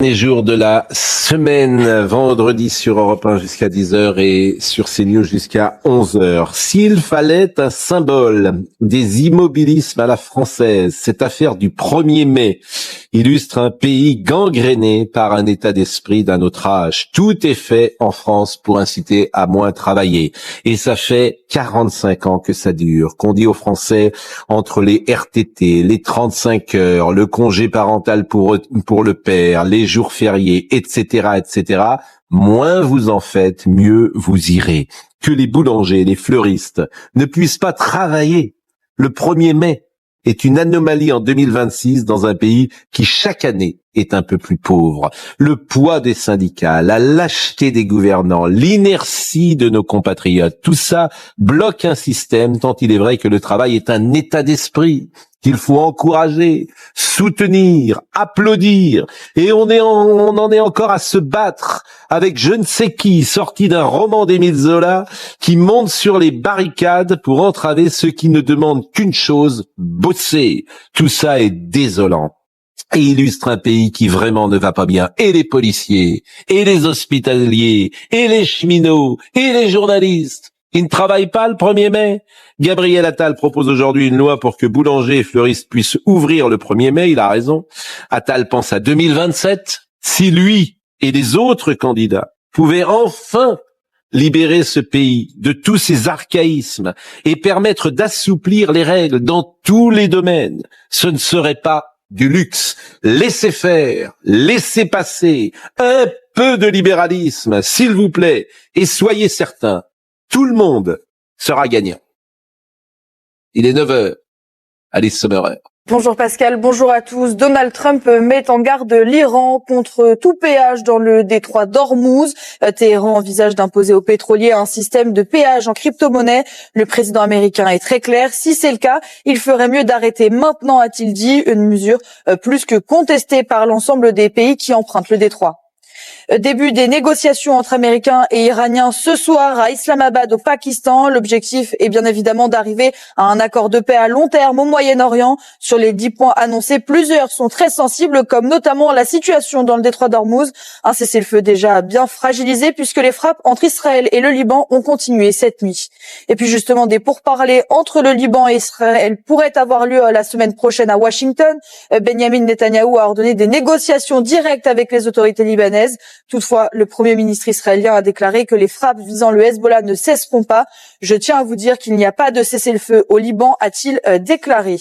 Les jours de la semaine, vendredi sur Europe 1 jusqu'à 10h et sur CNews jusqu'à 11h. S'il fallait un symbole des immobilismes à la française, cette affaire du 1er mai illustre un pays gangréné par un état d'esprit d'un autre âge. Tout est fait en France pour inciter à moins travailler. Et ça fait 45 ans que ça dure, qu'on dit aux Français entre les RTT, les 35 heures, le congé parental pour le père, les jours fériés, etc., etc., moins vous en faites, mieux vous irez. Que les boulangers, les fleuristes ne puissent pas travailler le 1er mai est une anomalie en 2026 dans un pays qui chaque année est un peu plus pauvre. Le poids des syndicats, la lâcheté des gouvernants, l'inertie de nos compatriotes, tout ça bloque un système tant il est vrai que le travail est un état d'esprit qu'il faut encourager, soutenir, applaudir. Et on en est encore à se battre avec je ne sais qui, sorti d'un roman d'Émile Zola, qui monte sur les barricades pour entraver ceux qui ne demandent qu'une chose, bosser. Tout ça est désolant. Et illustre un pays qui vraiment ne va pas bien. Et les policiers, et les hospitaliers, et les cheminots, et les journalistes. Ils ne travaillent pas le 1er mai. Gabriel Attal propose aujourd'hui une loi pour que boulangers et fleuristes puissent ouvrir le 1er mai. Il a raison. Attal pense à 2027. Si lui et les autres candidats pouvaient enfin libérer ce pays de tous ses archaïsmes et permettre d'assouplir les règles dans tous les domaines, ce ne serait pas du luxe. Laissez faire, laissez passer, un peu de libéralisme, s'il vous plaît, et soyez certains, tout le monde sera gagnant. Il est 9h. Alice Sommerer. Bonjour Pascal, bonjour à tous. Donald Trump met en garde l'Iran contre tout péage dans le détroit d'Ormuz. Téhéran envisage d'imposer aux pétroliers un système de péage en crypto-monnaie. Le président américain est très clair. Si c'est le cas, il ferait mieux d'arrêter maintenant, a-t-il dit, une mesure plus que contestée par l'ensemble des pays qui empruntent le détroit. Début des négociations entre Américains et Iraniens ce soir à Islamabad au Pakistan. L'objectif est bien évidemment d'arriver à un accord de paix à long terme au Moyen-Orient. Sur les 10 points annoncés, plusieurs sont très sensibles, comme notamment la situation dans le détroit d'Ormuz. Un cessez-le-feu déjà bien fragilisé puisque les frappes entre Israël et le Liban ont continué cette nuit. Et puis justement, des pourparlers entre le Liban et Israël pourraient avoir lieu la semaine prochaine à Washington. Benjamin Netanyahou a ordonné des négociations directes avec les autorités libanaises. Toutefois, le Premier ministre israélien a déclaré que les frappes visant le Hezbollah ne cesseront pas. Je tiens à vous dire qu'il n'y a pas de cessez-le-feu au Liban, a-t-il déclaré.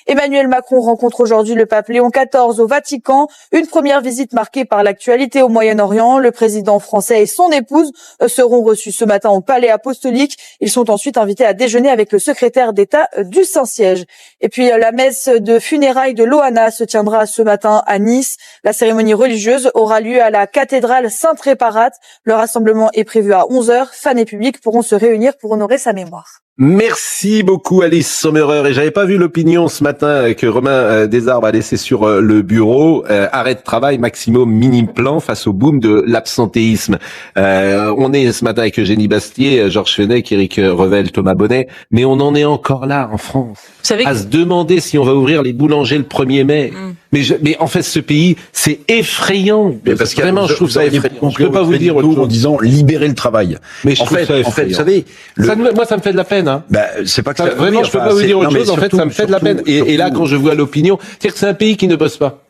Emmanuel Macron rencontre aujourd'hui le pape Léon XIV au Vatican. Une première visite marquée par l'actualité au Moyen-Orient. Le président français et son épouse seront reçus ce matin au Palais apostolique. Ils sont ensuite invités à déjeuner avec le secrétaire d'État du Saint-Siège. Et puis la messe de funérailles de Loana se tiendra ce matin à Nice. La cérémonie religieuse aura lieu à la cathédrale Sainte-Réparate. Le rassemblement est prévu à 11h. Fans et publics pourront se réunir pour honorer sa mémoire. Merci beaucoup Alice Sommerer. Et j'avais pas vu l'opinion ce matin que Romain Desarbes a laissé sur le bureau. Arrêt de travail maximum mini-plan face au boom de l'absentéisme. On est ce matin avec Eugénie Bastier, Georges Fenech, Éric Revel, Thomas Bonnet, mais on en est encore là en France. Vous savez à se demander si on va ouvrir les boulangers le 1er mai. Mais en fait, ce pays, c'est effrayant. Mais parce que vraiment, je trouve ça effrayant. Je peux pas vous dire autre chose en disant libérer le travail. Mais en fait, vous savez, moi, ça me fait de la peine. Hein. C'est pas que ça, vraiment, je peux pas vous dire autre chose. En fait, ça me fait de la peine. Et là, quand je vois l'opinion, c'est-à-dire que c'est un pays qui ne bosse pas.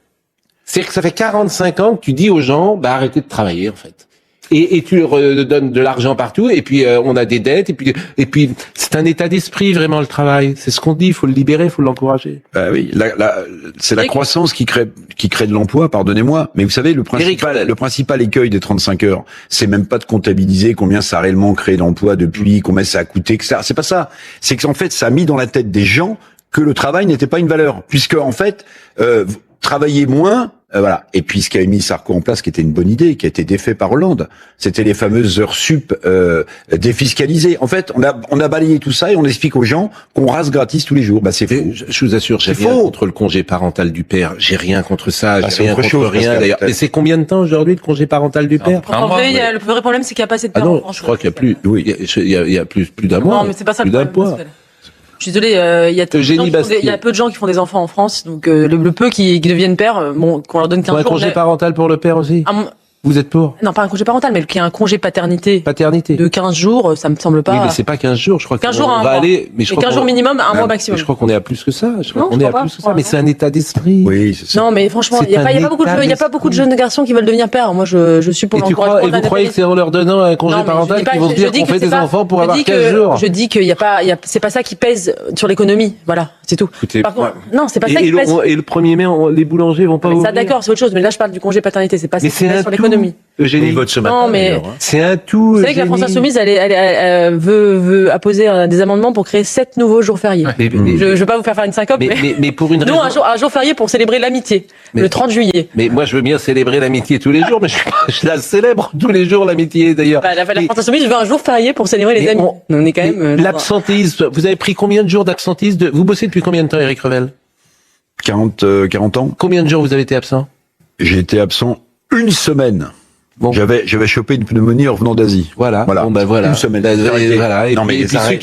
C'est-à-dire que ça fait 45 ans que tu dis aux gens, arrêtez de travailler, en fait. Et tu leur donnes de l'argent partout, et puis on a des dettes, et puis c'est un état d'esprit vraiment le travail. C'est ce qu'on dit, il faut le libérer, il faut l'encourager. Oui, c'est la croissance qui crée de l'emploi, pardonnez-moi. Mais vous savez, le principal écueil des 35 heures, c'est même pas de comptabiliser combien ça a réellement créé d'emplois depuis, combien ça a coûté, etc. C'est pas ça. C'est qu'en fait, ça a mis dans la tête des gens que le travail n'était pas une valeur, puisque en fait, travailler moins. Voilà. Et puis ce qu'a mis Sarko en place, qui était une bonne idée, qui a été défait par Hollande, c'était les fameuses heures sup défiscalisées. En fait, on a balayé tout ça et on explique aux gens qu'on rase gratis tous les jours. C'est faux. Je vous assure, j'ai rien contre le congé parental du père. J'ai rien contre ça. J'ai rien contre rien d'ailleurs. Et c'est combien de temps aujourd'hui le congé parental du père? En vrai, le vrai problème, c'est qu'il n'y a pas assez de pères en France. Je crois qu'il y a plus. Oui, il y a plus d'un mois. Non, mais c'est pas ça le problème. Je suis désolée, il y a peu de gens qui font des enfants en France, donc le peu qui deviennent pères, qu'on leur donne 15 jours. Un congé parental pour le père aussi. Vous êtes pour? Non, pas un congé parental, mais qu'il y ait un congé paternité. De 15 jours, ça me semble pas. Oui, mais c'est pas 15 jours, je crois. 15 jours, un mois. Mais 15 jours minimum, un mois maximum. Je crois qu'on est à plus que ça. Mais c'est un état d'esprit. Oui, c'est ça. Non, mais franchement, il y a pas beaucoup de jeunes garçons qui veulent devenir pères. Moi, je suis pour l'encouragement. Et vous croyez que c'est en leur donnant un congé parental qu'ils vont se dire qu'on fait des enfants pour avoir 15 jours? Je dis qu'il y a pas, c'est pas ça qui pèse sur l'économie. Voilà, c'est tout. Non, c'est pas ça qui pèse. Et le 1er mai, les boulangers vont pas ouvrir. Ça, d'accord, c'est autre chose. Mais là, je parle du congé paternité. C'est pas ça qui pèse sur l'économie. Eugénie vote ce matin. Non, mais c'est un tout. Vous savez que la France Insoumise, elle veut apposer des amendements pour créer 7 nouveaux jours fériés. Je veux pas vous faire une syncope, mais pour une raison. Non, un jour férié pour célébrer l'amitié, le 30 juillet. Mais moi, je veux bien célébrer l'amitié tous les jours, mais je la célèbre tous les jours, l'amitié, d'ailleurs. La France Insoumise veut un jour férié pour célébrer les amis. On est quand même. L'absentéisme, vous avez pris combien de jours d'absentéisme? Vous bossez depuis combien de temps, Éric Revel? 40 ans. Combien de jours vous avez été absent? J'ai été absent une semaine. Bon. J'avais chopé une pneumonie en venant d'Asie. Voilà. Bon, voilà. Une semaine. Voilà. Et puis ceux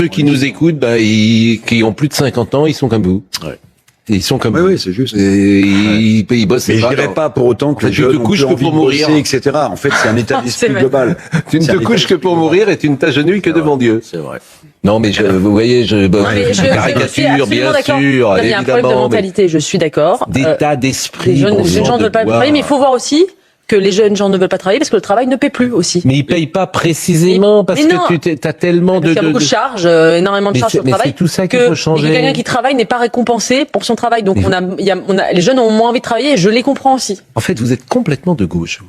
qui nous écoutent, qui ont plus de 50 ans, ils sont comme vous. Ouais. Ils sont comme vous. Oui, c'est juste. Ils bossent. Mais je dirais pas pour autant que les jeunes ont plus envie de bosser, etc. En fait, c'est un état d'esprit global. Tu ne te couches que pour mourir et tu ne t'agenouilles que devant Dieu. C'est vrai. Non, mais vous voyez, je caricature, bien sûr, il y a un problème de mentalité, je suis d'accord. D'état d'esprit. Les jeunes gens ne veulent pas travailler, mais il faut voir aussi que les jeunes gens ne veulent pas travailler parce que le travail ne paie plus aussi. Mais ils payent pas précisément parce que tu as tellement de... Il y a beaucoup de charges, énormément de charges sur le travail. C'est tout ça qu'il faut changer. Quelqu'un qui travaille n'est pas récompensé pour son travail. Donc les jeunes ont moins envie de travailler et je les comprends aussi. En fait, vous êtes complètement de gauche.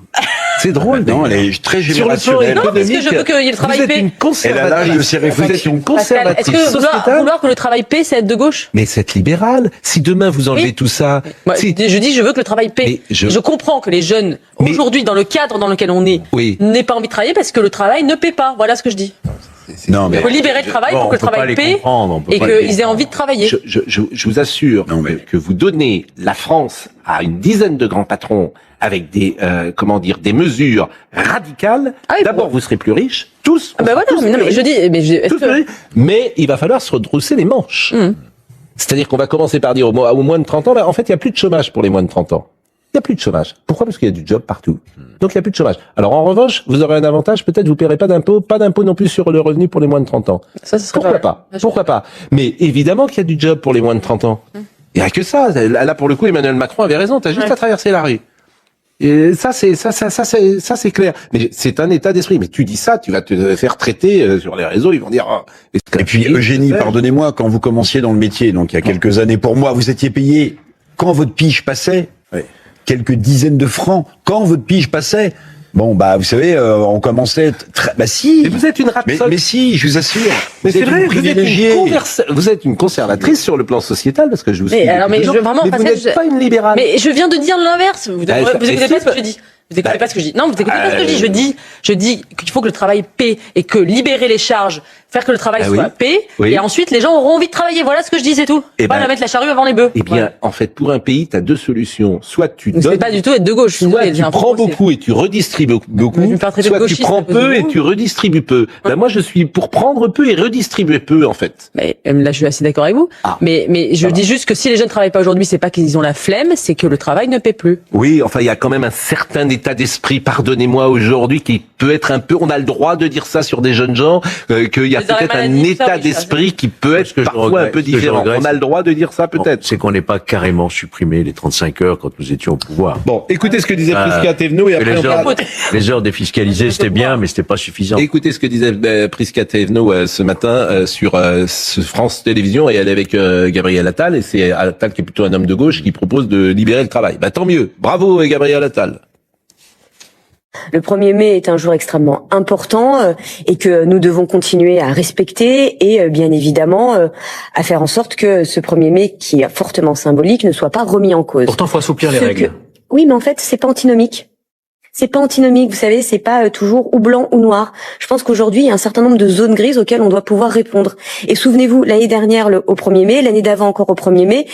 C'est drôle. Non, elle est très générationnelle. Non, parce que je veux qu'il y ait le travail paie. Elle a l'âge de ses réflexions. Vous êtes une conservatrice. Est-ce que vouloir que le travail paie, c'est être de gauche? Mais c'est être libéral. Si demain vous enlevez tout ça... Je dis je veux que le travail paie. Je comprends que les jeunes, aujourd'hui, dans le cadre dans lequel on est, n'aient pas envie de travailler parce que le travail ne paie pas. Voilà ce que je dis. Non, mais il faut libérer le travail pour que le travail paie et qu'ils aient envie de travailler. Je vous assure que vous donnez la France à une dizaine de grands patrons avec des mesures radicales. D'abord, vous serez plus riches, tous. Mais il va falloir se redrousser les manches. C'est-à-dire qu'on va commencer par dire aux moins de 30 ans, en fait, il n'y a plus de chômage pour les moins de 30 ans. Il n'y a plus de chômage. Pourquoi? Parce qu'il y a du job partout. Donc il n'y a plus de chômage. Alors en revanche, vous aurez un avantage, peut-être vous ne paierez pas d'impôt non plus sur le revenu pour les moins de 30 ans. Pourquoi pas? Mais évidemment qu'il y a du job pour les moins de 30 ans. Il n'y a que ça. Là, pour le coup, Emmanuel Macron avait raison. Tu as juste à traverser la rue. Et ça c'est clair. Mais c'est un état d'esprit. Mais tu dis ça, tu vas te faire traiter sur les réseaux. Ils vont dire. Et puis Eugénie, pardonnez-moi, quand vous commenciez dans le métier, donc il y a quelques années, pour moi, vous étiez payé quand votre pige passait. Quelques dizaines de francs quand votre pige passait. Bon, vous savez, on commençait si. Mais vous êtes une ratsotte. Mais si, je vous assure. Mais c'est vrai, vous êtes une conservatrice sur le plan sociétal, parce que je vous suis. Mais vous n'êtes pas une libérale. Mais je viens de dire l'inverse. Vous écoutez pas ce que je dis. Vous écoutez pas ce que je dis. Non, vous écoutez pas ce que je dis. Je dis qu'il faut que le travail paie et que libérer les charges, faire que le travail soit paie, et ensuite les gens auront envie de travailler. Voilà ce que je dis, c'est tout. Pas mettre la charrue avant les bœufs. Eh bien, en fait, pour un pays, tu as deux solutions. Soit tu donnes. C'est pas du tout être de gauche. Soit tu prends beaucoup et tu redistribues beaucoup. Soit tu prends peu et tu redistribues peu. Moi, je suis pour prendre peu et redistribuer peu, en fait. Mais là, je suis assez d'accord avec vous. Mais je dis juste que si les jeunes travaillent pas aujourd'hui, c'est pas qu'ils ont la flemme, c'est que le travail ne paie plus. Oui, enfin, il y a quand même un certain état d'esprit, pardonnez-moi, aujourd'hui, qui peut être un peu, on a le droit de dire ça sur des jeunes gens, qu'il y a peut-être un état d'esprit qui peut être parfois un peu différent. On a le droit de dire ça, peut-être. C'est qu'on n'ait pas carrément supprimé les 35 heures quand nous étions au pouvoir. Bon, écoutez ce que disait Prisca Thévenot, et après les heures défiscalisées, c'était bien, mais c'était pas suffisant. Écoutez ce que disait Prisca Thévenot ce matin sur France Télévisions, et elle est avec Gabriel Attal, et c'est Attal qui est plutôt un homme de gauche qui propose de libérer le travail. Tant mieux. Bravo, Gabriel Attal. Le 1er mai est un jour extrêmement important et que nous devons continuer à respecter et bien évidemment à faire en sorte que ce 1er mai, qui est fortement symbolique, ne soit pas remis en cause. Pourtant, il faut assouplir les règles. Oui, mais en fait, c'est pas antinomique. C'est pas antinomique, vous savez, c'est pas toujours ou blanc ou noir. Je pense qu'aujourd'hui, il y a un certain nombre de zones grises auxquelles on doit pouvoir répondre. Et souvenez-vous, l'année dernière, au 1er mai, l'année d'avant encore au 1er mai,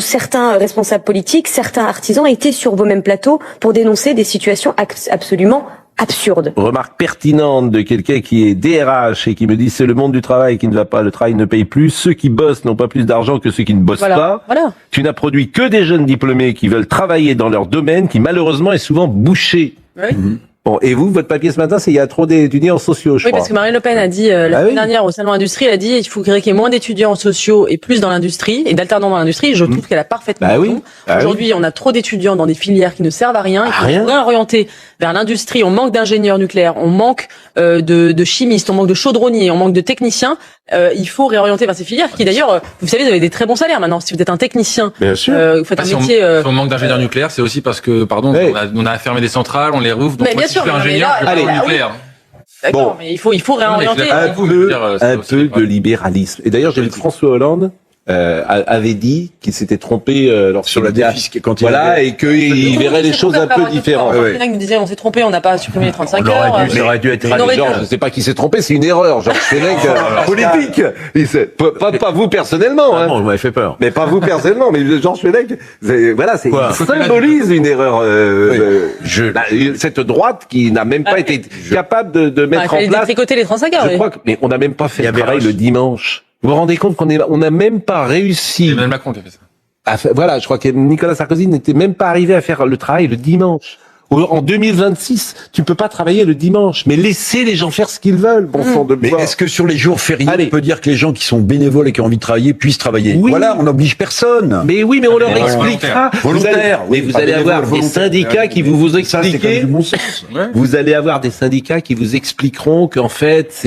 certains responsables politiques, certains artisans étaient sur vos mêmes plateaux pour dénoncer des situations absolument absurde. Remarque pertinente de quelqu'un qui est DRH et qui me dit c'est le monde du travail qui ne va pas, le travail ne paye plus, ceux qui bossent n'ont pas plus d'argent que ceux qui ne bossent pas. Voilà. Tu n'as produit que des jeunes diplômés qui veulent travailler dans leur domaine qui malheureusement est souvent bouché. Oui. Bon, et vous, votre papier ce matin, c'est il y a trop d'étudiants sociaux, je crois. Oui, parce que Marine Le Pen a dit la semaine dernière au Salon Industrie, elle a dit il faut qu'il y ait moins d'étudiants sociaux et plus dans l'industrie et d'alternants dans l'industrie. Je trouve qu'elle a parfaitement raison. Aujourd'hui, on a trop d'étudiants dans des filières qui ne servent à rien. Il faut réorienter vers l'industrie. On manque d'ingénieurs nucléaires, on manque de chimistes, on manque de chaudronniers, on manque de techniciens. Il faut réorienter vers ces filières qui d'ailleurs, vous savez, vous avez des très bons salaires maintenant. Si vous êtes un technicien, bien sûr. Vous faites un métier. Si on manque d'ingénieurs nucléaires, c'est aussi parce que, on a fermé des centrales, on les rouvre. Donc moi, si je suis ingénieur, je vais faire nucléaire. D'accord, mais il faut réorienter. Un peu de libéralisme. Et d'ailleurs, j'ai vu que François Hollande avait dit qu'il s'était trompé sur la défiscalité quand et qu'il verrait les choses un peu différentes. Nous disait on s'est trompé, on n'a pas supprimé les 35 heures. Ça aurait dû être je sais pas qui s'est trompé, c'est une erreur. Georges Fenech, politique. Pas vous personnellement. Ah non, vous m'avez fait peur. Mais pas vous personnellement, mais Georges Fenech, voilà, il symbolise une erreur. Cette droite qui n'a même pas été capable de mettre en place. Il fallait détricoter les 35 heures. Je crois mais on n'a même pas fait le travail le dimanche. Vous vous rendez compte qu'on n'a même pas réussi. C'est Emmanuel Macron qui a fait ça. Voilà, je crois que Nicolas Sarkozy n'était même pas arrivé à faire le travail le dimanche. En 2026, tu peux pas travailler le dimanche, mais laissez les gens faire ce qu'ils veulent, bon sang de bois. Mais est-ce que sur les jours fériés, on peut dire que les gens qui sont bénévoles et qui ont envie de travailler puissent travailler? Oui. Voilà, on n'oblige personne. Mais oui, mais on leur expliquera. Volontaire. Vous allez avoir des syndicats qui vous expliquer. Vous allez avoir des syndicats qui vous expliqueront qu'en fait,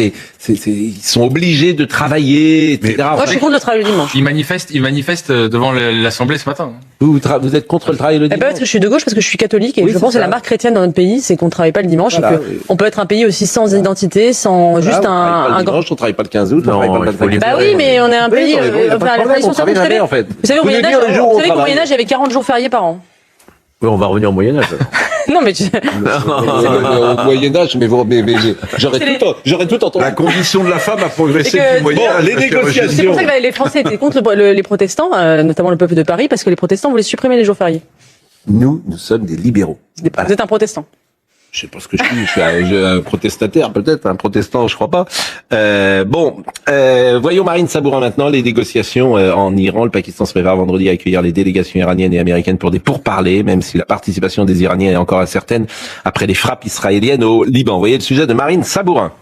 ils sont obligés de travailler, etc. Moi, je suis contre le travail le dimanche. Ils manifestent devant l'Assemblée ce matin. Vous êtes contre le travail le dimanche? Parce que je suis de gauche, parce que je suis catholique et je pense que la marque chrétienne dans notre pays, c'est qu'on ne travaille pas le dimanche. Voilà, on peut être un pays aussi sans identité, sans juste un dimanche, on travaille pas le 15 août, on travaille pas le 25 août. Bah oui, mais on est un pays. La tradition, vous savez, au Moyen Âge, il y avait 40 jours fériés par an. Oui, on va revenir au Moyen-Âge. Non, mais au Moyen-Âge, mais j'aurais tout entendu. La condition de la femme a progressé depuis le Moyen-Âge. Les négociations. C'est pour ça que les Français étaient contre les protestants, notamment le peuple de Paris, parce que les protestants voulaient supprimer les jours fériés. Nous sommes des libéraux. Vous êtes un protestant. Je sais pas ce que je suis un protestataire peut-être, un protestant je crois pas. Voyons Marine Sabourin maintenant, les négociations en Iran. Le Pakistan se prépare vendredi à accueillir les délégations iraniennes et américaines pour des pourparlers, même si la participation des Iraniens est encore incertaine après les frappes israéliennes au Liban. Voyez le sujet de Marine Sabourin.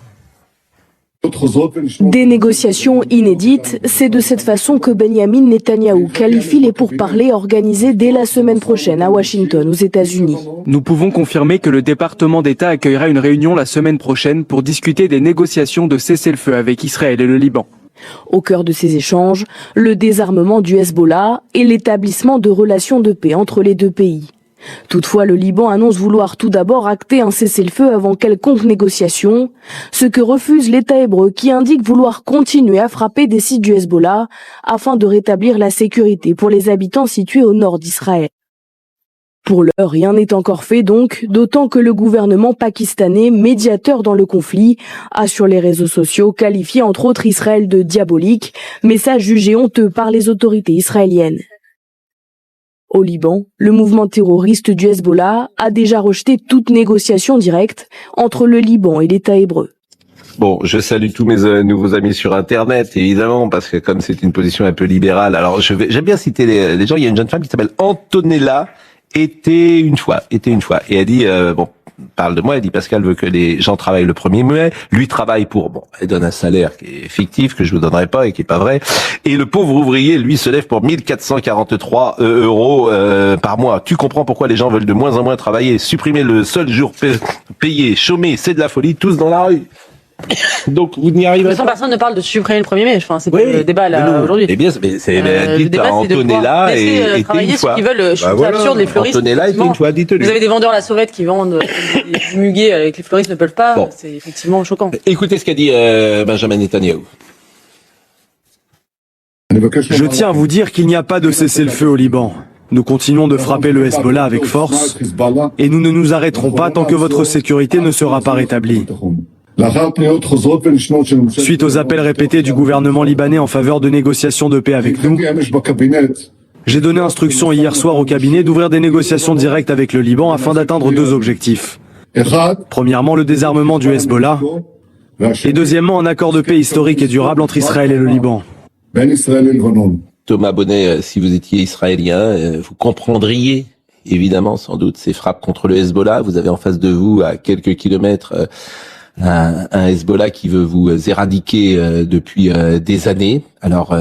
Des négociations inédites, c'est de cette façon que Benyamin Netanyahou qualifie les pourparlers organisés dès la semaine prochaine à Washington, aux États-Unis. Nous pouvons confirmer que le département d'État accueillera une réunion la semaine prochaine pour discuter des négociations de cessez-le-feu avec Israël et le Liban. Au cœur de ces échanges, le désarmement du Hezbollah et l'établissement de relations de paix entre les deux pays. Toutefois, le Liban annonce vouloir tout d'abord acter un cessez-le-feu avant quelconque négociation, ce que refuse l'État hébreu qui indique vouloir continuer à frapper des sites du Hezbollah afin de rétablir la sécurité pour les habitants situés au nord d'Israël. Pour l'heure, rien n'est encore fait donc, d'autant que le gouvernement pakistanais, médiateur dans le conflit, a sur les réseaux sociaux qualifié entre autres Israël de diabolique, message jugé honteux par les autorités israéliennes. Au Liban, le mouvement terroriste du Hezbollah a déjà rejeté toute négociation directe entre le Liban et l'État hébreu. Bon, je salue tous mes nouveaux amis sur Internet, évidemment, parce que comme c'est une position un peu libérale, alors j'aime bien citer les gens. Il y a une jeune femme qui s'appelle Antonella, était une fois, et elle dit, parle de moi, elle dit Pascal veut que les gens travaillent le 1er mai, lui travaille pour, elle donne un salaire qui est fictif, que je vous donnerai pas et qui est pas vrai, et le pauvre ouvrier, lui, se lève pour 1443 euros par mois. Tu comprends pourquoi les gens veulent de moins en moins travailler, supprimer le seul jour payé, chômer, c'est de la folie, tous dans la rue. Donc vous n'y arriverez pas. Personne ne parle de supprimer le 1er mai. Enfin, c'est pas le débat là aujourd'hui. Eh bien, c'est Antonella et travailler ceux qui veulent. Je trouve absurde les fleuristes. Antonella était une fois, dites-le. Vous avez des vendeurs à la sauvette qui vendent des muguets avec les fleuristes ne peuvent pas. Bon. C'est effectivement choquant. Écoutez ce qu'a dit Benjamin Netanyahou. Je tiens à vous dire qu'il n'y a pas de cessez-le-feu au Liban. Nous continuons de frapper le Hezbollah avec force et nous ne nous arrêterons pas tant que votre sécurité ne sera pas rétablie. Suite aux appels répétés du gouvernement libanais en faveur de négociations de paix avec nous, j'ai donné instruction hier soir au cabinet d'ouvrir des négociations directes avec le Liban afin d'atteindre deux objectifs. Premièrement, le désarmement du Hezbollah. Et deuxièmement, un accord de paix historique et durable entre Israël et le Liban. Thomas Bonnet, si vous étiez israélien, vous comprendriez évidemment sans doute ces frappes contre le Hezbollah. Vous avez en face de vous, à quelques kilomètres, un Hezbollah qui veut vous éradiquer depuis des années. Alors,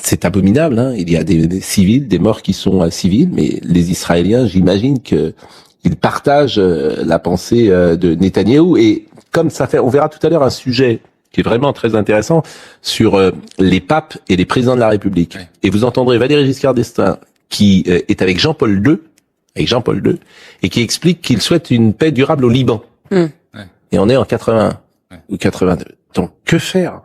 c'est abominable, hein. Il y a des civils, des morts qui sont civils, mais les Israéliens, j'imagine que ils partagent la pensée de Netanyahou. Et comme ça fait, on verra tout à l'heure un sujet qui est vraiment très intéressant sur les papes et les présidents de la République. Ouais. Et vous entendrez Valéry Giscard d'Estaing qui est avec Jean-Paul II, et qui explique qu'il souhaite une paix durable au Liban. Ouais. Et on est en 81 ou 82. Donc que faire?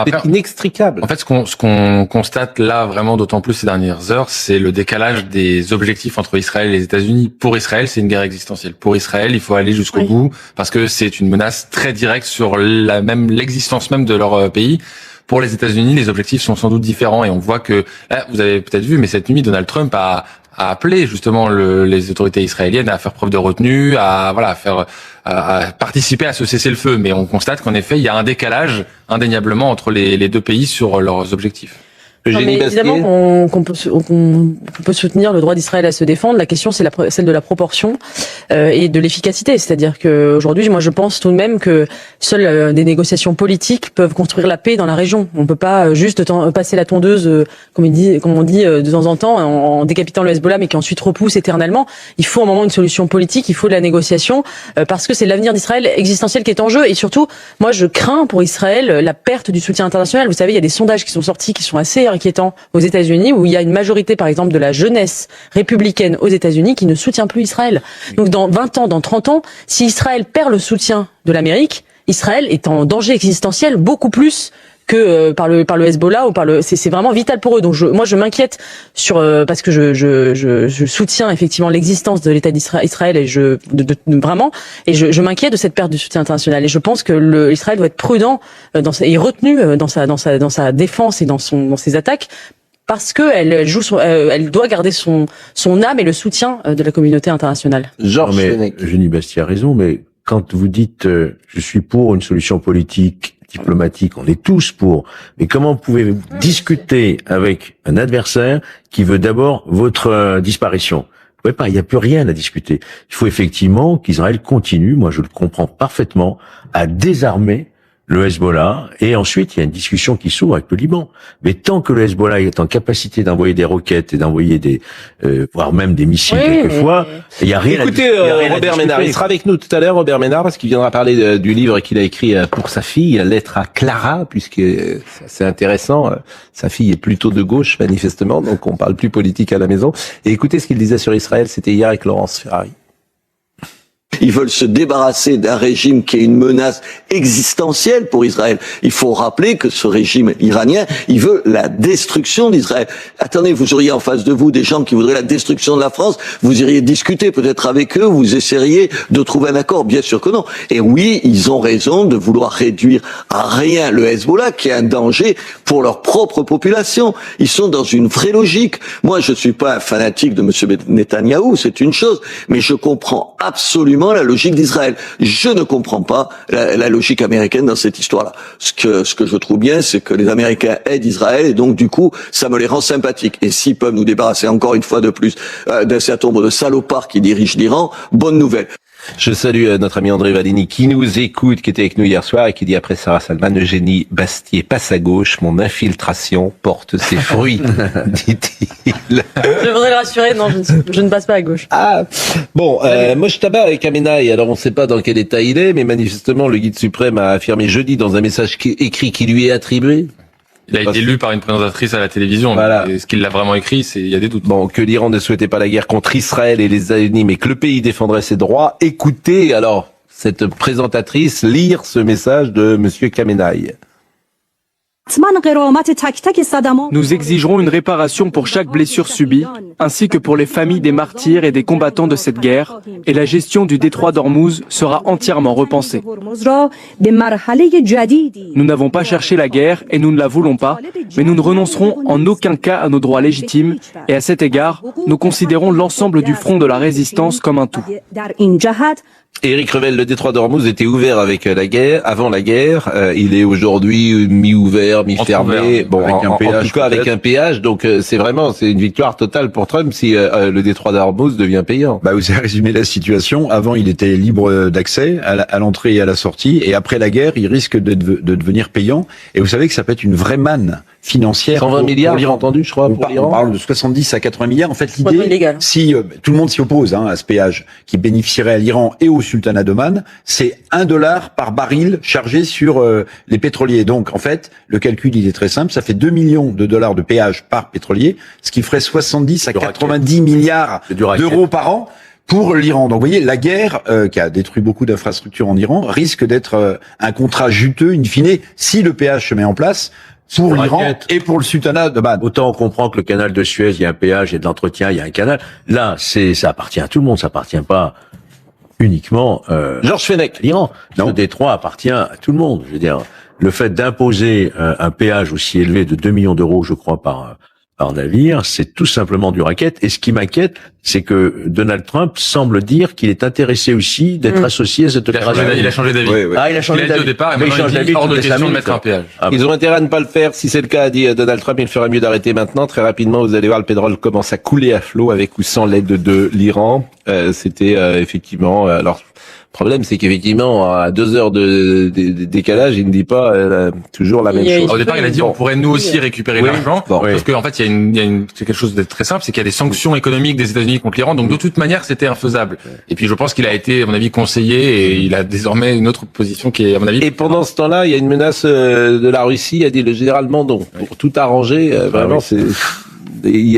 C'est inextricable. En fait, ce qu'on constate là vraiment d'autant plus ces dernières heures, c'est le décalage des objectifs entre Israël et les États-Unis. Pour Israël, c'est une guerre existentielle. Pour Israël, il faut aller jusqu'au bout parce que c'est une menace très directe sur l'existence même de leur pays. Pour les États-Unis, les objectifs sont sans doute différents et on voit que là, vous avez peut-être vu, mais cette nuit, Donald Trump a appelé justement les autorités israéliennes à faire preuve de retenue, à participer à ce cessez-le-feu. Mais on constate qu'en effet, il y a un décalage indéniablement entre les deux pays sur leurs objectifs. Non, mais évidemment qu'on peut soutenir le droit d'Israël à se défendre. La question, c'est celle de la proportion et de l'efficacité. C'est-à-dire que aujourd'hui, moi, je pense tout de même que seules des négociations politiques peuvent construire la paix dans la région. On peut pas juste passer la tondeuse, comme on dit de temps en temps, en décapitant le Hezbollah, mais qui ensuite repousse éternellement. Il faut un moment une solution politique. Il faut de la négociation parce que c'est l'avenir d'Israël existentiel qui est en jeu. Et surtout, moi, je crains pour Israël la perte du soutien international. Vous savez, il y a des sondages qui sont sortis, qui sont assez inquiétant aux États-Unis, où il y a une majorité, par exemple, de la jeunesse républicaine aux États-Unis qui ne soutient plus Israël. Donc, dans 20 ans, dans 30 ans, si Israël perd le soutien de l'Amérique, Israël est en danger existentiel beaucoup plus que par le Hezbollah ou c'est vraiment vital pour eux. Donc moi je m'inquiète parce que je soutiens effectivement l'existence de l'État d'Israël et vraiment je m'inquiète de cette perte du soutien international et je pense que Israël doit être prudent et retenu dans sa défense et dans ses attaques. Parce que elle doit garder son âme et le soutien de la communauté internationale. Jenny Bastier a raison, mais quand vous dites je suis pour une solution politique, diplomatique, on est tous pour. Mais comment pouvez-vous discuter avec un adversaire qui veut d'abord votre disparition? Vous pouvez pas, il n'y a plus rien à discuter. Il faut effectivement qu'Israël continue, moi je le comprends parfaitement, à désarmer le Hezbollah, et ensuite il y a une discussion qui s'ouvre avec le Liban. Mais tant que le Hezbollah est en capacité d'envoyer des roquettes et d'envoyer voire même des missiles quelquefois, il y a rien. Écoutez, Robert Ménard, il sera avec nous tout à l'heure, Robert Ménard, parce qu'il viendra parler du livre qu'il a écrit pour sa fille, Lettre à Clara, puisque c'est intéressant. Sa fille est plutôt de gauche, manifestement, donc on parle plus politique à la maison. Et écoutez ce qu'il disait sur Israël, c'était hier avec Laurence Ferrari. Ils veulent se débarrasser d'un régime qui est une menace existentielle pour Israël. Il faut rappeler que ce régime iranien, il veut la destruction d'Israël. Attendez, vous auriez en face de vous des gens qui voudraient la destruction de la France, vous iriez discuter peut-être avec eux, vous essaieriez de trouver un accord. Bien sûr que non. Et oui, ils ont raison de vouloir réduire à rien le Hezbollah, qui est un danger pour leur propre population. Ils sont dans une vraie logique. Moi, je suis pas un fanatique de monsieur Netanyahou, c'est une chose, mais je comprends absolument la logique d'Israël. Je ne comprends pas la logique américaine dans cette histoire-là. Ce que je trouve bien, c'est que les Américains aident Israël et donc du coup, ça me les rend sympathiques. Et s'ils peuvent nous débarrasser encore une fois de plus d'un certain nombre de salopards qui dirigent l'Iran, bonne nouvelle. Je salue notre ami André Valini qui nous écoute, qui était avec nous hier soir et qui dit après Sarah Salman, Eugénie Bastier passe à gauche, mon infiltration porte ses fruits, dit-il. Je voudrais le rassurer, non, je ne passe pas à gauche. Ah, bon, Moshe Taba avec Khamenei, alors on ne sait pas dans quel état il est, mais manifestement le guide suprême a affirmé jeudi dans un message écrit qui lui est attribué. Il a été lu par une présentatrice à la télévision. Voilà. Est-ce qu'il l'a vraiment écrit? Il y a des doutes. Bon, que l'Iran ne souhaitait pas la guerre contre Israël et les États-Unis, mais que le pays défendrait ses droits. Écoutez, alors, cette présentatrice lire ce message de monsieur Khamenei. Nous exigerons une réparation pour chaque blessure subie, ainsi que pour les familles des martyrs et des combattants de cette guerre, et la gestion du détroit d'Ormuz sera entièrement repensée. Nous n'avons pas cherché la guerre et nous ne la voulons pas, mais nous ne renoncerons en aucun cas à nos droits légitimes, et à cet égard, nous considérons l'ensemble du front de la résistance comme un tout. Éric Revel, le détroit d'Ormuz était ouvert avec la guerre, avant la guerre. Il est aujourd'hui mi-ouvert, mi-fermé. Bon, en tout cas avec un péage. Donc c'est une victoire totale pour Trump si le détroit d'Ormuz devient payant. Bah vous avez résumé la situation. Avant, il était libre d'accès à l'entrée et à la sortie, et après la guerre, il risque de devenir payant. Et vous savez que ça peut être une vraie manne financière. 120 milliards, j'ai entendu, je crois, pour l'Iran. On parle de 70 à 80 milliards. En fait, l'idée, si tout le monde s'y oppose à ce péage qui bénéficierait à l'Iran et au sultanat d'Oman, c'est $1 par baril chargé sur les pétroliers. Donc, en fait, le calcul, il est très simple. Ça fait $2 millions de péage par pétrolier, ce qui ferait 70 à 90 milliards d'euros par an pour l'Iran. Donc, vous voyez, la guerre qui a détruit beaucoup d'infrastructures en Iran risque d'être un contrat juteux, in fine, si le péage se met en place pour l'Iran et pour le sultanat d'Oman. Autant on comprend que le canal de Suez, il y a un péage, il y a de l'entretien, il y a un canal. Là, ça appartient à tout le monde, ça appartient pas uniquement Georges Fenech, l'Iran. Ce détroit appartient à tout le monde. Je veux dire, le fait d'imposer un péage aussi élevé de 2 millions d'euros, je crois, par navire, c'est tout simplement du racket. Et ce qui m'inquiète, c'est que Donald Trump semble dire qu'il est intéressé aussi d'être associé à cette opération. Il a changé d'avis. Oui. Ah, il a changé d'avis au départ, et maintenant il dit hors de question de mettre un péage. Ils ont intérêt à ne pas le faire. Si c'est le cas, a dit Donald Trump, il ferait mieux d'arrêter maintenant. Très rapidement, vous allez voir, le pétrole commence à couler à flot avec ou sans l'aide de l'Iran. C'était effectivement... alors, le problème, c'est qu'effectivement, à 2 heures de décalage, il ne dit pas toujours la même chose. Au départ, il a dit on pourrait nous aussi récupérer l'argent, parce qu'en fait, c'est quelque chose de très simple, c'est qu'il y a des sanctions économiques des États-Unis contre l'Iran, donc de toute manière, c'était infaisable. Et puis, je pense qu'il a été, à mon avis, conseillé, et il a désormais une autre position qui est, à mon avis... Et pendant ce temps-là, il y a une menace de la Russie, a dit le général Mandon. Pour tout arranger, vraiment, c'est...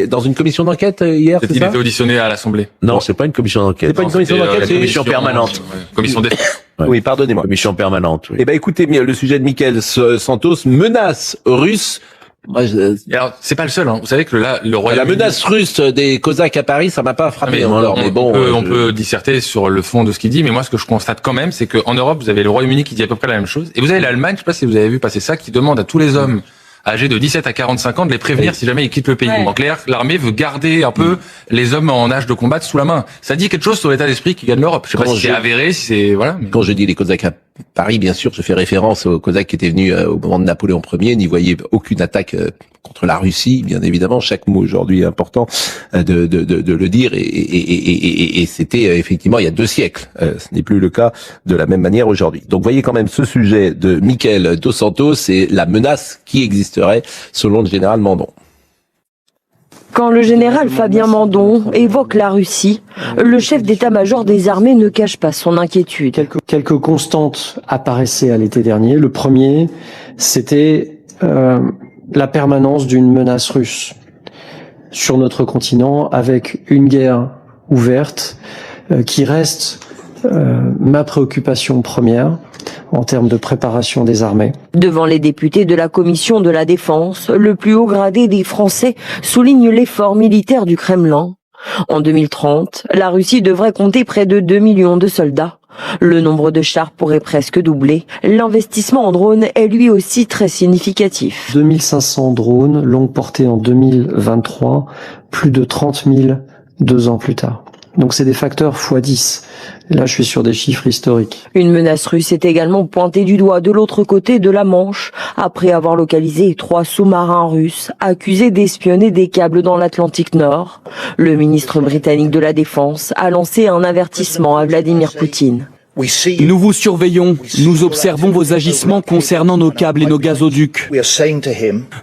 Dans une commission d'enquête hier, c'est ça ? Il était auditionné à l'Assemblée. Non, c'est pas une commission d'enquête. C'est pas une commission d'enquête, c'est une commission permanente. Commission des... Oui, pardonnez-moi. Commission permanente, oui. Eh ben, écoutez, le sujet de Michael Santos, menace russe. Alors, c'est pas le seul, hein. Vous savez que là, le Royaume-Uni... La menace russe des Cosaques à Paris, ça m'a pas frappé. On peut disserter sur le fond de ce qu'il dit, mais moi, ce que je constate quand même, c'est qu'en Europe, vous avez le Royaume-Uni qui dit à peu près la même chose, et vous avez l'Allemagne, je sais pas si vous avez vu passer ça, qui demande à tous les hommes âgés de 17 à 45 ans de les prévenir si jamais ils quittent le pays. Donc l'armée veut garder un peu les hommes en âge de combattre sous la main. Ça dit quelque chose sur l'état d'esprit qui gagne l'Europe. Je sais pas si c'est avéré, si c'est... Voilà. Quand je dis les Cosaques à Paris, bien sûr, je fais référence aux Cosaques qui étaient venus au moment de Napoléon Ier, n'y voyaient aucune attaque contre la Russie, bien évidemment. Chaque mot aujourd'hui est important de le dire, et c'était effectivement il y a 2 siècles. Ce n'est plus le cas de la même manière aujourd'hui. Donc voyez quand même ce sujet de Michael Dos Santos, c'est la menace qui existerait selon le général Mandon. Quand le général Fabien Mandon évoque la Russie, le chef d'état-major des armées ne cache pas son inquiétude. Quelques constantes apparaissaient à l'été dernier. Le premier, c'était la permanence d'une menace russe sur notre continent, avec une guerre ouverte qui reste ma préoccupation première en termes de préparation des armées. Devant les députés de la Commission de la Défense, le plus haut gradé des Français souligne l'effort militaire du Kremlin. En 2030, la Russie devrait compter près de 2 millions de soldats. Le nombre de chars pourrait presque doubler. L'investissement en drones est lui aussi très significatif. 2500 drones, longue portée en 2023, plus de 30 000 2 ans plus tard. Donc c'est des facteurs x10. Et là, je suis sur des chiffres historiques. Une menace russe est également pointée du doigt de l'autre côté de la Manche, après avoir localisé 3 sous-marins russes accusés d'espionner des câbles dans l'Atlantique Nord. Le ministre britannique de la Défense a lancé un avertissement à Vladimir Poutine. Nous vous surveillons, nous observons vos agissements concernant nos câbles et nos gazoducs.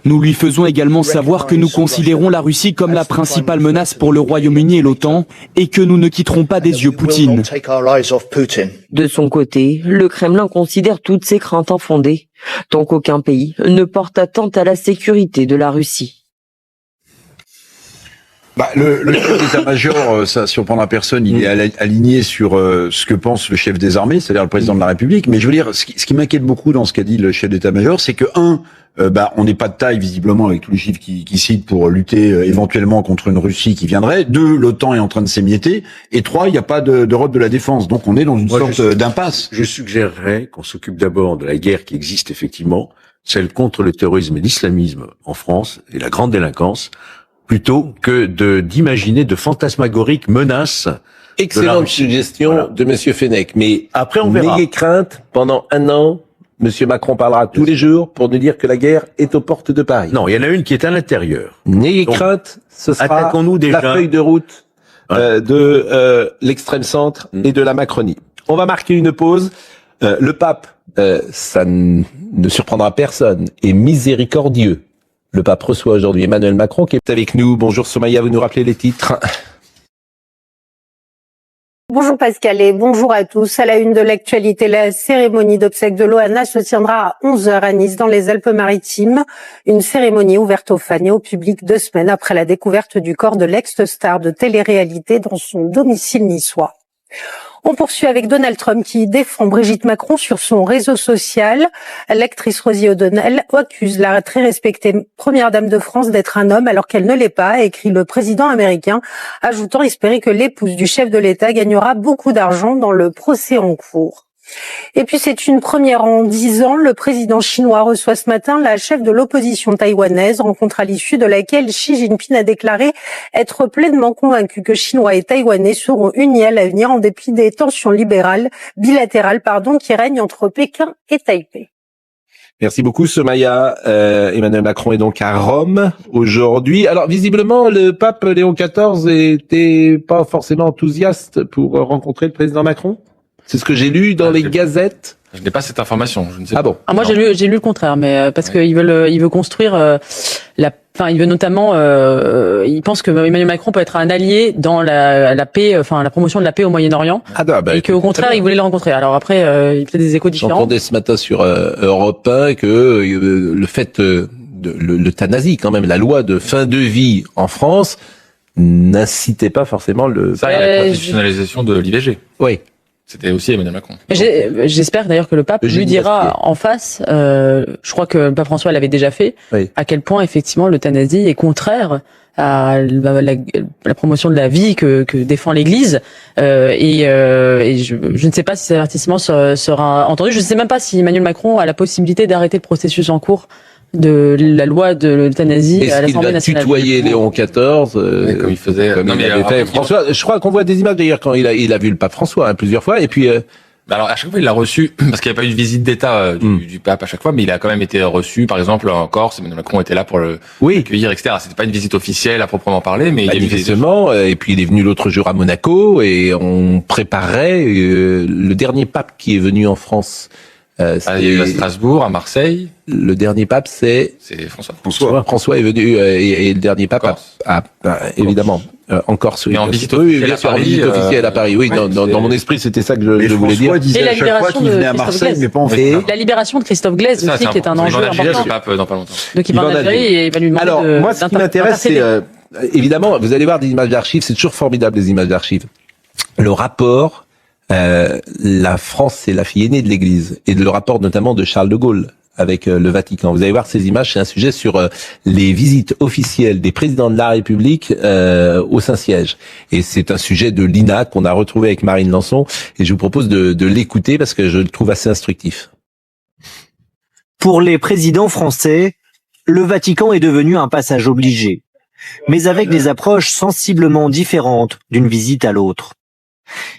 Nous lui faisons également savoir que nous considérons la Russie comme la principale menace pour le Royaume-Uni et l'OTAN et que nous ne quitterons pas des yeux Poutine. De son côté, le Kremlin considère toutes ces craintes infondées, tant qu'aucun pays ne porte atteinte à la sécurité de la Russie. Le chef d'état-major, ça surprendra personne, il est aligné sur ce que pense le chef des armées, c'est-à-dire le président de la République. Mais je veux dire, ce qui m'inquiète beaucoup dans ce qu'a dit le chef d'état-major, c'est que on n'est pas de taille visiblement avec tous les chiffres qu'il cite pour lutter éventuellement contre une Russie qui viendrait. 2, l'OTAN est en train de s'émietter. Et 3, il n'y a pas d'Europe de la défense. Donc on est dans une sorte d'impasse. Je suggérerais qu'on s'occupe d'abord de la guerre qui existe effectivement, celle contre le terrorisme et l'islamisme en France et la grande délinquance, plutôt que d'imaginer de fantasmagoriques menaces Excellente suggestion de Monsieur Fenech. Mais après, on verra. N'ayez crainte, pendant 1 an, Monsieur Macron parlera tous les jours pour nous dire que la guerre est aux portes de Paris. Non, il y en a une qui est à l'intérieur. N'ayez crainte, ce sera attaquons-nous déjà. la feuille de route de l'extrême centre et de la Macronie. On va marquer une pause. Le pape, ça ne surprendra personne, est miséricordieux. Le pape reçoit aujourd'hui Emmanuel Macron qui est avec nous. Bonjour Somaya, vous nous rappelez les titres? Bonjour Pascal et bonjour à tous. À la une de l'actualité, la cérémonie d'obsèques de Loana se tiendra à 11h à Nice dans les Alpes-Maritimes. Une cérémonie ouverte aux fans et au public 2 semaines après la découverte du corps de l'ex-star de télé-réalité dans son domicile niçois. On poursuit avec Donald Trump qui défend Brigitte Macron sur son réseau social. L'actrice Rosie O'Donnell accuse la très respectée première dame de France d'être un homme alors qu'elle ne l'est pas, écrit le président américain, ajoutant espérer que l'épouse du chef de l'État gagnera beaucoup d'argent dans le procès en cours. Et puis c'est une première en 10 ans. Le président chinois reçoit ce matin la chef de l'opposition taïwanaise, rencontre à l'issue de laquelle Xi Jinping a déclaré être pleinement convaincu que Chinois et Taïwanais seront unis à l'avenir en dépit des tensions bilatérales qui règnent entre Pékin et Taipei. Merci beaucoup Somaya. Emmanuel Macron est donc à Rome aujourd'hui. Alors visiblement le pape Léon XIV était pas forcément enthousiaste pour rencontrer le président Macron. C'est ce que j'ai lu dans les gazettes. Je n'ai pas cette information. Je ne sais pas. Bon. Moi, j'ai lu le contraire, mais parce qu'il veut construire il veut notamment, il pense que Emmanuel Macron peut être un allié dans la paix, la promotion de la paix au Moyen-Orient. Et qu'au contraire, il voulait le rencontrer. Alors après, il y a peut-être des échos différents. J'entendais ce matin sur Europe 1 que le fait de l'euthanasie, quand même, la loi de fin de vie en France, n'incitait pas forcément la constitutionnalisation de l'IVG. Oui. C'était aussi Emmanuel Macron. J'espère d'ailleurs que le pape lui dira en face, je crois que le pape François l'avait déjà fait, à quel point effectivement l'euthanasie est contraire à la promotion de la vie que défend l'Église. Je ne sais pas si cet avertissement sera entendu. Je ne sais même pas si Emmanuel Macron a la possibilité d'arrêter le processus en cours de la loi de l'euthanasie à l'Assemblée nationale. Est-ce qu'il va tutoyer Léon XIV comme il faisait François, je crois qu'on voit des images d'ailleurs quand il a vu le pape François plusieurs fois et puis alors à chaque fois il l'a reçu parce qu'il n'y a pas eu de visite d'État du pape à chaque fois, mais il a quand même été reçu par exemple en Corse. Emmanuel Macron était là pour le accueillir, etc. C'était pas une visite officielle à proprement parler, mais manifestement et puis il est venu l'autre jour à Monaco et on préparait le dernier pape qui est venu en France. Il y a eu à Strasbourg, à Marseille. Le dernier pape, c'est François. François est venu et le dernier pape évidemment en Corse. Mais en visite officielle à Paris. Oui, dans mon esprit, c'était ça que je voulais dire. Et la libération de Christophe Glaise. La libération de Christophe Glaise aussi, qui est un enjeu important. Le pape dans pas longtemps. Donc il va en Algérie et il va lui demander. Alors moi, ce qui m'intéresse, c'est évidemment, vous allez voir des images d'archives. C'est toujours formidable les images d'archives. Le rapport. La France, c'est la fille aînée de l'Église, et le rapport notamment de Charles de Gaulle avec le Vatican. Vous allez voir ces images, c'est un sujet sur les visites officielles des présidents de la République au Saint-Siège. Et c'est un sujet de l'INA qu'on a retrouvé avec Marine Lançon, et je vous propose de l'écouter parce que je le trouve assez instructif. Pour les présidents français, le Vatican est devenu un passage obligé, mais avec des approches sensiblement différentes d'une visite à l'autre.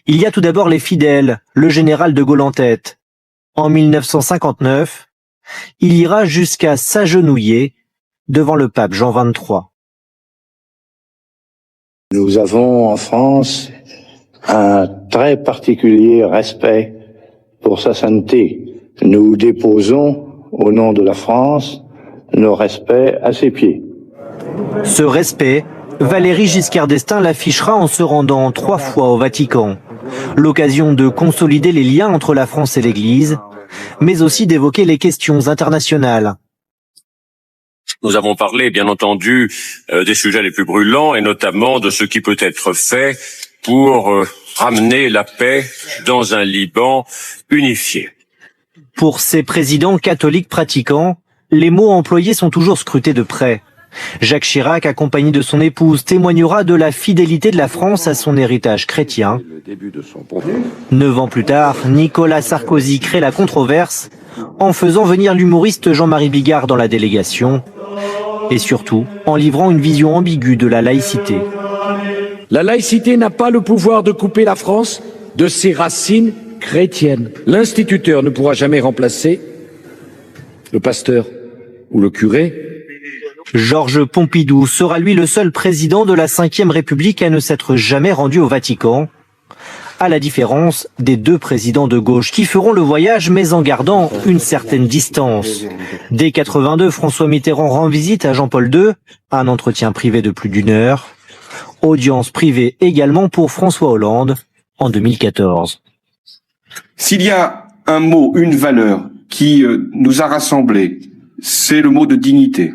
Il y a tout d'abord les fidèles, le général de Gaulle en tête. En 1959, il ira jusqu'à s'agenouiller devant le pape Jean XXIII. Nous avons en France un très particulier respect pour sa sainteté. Nous déposons, au nom de la France, nos respects à ses pieds. Ce respect, Valéry Giscard d'Estaing l'affichera en se rendant 3 fois au Vatican. L'occasion de consolider les liens entre la France et l'Église, mais aussi d'évoquer les questions internationales. Nous avons parlé, bien entendu, des sujets les plus brûlants et notamment de ce qui peut être fait pour ramener la paix dans un Liban unifié. Pour ces présidents catholiques pratiquants, les mots employés sont toujours scrutés de près. Jacques Chirac, accompagné de son épouse, témoignera de la fidélité de la France à son héritage chrétien. 9 ans plus tard, Nicolas Sarkozy crée la controverse en faisant venir l'humoriste Jean-Marie Bigard dans la délégation et surtout en livrant une vision ambiguë de la laïcité. La laïcité n'a pas le pouvoir de couper la France de ses racines chrétiennes. L'instituteur ne pourra jamais remplacer le pasteur ou le curé. Georges Pompidou sera lui le seul président de la Ve République à ne s'être jamais rendu au Vatican, à la différence des deux présidents de gauche qui feront le voyage mais en gardant une certaine distance. Dès 82, François Mitterrand rend visite à Jean-Paul II, un entretien privé de plus d'1 heure. Audience privée également pour François Hollande en 2014. S'il y a un mot, une valeur qui nous a rassemblés, c'est le mot de dignité.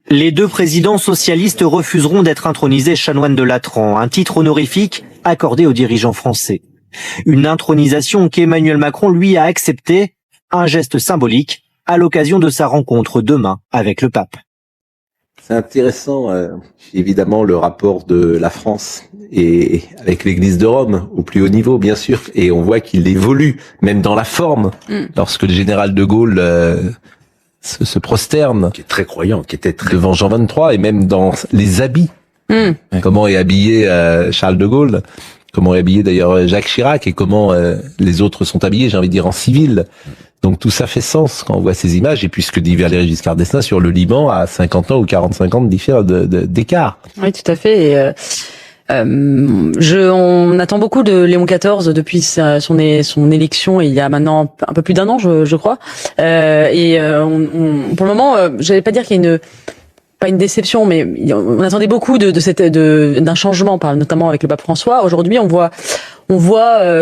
Les deux présidents socialistes refuseront d'être intronisés chanoines de Latran, un titre honorifique accordé aux dirigeants français. Une intronisation qu'Emmanuel Macron, lui, a accepté, un geste symbolique, à l'occasion de sa rencontre demain avec le pape. C'est intéressant, évidemment, le rapport de la France et avec l'Église de Rome, au plus haut niveau, bien sûr, et on voit qu'il évolue, même dans la forme, lorsque le général de Gaulle se prosterne, qui est très croyant, qui était très devant Jean 23, et même dans les habits. Comment est habillé Charles de Gaulle, comment est habillé d'ailleurs Jacques Chirac, et comment les autres sont habillés, j'ai envie de dire, en civil. Donc tout ça fait sens quand on voit ces images, et puis ce que dit Valéry Giscard d'Estaing sur le Liban à 50 ans ou 45 ans d'écart. Oui, tout à fait. Et on attend beaucoup de Léon XIV depuis son élection, il y a maintenant un peu plus d'1 an, je crois. Pour le moment, j'allais pas dire qu'il y a pas une déception, mais on attendait beaucoup d'un changement, notamment avec le pape François. Aujourd'hui, on voit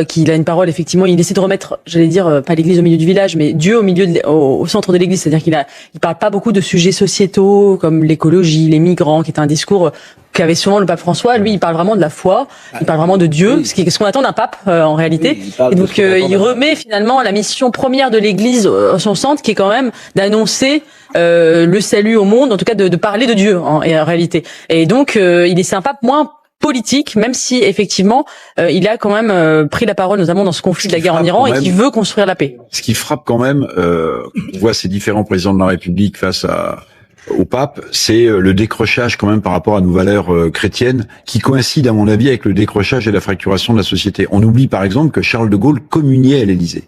qu'il a une parole, effectivement, il essaie de remettre, j'allais dire, pas l'église au milieu du village, mais Dieu au centre de l'église. C'est-à-dire il parle pas beaucoup de sujets sociétaux, comme l'écologie, les migrants, qui est un discours qu'avait souvent le pape François. Lui, il parle vraiment de la foi, il parle vraiment de Dieu, ce qu'on attend d'un pape, en réalité. Et donc, il remet finalement la mission première de l'église au son centre, qui est quand même d'annoncer le salut au monde, en tout cas de parler de Dieu, en réalité. Et donc, c'est un pape moins politique, même si effectivement il a quand même pris la parole, notamment dans ce conflit de la guerre en Iran, et qui veut construire la paix. Ce qui frappe quand même, on voit ces différents présidents de la République face au pape, c'est le décrochage quand même par rapport à nos valeurs chrétiennes, qui coïncide à mon avis avec le décrochage et la fracturation de la société. On oublie par exemple que Charles de Gaulle communiait à l'Élysée.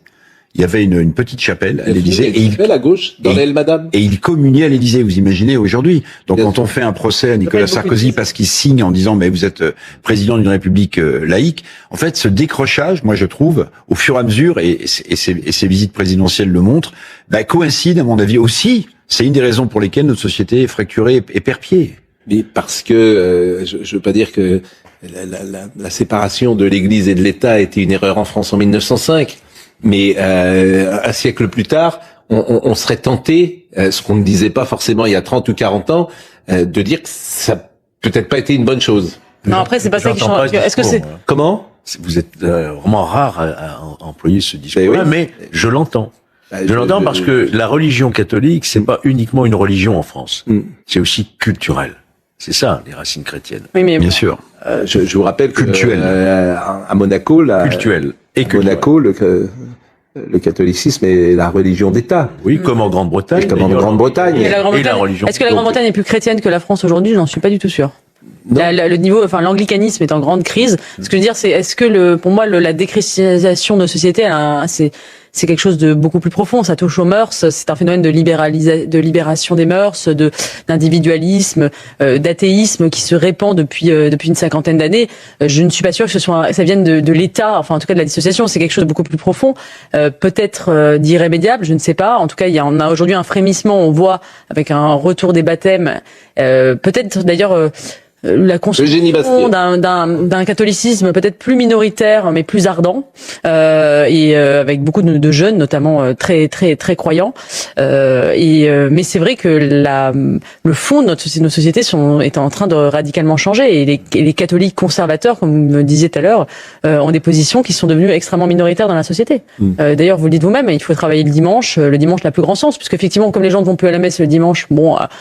Il y avait une petite chapelle à l'Élysée, et il à gauche dans l'aile Madame, et il communiait à l'Élysée. Vous imaginez aujourd'hui. Donc quand on fait un procès à Nicolas Sarkozy parce qu'il signe en disant mais vous êtes président d'une république laïque, en fait ce décrochage, moi je trouve, au fur et à mesure, et ces visites présidentielles le montrent, coïncide à mon avis aussi. C'est une des raisons pour lesquelles notre société est fracturée et éperpiée. Mais parce que je veux pas dire que la séparation de l'Église et de l'État a été une erreur en France en 1905. Mais un siècle plus tard, on serait tenté, ce qu'on ne disait pas forcément il y a 30 ou 40 ans, de dire que ça n'a peut-être pas été une bonne chose. Non, après, c'est pas ça qui change. Est-ce que c'est... Comment ? Vous êtes vraiment rare à employer ce discours-là, mais je l'entends. Je l'entends parce que la religion catholique, c'est pas uniquement une religion en France. C'est aussi culturel. C'est ça, les racines chrétiennes. Oui, mais bien sûr. Je vous rappelle que à Monaco, cultuel. Et Monaco, le catholicisme est la religion d'État. Oui, comme en Grande-Bretagne. Comme en Grande-Bretagne. Et la religion. Est-ce que la Grande-Bretagne est plus chrétienne que la France aujourd'hui ? Je n'en suis pas du tout sûr. Le niveau, l'anglicanisme est en grande crise. Ce que je veux dire, c'est, est-ce que pour moi, la déchristianisation de nos sociétés, c'est quelque chose de beaucoup plus profond. Ça touche aux mœurs. C'est un phénomène de libération des mœurs, d'individualisme, d'athéisme qui se répand depuis une 50aine d'années. Je ne suis pas sûre que ça vienne de l'État, enfin en tout cas de la dissociation. C'est quelque chose de beaucoup plus profond, peut-être d'irrémédiable. Je ne sais pas. En tout cas, on a aujourd'hui un frémissement. On voit avec un retour des baptêmes, peut-être d'ailleurs. La construction d'un catholicisme peut-être plus minoritaire mais plus ardent et avec beaucoup de jeunes notamment très très très croyants mais c'est vrai que le fond de nos sociétés est en train de radicalement changer et les catholiques conservateurs, comme vous me disiez tout à l'heure, ont des positions qui sont devenues extrêmement minoritaires dans la société. D'ailleurs, vous le dites vous-même, il faut travailler le dimanche n'a plus grand sens, puisque effectivement, comme les gens ne vont plus à la messe le dimanche,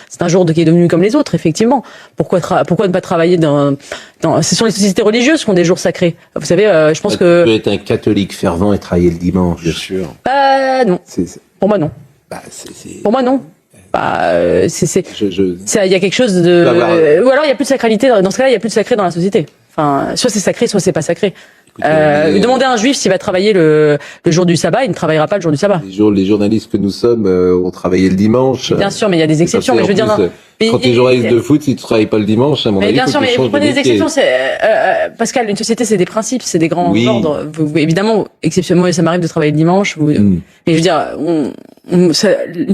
c'est un jour qui est devenu comme les autres, effectivement. Pourquoi ne pas travailler ce sont les sociétés religieuses qui ont des jours sacrés. Vous savez, je pense que... Tu peux être un catholique fervent et travailler le dimanche. Bien sûr. Non. Pour moi, non. Pour moi, non. Il y a quelque chose de... Ou alors, il n'y a plus de sacralité. Dans ce cas-là, il n'y a plus de sacré dans la société. Enfin, soit c'est sacré, soit c'est pas sacré. Demandez à un juif s'il va travailler le jour du sabbat, il ne travaillera pas le jour du sabbat. Les journalistes que nous sommes ont travaillé le dimanche. Bien sûr, mais il y a des exceptions. Mais je veux dire, quand tu es journaliste de foot, si tu travailles pas le dimanche, à mon avis, bien sûr, mais vous prenez des exceptions. Pascal, une société, c'est des principes, c'est des grands ordres. Évidemment, exceptionnellement, ça m'arrive de travailler le dimanche. Mais je veux dire, une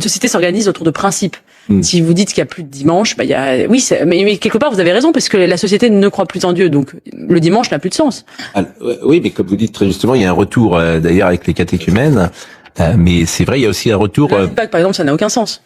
société s'organise autour de principes. Si vous dites qu'il y a plus de dimanche, il y a, mais quelque part vous avez raison parce que la société ne croit plus en Dieu, donc le dimanche n'a plus de sens. Alors, oui, mais comme vous dites très justement, il y a un retour d'ailleurs avec les catéchumènes, mais c'est vrai, il y a aussi un retour. Pâques, par exemple, ça n'a aucun sens.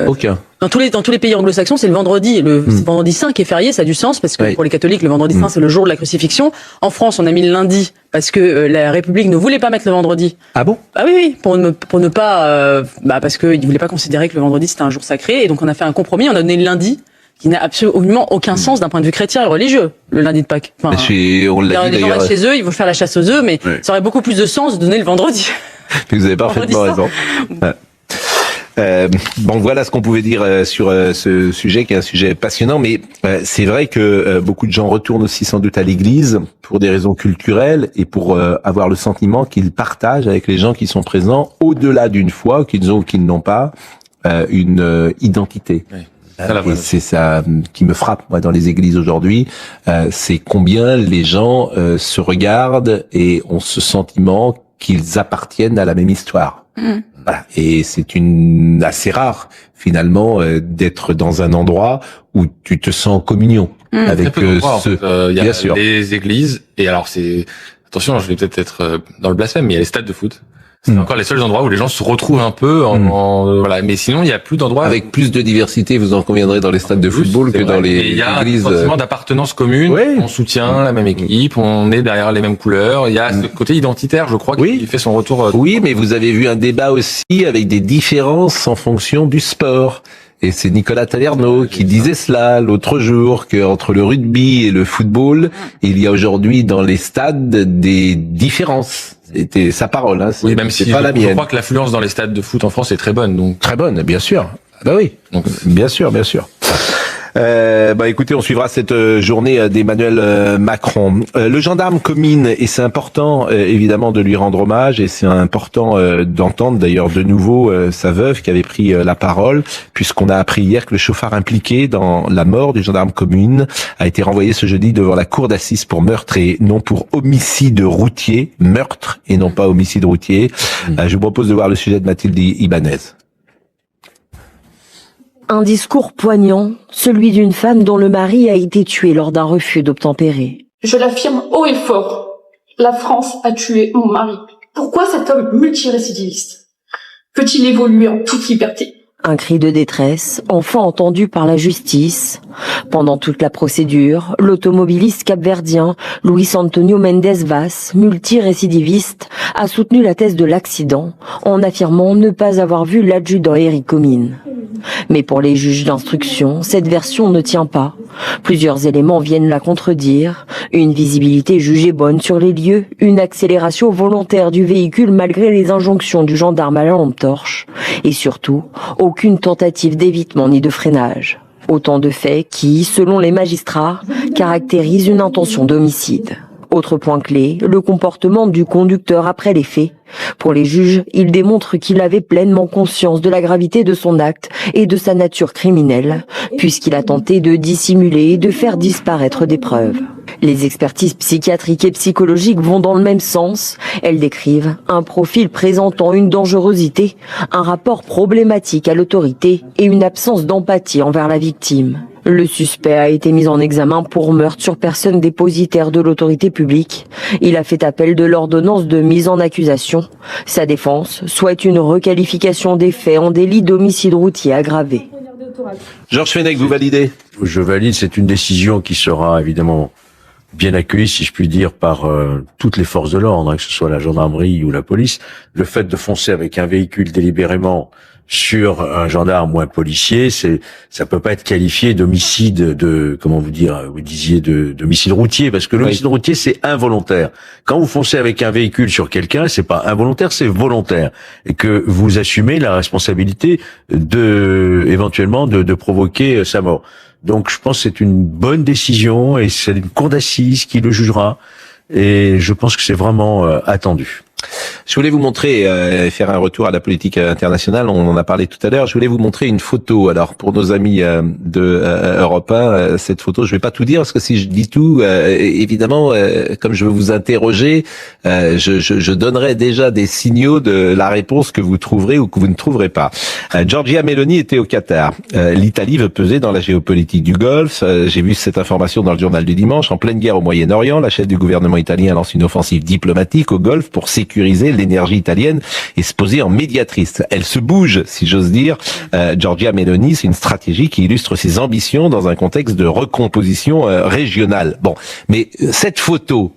Aucun. Dans tous les pays anglo-saxons, c'est le vendredi. C'est vendredi saint qui est férié, ça a du sens parce que pour les catholiques, le vendredi saint c'est le jour de la crucifixion. En France, on a mis le lundi parce que la République ne voulait pas mettre le vendredi. Ah bon? Ah oui, pour ne pas, parce qu'ils voulaient pas considérer que le vendredi c'était un jour sacré, et donc on a fait un compromis, on a donné le lundi, qui n'a absolument aucun sens d'un point de vue chrétien et religieux, le lundi de Pâques. Enfin, on l'a dit les gens restent chez eux, ils vont faire la chasse aux œufs, mais ça aurait beaucoup plus de sens de donner le vendredi. Vous avez parfaitement raison. Bon, voilà ce qu'on pouvait dire sur ce sujet qui est un sujet passionnant, mais c'est vrai que beaucoup de gens retournent aussi sans doute à l'église pour des raisons culturelles et pour avoir le sentiment qu'ils partagent avec les gens qui sont présents au-delà d'une foi, qu'ils ont ou qu'ils n'ont pas, une identité. Oui. Et c'est ça qui me frappe moi dans les églises aujourd'hui, c'est combien les gens se regardent et ont ce sentiment qu'ils appartiennent à la même histoire. Voilà. Et c'est assez rare finalement d'être dans un endroit où tu te sens en communion avec ceux. Il y a des églises et alors attention, je vais peut-être être dans le blasphème, mais il y a les stades de foot. C'est encore les seuls endroits où les gens se retrouvent un peu voilà, mais sinon il y a plus d'endroits avec plus de diversité, vous en conviendrez dans les stades de football que dans les églises. Il y a un sentiment d'appartenance commune, on soutient la même équipe, on est derrière les mêmes couleurs, il y a ce côté identitaire, je crois, qui fait son retour. Oui, mais vous avez vu un débat aussi avec des différences en fonction du sport. Et c'est Nicolas Taverneau qui disait cela l'autre jour, qu'entre le rugby et le football, il y a aujourd'hui dans les stades des différences. C'était sa parole, hein. Oui, même si pas la mienne. Je crois que l'affluence dans les stades de foot en France est très bonne, donc. Très bonne, bien sûr. Bah oui. Donc, bien sûr, bien sûr. Écoutez, on suivra cette journée d'Emmanuel Macron. Le gendarme Comines, et c'est important évidemment de lui rendre hommage, et c'est important d'entendre d'ailleurs de nouveau sa veuve qui avait pris la parole, puisqu'on a appris hier que le chauffard impliqué dans la mort du gendarme Comines a été renvoyé ce jeudi devant la cour d'assises pour meurtre et non pour homicide routier, meurtre et non pas homicide routier. Je vous propose de voir le sujet de Mathilde Ibanez. Un discours poignant, celui d'une femme dont le mari a été tué lors d'un refus d'obtempérer. Je l'affirme haut et fort, la France a tué mon mari. Pourquoi cet homme multirécidiviste peut-il évoluer en toute liberté ? Un cri de détresse, enfin entendu par la justice. Pendant toute la procédure, l'automobiliste capverdien Luis Antonio Mendes Vaz, multirécidiviste, a soutenu la thèse de l'accident en affirmant ne pas avoir vu l'adjudant Éric Comines. Mais pour les juges d'instruction, cette version ne tient pas. Plusieurs éléments viennent la contredire. Une visibilité jugée bonne sur les lieux, une accélération volontaire du véhicule malgré les injonctions du gendarme à la lampe torche, et surtout, aucune tentative d'évitement ni de freinage. Autant de faits qui, selon les magistrats, caractérisent une intention d'homicide. Autre point clé, le comportement du conducteur après les faits. Pour les juges, il démontre qu'il avait pleinement conscience de la gravité de son acte et de sa nature criminelle, puisqu'il a tenté de dissimuler et de faire disparaître des preuves. Les expertises psychiatriques et psychologiques vont dans le même sens. Elles décrivent un profil présentant une dangerosité, un rapport problématique à l'autorité et une absence d'empathie envers la victime. Le suspect a été mis en examen pour meurtre sur personne dépositaire de l'autorité publique. Il a fait appel de l'ordonnance de mise en accusation. Sa défense souhaite une requalification des faits en délit d'homicide routier aggravé. Georges Fenech, vous validez ? Je valide, c'est une décision qui sera évidemment bien accueilli, si je puis dire, par toutes les forces de l'ordre, que ce soit la gendarmerie ou la police. Le fait de foncer avec un véhicule délibérément sur un gendarme ou un policier, ça peut pas être qualifié d'homicide vous disiez d'homicide routier, parce que l'homicide routier c'est involontaire. Quand vous foncez avec un véhicule sur quelqu'un, c'est pas involontaire, c'est volontaire, et que vous assumez la responsabilité éventuellement de provoquer sa mort. Donc je pense que c'est une bonne décision et c'est une cour d'assises qui le jugera. Et je pense que c'est vraiment attendu. Je voulais vous montrer, faire un retour à la politique internationale, on en a parlé tout à l'heure, je voulais vous montrer une photo. Alors pour nos amis de Europe 1, cette photo, je vais pas tout dire parce que si je dis tout, évidemment, comme je veux vous interroger, je donnerai déjà des signaux de la réponse que vous trouverez ou que vous ne trouverez pas. Giorgia Meloni était au Qatar. L'Italie veut peser dans la géopolitique du Golfe. J'ai vu cette information dans le journal du dimanche. En pleine guerre au Moyen-Orient, la chef du gouvernement italien lance une offensive diplomatique au Golfe pour sécuriser l'énergie italienne et se poser en médiatrice. Elle se bouge, si j'ose dire. Giorgia Meloni, c'est une stratégie qui illustre ses ambitions dans un contexte de recomposition régionale. Bon, mais cette photo,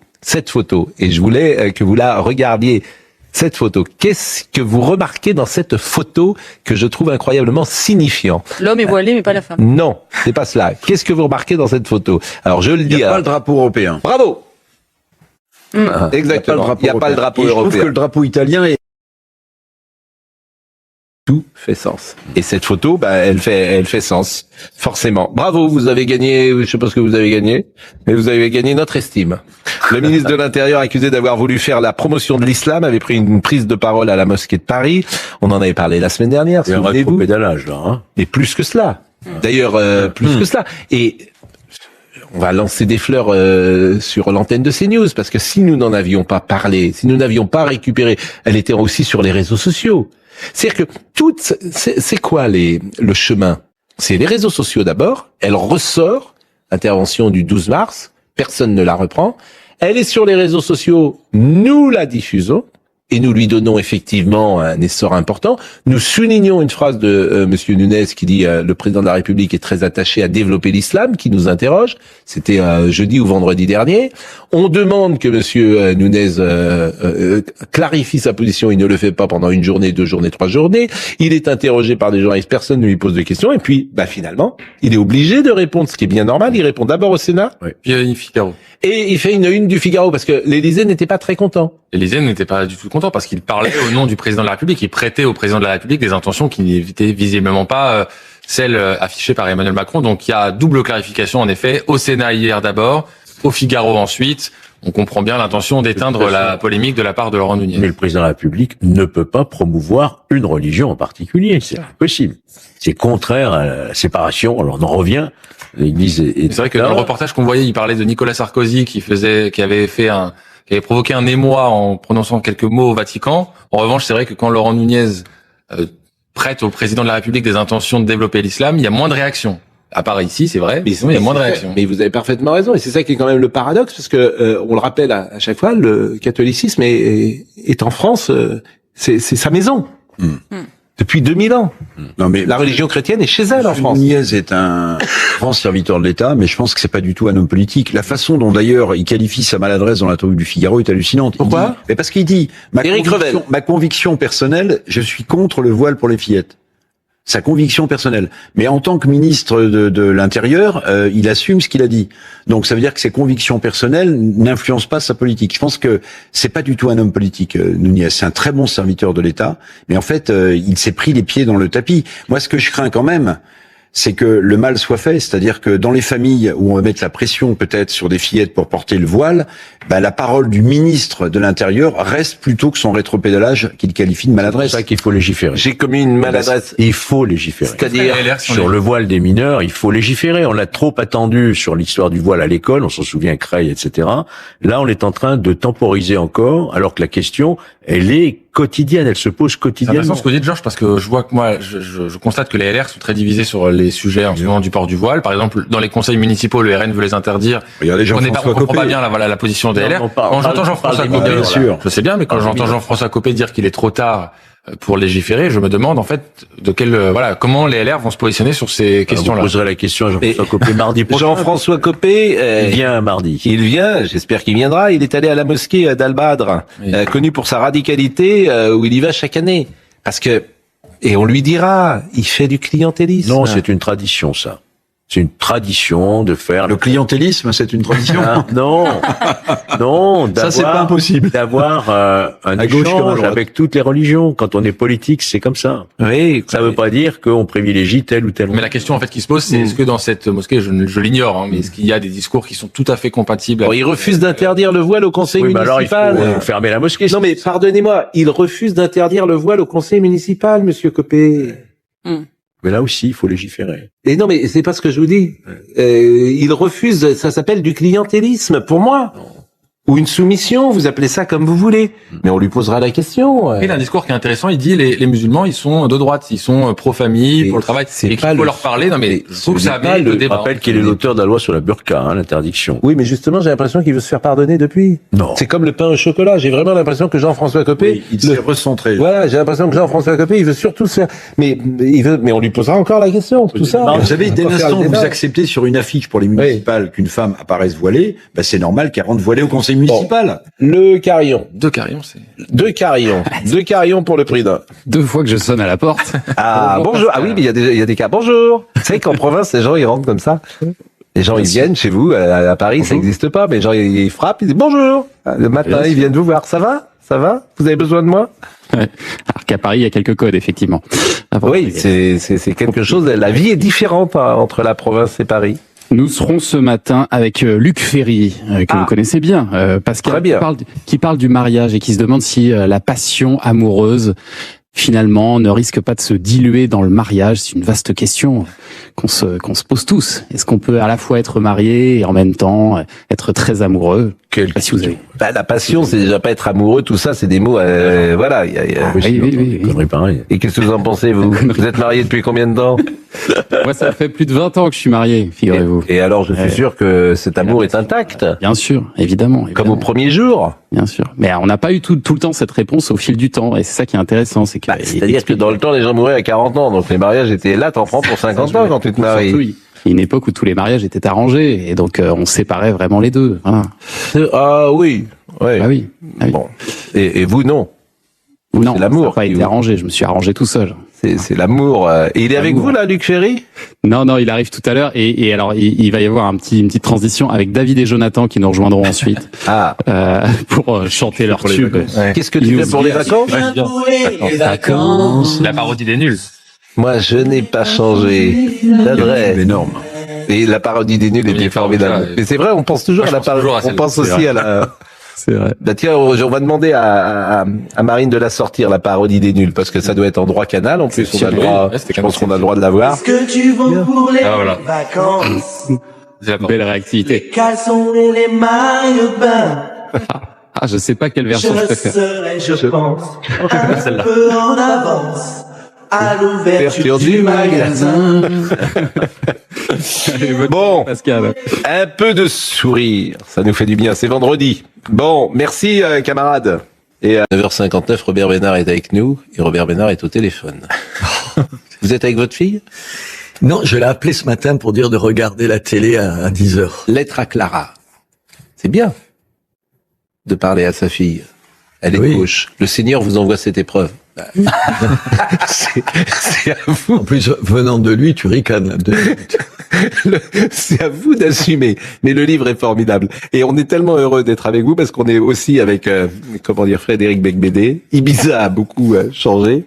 et je voulais que vous la regardiez, cette photo. Qu'est-ce que vous remarquez dans cette photo que je trouve incroyablement signifiant? L'homme est voilé, mais pas la femme. Non, c'est pas cela. Qu'est-ce que vous remarquez dans cette photo? Alors, je le dis. Il n'y a pas le drapeau européen. Bravo! Exactement. Il n'y a pas le drapeau européen. Je trouve que le drapeau italien est... Tout fait sens. Et cette photo, elle fait sens. Forcément. Bravo, vous avez gagné, je sais pas ce que vous avez gagné, mais vous avez gagné notre estime. Le ministre de l'Intérieur, accusé d'avoir voulu faire la promotion de l'islam, avait pris une prise de parole à la mosquée de Paris. On en avait parlé la semaine dernière, souvenez-vous. Pédalage, là, hein. Et plus que cela. D'ailleurs, plus que cela. Et on va lancer des fleurs sur l'antenne de CNews, parce que si nous n'en avions pas parlé, si nous n'avions pas récupéré, elle était aussi sur les réseaux sociaux. C'est-à-dire que c'est quoi le chemin? C'est les réseaux sociaux d'abord, elle ressort, intervention du 12 mars, personne ne la reprend, elle est sur les réseaux sociaux, nous la diffusons, et nous lui donnons effectivement un essor important. Nous soulignons une phrase de Monsieur Nunes qui dit le président de la République est très attaché à développer l'islam, qui nous interroge. C'était jeudi ou vendredi dernier. On demande que Monsieur Nunes clarifie sa position. Il ne le fait pas pendant une journée, 2 journées, 3 journées. Il est interrogé par des journalistes. Personne ne lui pose de questions. Et puis, finalement, il est obligé de répondre, ce qui est bien normal. Il répond d'abord au Sénat. Oui. Puis Figaro. Et il fait une du Figaro parce que l'Élysée n'était pas très content. L'Élysée n'était pas du tout content parce qu'il parlait au nom du président de la République. Il prêtait au président de la République des intentions qui n'étaient visiblement pas celles affichées par Emmanuel Macron. Donc il y a double clarification en effet. Au Sénat hier d'abord, au Figaro ensuite. On comprend bien l'intention d'éteindre la polémique de la part de Laurent Nunez. Mais le président de la République ne peut pas promouvoir une religion en particulier. C'est impossible. C'est contraire à la séparation. Alors on en revient. L'Église est c'est vrai que dans le reportage qu'on voyait, il parlait de Nicolas Sarkozy qui avait provoqué un émoi en prononçant quelques mots au Vatican. En revanche, c'est vrai que quand Laurent Nunez prête au président de la République des intentions de développer l'islam, il y a moins de réactions. À part ici, c'est vrai, mais il y a moins de réactions. Mais vous avez parfaitement raison, et c'est ça qui est quand même le paradoxe, parce que on le rappelle à chaque fois, le catholicisme est en France, c'est sa maison. Depuis 2000 ans. Non, mais la religion chrétienne est chez elle en France. Nunez est un grand serviteur de l'État, mais je pense que c'est pas du tout un homme politique. La façon dont d'ailleurs il qualifie sa maladresse dans l'interview du Figaro est hallucinante. Pourquoi? Mais parce qu'il dit ma conviction personnelle, je suis contre le voile pour les fillettes. Sa conviction personnelle. Mais en tant que ministre de l'Intérieur, il assume ce qu'il a dit. Donc ça veut dire que ses convictions personnelles n'influencent pas sa politique. Je pense que c'est pas du tout un homme politique, Nunez. C'est un très bon serviteur de l'État, mais en fait, il s'est pris les pieds dans le tapis. Moi, ce que je crains quand même, c'est que le mal soit fait, c'est-à-dire que dans les familles où on va mettre la pression peut-être sur des fillettes pour porter le voile, la parole du ministre de l'Intérieur reste plutôt que son rétropédalage qu'il qualifie de maladresse. C'est ça qu'il faut légiférer. J'ai commis une maladresse. Il faut légiférer. C'est-à-dire sur le voile des mineurs, il faut légiférer. On a trop attendu sur l'histoire du voile à l'école, on s'en souvient, Creil, etc. Là, on est en train de temporiser encore, alors que la question, elle est quotidienne, elle se pose quotidiennement. C'est intéressant ce que dit Georges, parce que je vois que moi, je constate que les LR sont très divisés sur les sujets en ce moment du port du voile. Par exemple, dans les conseils municipaux, le RN veut les interdire. Regardez on comprend pas bien la position des LR. Quand j'entends Jean-François Copé, bien sûr. Je sais bien, mais quand j'entends Jean-François Copé dire qu'il est trop tard pour légiférer, je me demande en fait comment les LR vont se positionner sur ces questions-là. Vous poserez la question à Jean-François Copé mardi prochain. Jean-François Copé, il vient mardi. Il vient, j'espère qu'il viendra. Il est allé à la mosquée d'Al-Badr, connu pour sa radicalité, où il y va chaque année. Parce que, et on lui dira, il fait du clientélisme. Non, c'est une tradition, ça. C'est une tradition de faire... Le clientélisme, c'est une tradition? Non, non. Ça, c'est pas impossible. D'avoir un à gauche comme à échange droite. avec toutes les religions. Quand on est politique, c'est comme ça. Oui. Ça veut pas dire qu'on privilégie tel ou tel. Mais la question en fait qui se pose, c'est est-ce que dans cette mosquée, je l'ignore, hein, mais est-ce qu'il y a des discours qui sont tout à fait compatibles? Bon, il refuse d'interdire le voile au conseil Oui, bah alors il municipal. faut fermer la mosquée. Non mais pardonnez-moi, il refuse d'interdire le voile au conseil municipal, monsieur Copé. Mais là aussi, il faut légiférer. Et non mais c'est pas ce que je vous dis. Il refuse, ça s'appelle du clientélisme pour moi. Ou une soumission, vous appelez ça comme vous voulez. Mais on lui posera la question. Il a un discours qui est intéressant, il dit les musulmans, ils sont de droite, ils sont pro-famille, pour le travail, et qu'il faut leur parler. Non mais je trouve que ça amène le débat. Je rappelle qu'il est l'auteur de la loi sur la burqa, hein, l'interdiction. Oui, mais justement, j'ai l'impression qu'il veut se faire pardonner depuis. Non. C'est comme le pain au chocolat. J'ai vraiment l'impression que Jean-François Copé, Oui, il s'est recentré. Voilà, j'ai l'impression que Jean-François Copé, il veut surtout se faire. Mais on lui posera encore la question, tout ça. Vous savez, dès On va faire l'instant le où vous débat. acceptez sur une affiche pour les municipales qu'une femme apparaisse voilée, bah c'est normal qu'elle rentre voilée au conseil municipal. Le carillon. 2 carillons, c'est... 2 carillons. 2 carillons pour le prix d'un. 2 fois que je sonne à la porte. Ah, bonjour. Ah oui, mais il y a des cas. Bonjour. Vous savez qu'en province, les gens, ils rentrent comme ça. Les gens, ils viennent chez vous, à Paris, ça n'existe pas, mais les gens, ils frappent, ils disent bonjour. Le matin, ils viennent vous voir. Ça va? Ça va? Vous avez besoin de moi? Ouais. Alors qu'à Paris, il y a quelques codes, effectivement. Oui, c'est quelque chose. La vie est différente entre la province et Paris. Nous serons ce matin avec Luc Ferry, que vous connaissez bien, Pascal, qui parle du mariage et qui se demande si la passion amoureuse, finalement, ne risque pas de se diluer dans le mariage. C'est une vaste question qu'on se pose tous. Est-ce qu'on peut à la fois être marié et en même temps être très amoureux? Je sais pas si vous avez... La passion, c'est déjà pas être amoureux, tout ça, c'est des mots, voilà. Oui. Pareil. Et qu'est-ce que vous en pensez, vous? Vous êtes marié depuis combien de temps? Moi, ça fait plus de 20 ans que je suis marié, figurez-vous. Et alors, je suis sûr que cet amour est intact. Bien sûr, évidemment. Comme au premier jour. Bien sûr. Mais on n'a pas eu tout le temps cette réponse au fil du temps. Et c'est ça qui est intéressant. C'est-à-dire que dans le temps, les gens mouraient à 40 ans. Donc les mariages étaient là, t'en prends pour 50 ans quand tu te maries. Surtout, il y a une époque où tous les mariages étaient arrangés. Et donc, on séparait vraiment les deux. Voilà. Ah oui. Ouais. Ah oui. Bon. Et vous, non. Non, c'est l'amour. Ça n'a pas été arrangé. Je me suis arrangé tout seul. C'est l'amour. Et il est avec vous, là, Luc Ferry? Non, il arrive tout à l'heure. Et alors, il va y avoir une petite transition avec David et Jonathan qui nous rejoindront ensuite. Pour chanter leur tube. Qu'est-ce que tu fais pour les vacances? La parodie des nuls. Moi, je n'ai pas changé d'adresse. Énorme. Et la parodie des nuls était formidable. Mais c'est vrai, on pense toujours à la parodie. On pense aussi à la... C'est vrai. Bah tiens, on va demander à Marine de la sortir, la parodie des nuls, parce que ça doit être en droit canal. En plus, on a le droit, je pense qu'on a le droit de la voir. Est-ce que tu vas pour les voilà. vacances? C'est la belle réactivité. Les caleçons et les maillots de bain. Ah, je sais pas quelle version je préfère. Serai, je pense, un peu en avance à l'ouverture du magasin. Bon, Pascal. Un peu de sourire, ça nous fait du bien, c'est vendredi. Bon, merci camarades. Et à 9h59, Robert Bénard est avec nous, et Robert Bénard est au téléphone. Vous êtes avec votre fille? Non, je l'ai appelé ce matin pour dire de regarder la télé à 10h. Lettre à Clara. C'est bien de parler à sa fille. Elle est de gauche. Le Seigneur vous envoie cette épreuve. C'est à vous. En plus, venant de lui, tu ricanes. C'est à vous d'assumer. Mais le livre est formidable. Et on est tellement heureux d'être avec vous parce qu'on est aussi avec, Frédéric Becbédé. Ibiza a beaucoup changé.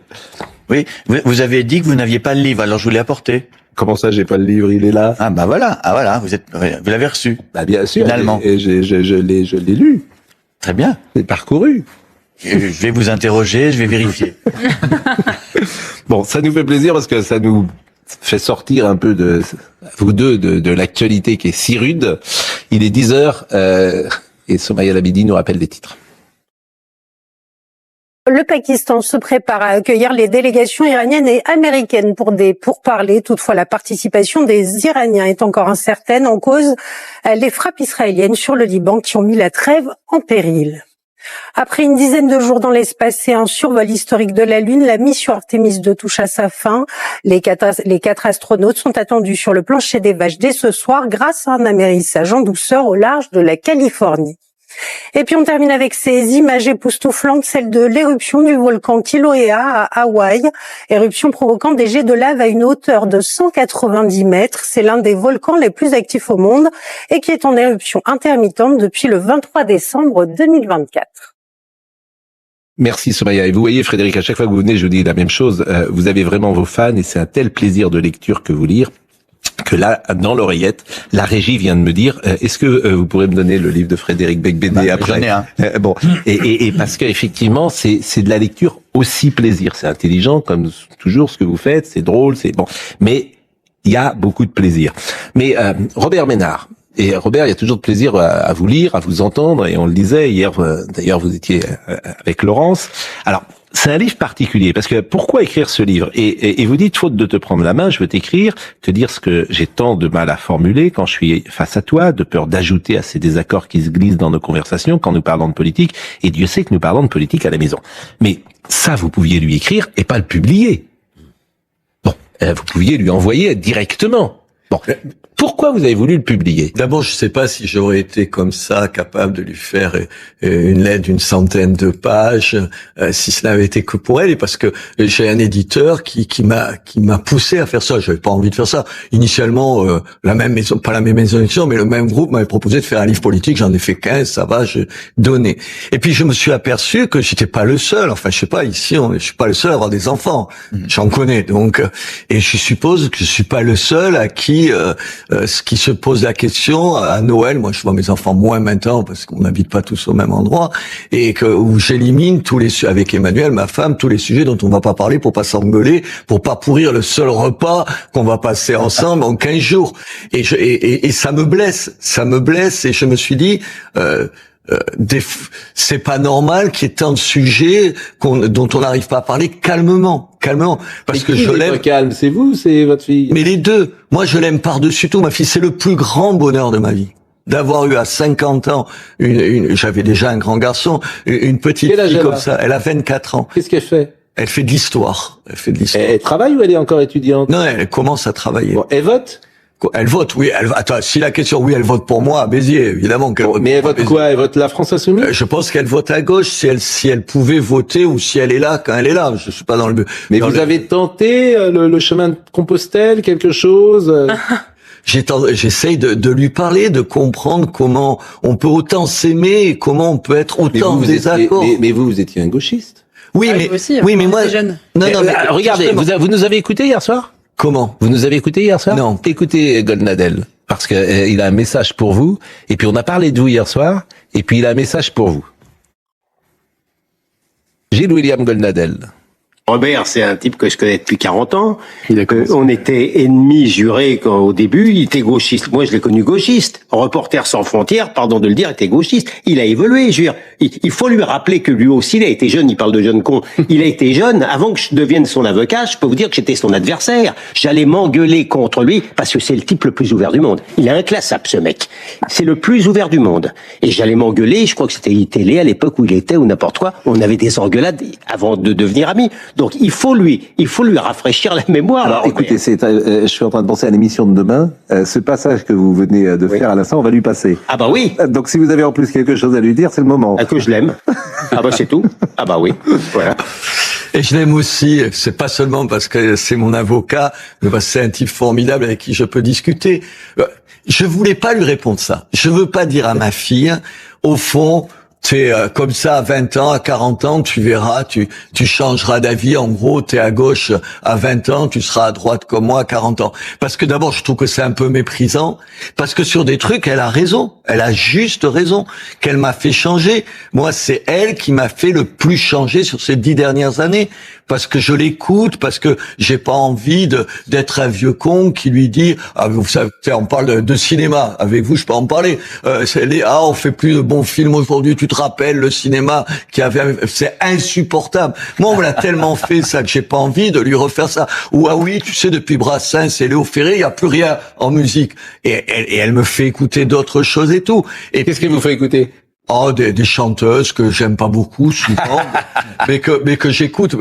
Oui, vous avez dit que vous n'aviez pas le livre, alors je vous l'ai apporté. Comment ça, j'ai pas le livre, il est là? Ah bah voilà, vous l'avez reçu. Bah bien sûr. Finalement. Et je l'ai lu. Très bien. J'ai parcouru. Je vais vous interroger, je vais vérifier. Bon, ça nous fait plaisir parce que ça nous fait sortir un peu vous deux, de l'actualité qui est si rude. Il est 10h, et Somaya Labidi nous rappelle les titres. Le Pakistan se prépare à accueillir les délégations iraniennes et américaines pour des pourparlers. Toutefois, la participation des Iraniens est encore incertaine en cause les frappes israéliennes sur le Liban qui ont mis la trêve en péril. Après une dizaine de jours dans l'espace et un survol historique de la Lune, la mission Artemis 2 touche à sa fin. Les quatre astronautes sont attendus sur le plancher des vaches dès ce soir grâce à un amérissage en douceur au large de la Californie. Et puis on termine avec ces images époustouflantes, celles de l'éruption du volcan Kilauea à Hawaï, éruption provoquant des jets de lave à une hauteur de 190 mètres. C'est l'un des volcans les plus actifs au monde et qui est en éruption intermittente depuis le 23 décembre 2024. Merci Somaya. Et vous voyez Frédéric, à chaque fois que vous venez, je vous dis la même chose, vous avez vraiment vos fans et c'est un tel plaisir de lecture que vous lire, que là, dans l'oreillette, la régie vient de me dire, est-ce que vous pourrez me donner le livre de Frédéric Becbédé après? J'en ai un. Bon, et parce que effectivement, c'est de la lecture aussi plaisir. C'est intelligent, comme toujours ce que vous faites, c'est drôle, c'est bon. Mais il y a beaucoup de plaisir. Mais Robert Ménard, et Robert, il y a toujours de plaisir à vous lire, à vous entendre, et on le disait hier, d'ailleurs vous étiez avec Laurence. Alors, c'est un livre particulier, parce que pourquoi écrire ce livre? Et vous dites, faute de te prendre la main, je veux t'écrire, te dire ce que j'ai tant de mal à formuler quand je suis face à toi, de peur d'ajouter à ces désaccords qui se glissent dans nos conversations quand nous parlons de politique, et Dieu sait que nous parlons de politique à la maison. Mais ça, vous pouviez lui écrire et pas le publier. Bon, vous pouviez lui envoyer directement. Bon, pourquoi vous avez voulu le publier? D'abord, je ne sais pas si j'aurais été comme ça, capable de lui faire une lettre d'une centaine de pages, si cela avait été que pour elle, et parce que j'ai un éditeur qui m'a poussé à faire ça. J'avais pas envie de faire ça. Initialement, la même maison, pas la même maison d'édition, mais le même groupe m'avait proposé de faire un livre politique. J'en ai fait 15, ça va, j'ai donné. Et puis je me suis aperçu que j'étais pas le seul. Enfin, je sais pas, ici, je suis pas le seul à avoir des enfants. J'en connais, donc, et je suppose que je suis pas le seul à qui ce qui se pose la question à Noël, moi je vois mes enfants moins maintenant parce qu'on n'habite pas tous au même endroit, et où j'élimine avec Emmanuel, ma femme, tous les sujets dont on va pas parler pour pas s'engueuler, pour pas pourrir le seul repas qu'on va passer ensemble en 15 jours. Et ça me blesse, et je me suis dit, c'est pas normal qu'il y ait tant de sujets dont on n'arrive pas à parler calmement, parce que je l'aime. Calme, c'est vous, c'est votre fille? Mais les deux. Moi, je l'aime par-dessus tout. Ma fille, c'est le plus grand bonheur de ma vie. D'avoir eu à 50 ans j'avais déjà un grand garçon, une petite fille comme ça. Elle a 24 ans. Qu'est-ce qu'elle fait? Elle fait de l'histoire. Elle travaille ou elle est encore étudiante? Non, elle commence à travailler. Bon, elle vote? Elle vote, oui. Attends, si la question, oui, elle vote pour moi, à Béziers, évidemment. Mais elle vote quoi? Elle vote la France Insoumise? Je pense qu'elle vote à gauche, si elle pouvait voter, ou si elle est là quand elle est là. Je suis pas dans le... Mais vous avez tenté le chemin de Compostelle, quelque chose? J'essaye de lui parler, de comprendre comment on peut autant s'aimer et comment on peut être autant en désaccord. Mais vous étiez un gauchiste. Oui, ah, mais aussi, oui, mais moi, jeune. Non, mais regardez, vous nous avez écouté hier soir? Comment? Vous nous avez écouté hier soir? Non. Écoutez Goldnadel, parce que il a un message pour vous, et puis on a parlé de vous hier soir, et puis il a un message pour vous. Gilles William Goldnadel. Robert, c'est un type que je connais depuis 40 ans. On était ennemis jurés au début. Il était gauchiste. Moi, je l'ai connu gauchiste. Reporter sans frontières, pardon de le dire, était gauchiste. Il a évolué, je veux dire. Il faut lui rappeler que lui aussi, il a été jeune. Il parle de jeune con. Il a été jeune. Avant que je devienne son avocat, je peux vous dire que j'étais son adversaire. J'allais m'engueuler contre lui parce que c'est le type le plus ouvert du monde. Il est inclassable, ce mec. C'est le plus ouvert du monde. Et j'allais m'engueuler. Je crois que c'était télé à l'époque où il était ou n'importe quoi. On avait des engueulades avant de devenir amis. Donc il faut lui rafraîchir la mémoire. Alors écoutez, je suis en train de penser à l'émission de demain. Ce passage que vous venez de faire à l'instant, on va lui passer. Ah bah oui. Donc si vous avez en plus quelque chose à lui dire, c'est le moment. Ah, que je l'aime. Ah bah c'est tout. Ah bah oui. Voilà. Et je l'aime aussi, c'est pas seulement parce que c'est mon avocat, mais parce que c'est un type formidable avec qui je peux discuter. Je voulais pas lui répondre ça. Je veux pas dire à ma fille, au fond, t'es comme ça à 20 ans, à 40 ans, tu verras, tu changeras d'avis. En gros, t'es à gauche à 20 ans, tu seras à droite comme moi à 40 ans. Parce que d'abord, je trouve que c'est un peu méprisant. Parce que sur des trucs, elle a raison. Elle a juste raison. Qu'elle m'a fait changer. Moi, c'est elle qui m'a fait le plus changer sur ces 10 dernières années. Parce que je l'écoute, parce que j'ai pas envie d'être un vieux con qui lui dit, ah, vous savez, on parle de cinéma. Avec vous, je peux en parler. On fait plus de bons films aujourd'hui. Tu te rappelles le cinéma c'est insupportable. Moi, on me l'a tellement fait ça que j'ai pas envie de lui refaire ça. Ou ah oui, tu sais, depuis Brassens et Léo Ferré, il y a plus rien en musique. Et elle me fait écouter d'autres choses et tout. Et qu'est-ce qu'elle vous fait écouter? Oh, des chanteuses que j'aime pas beaucoup souvent, mais que j'écoute.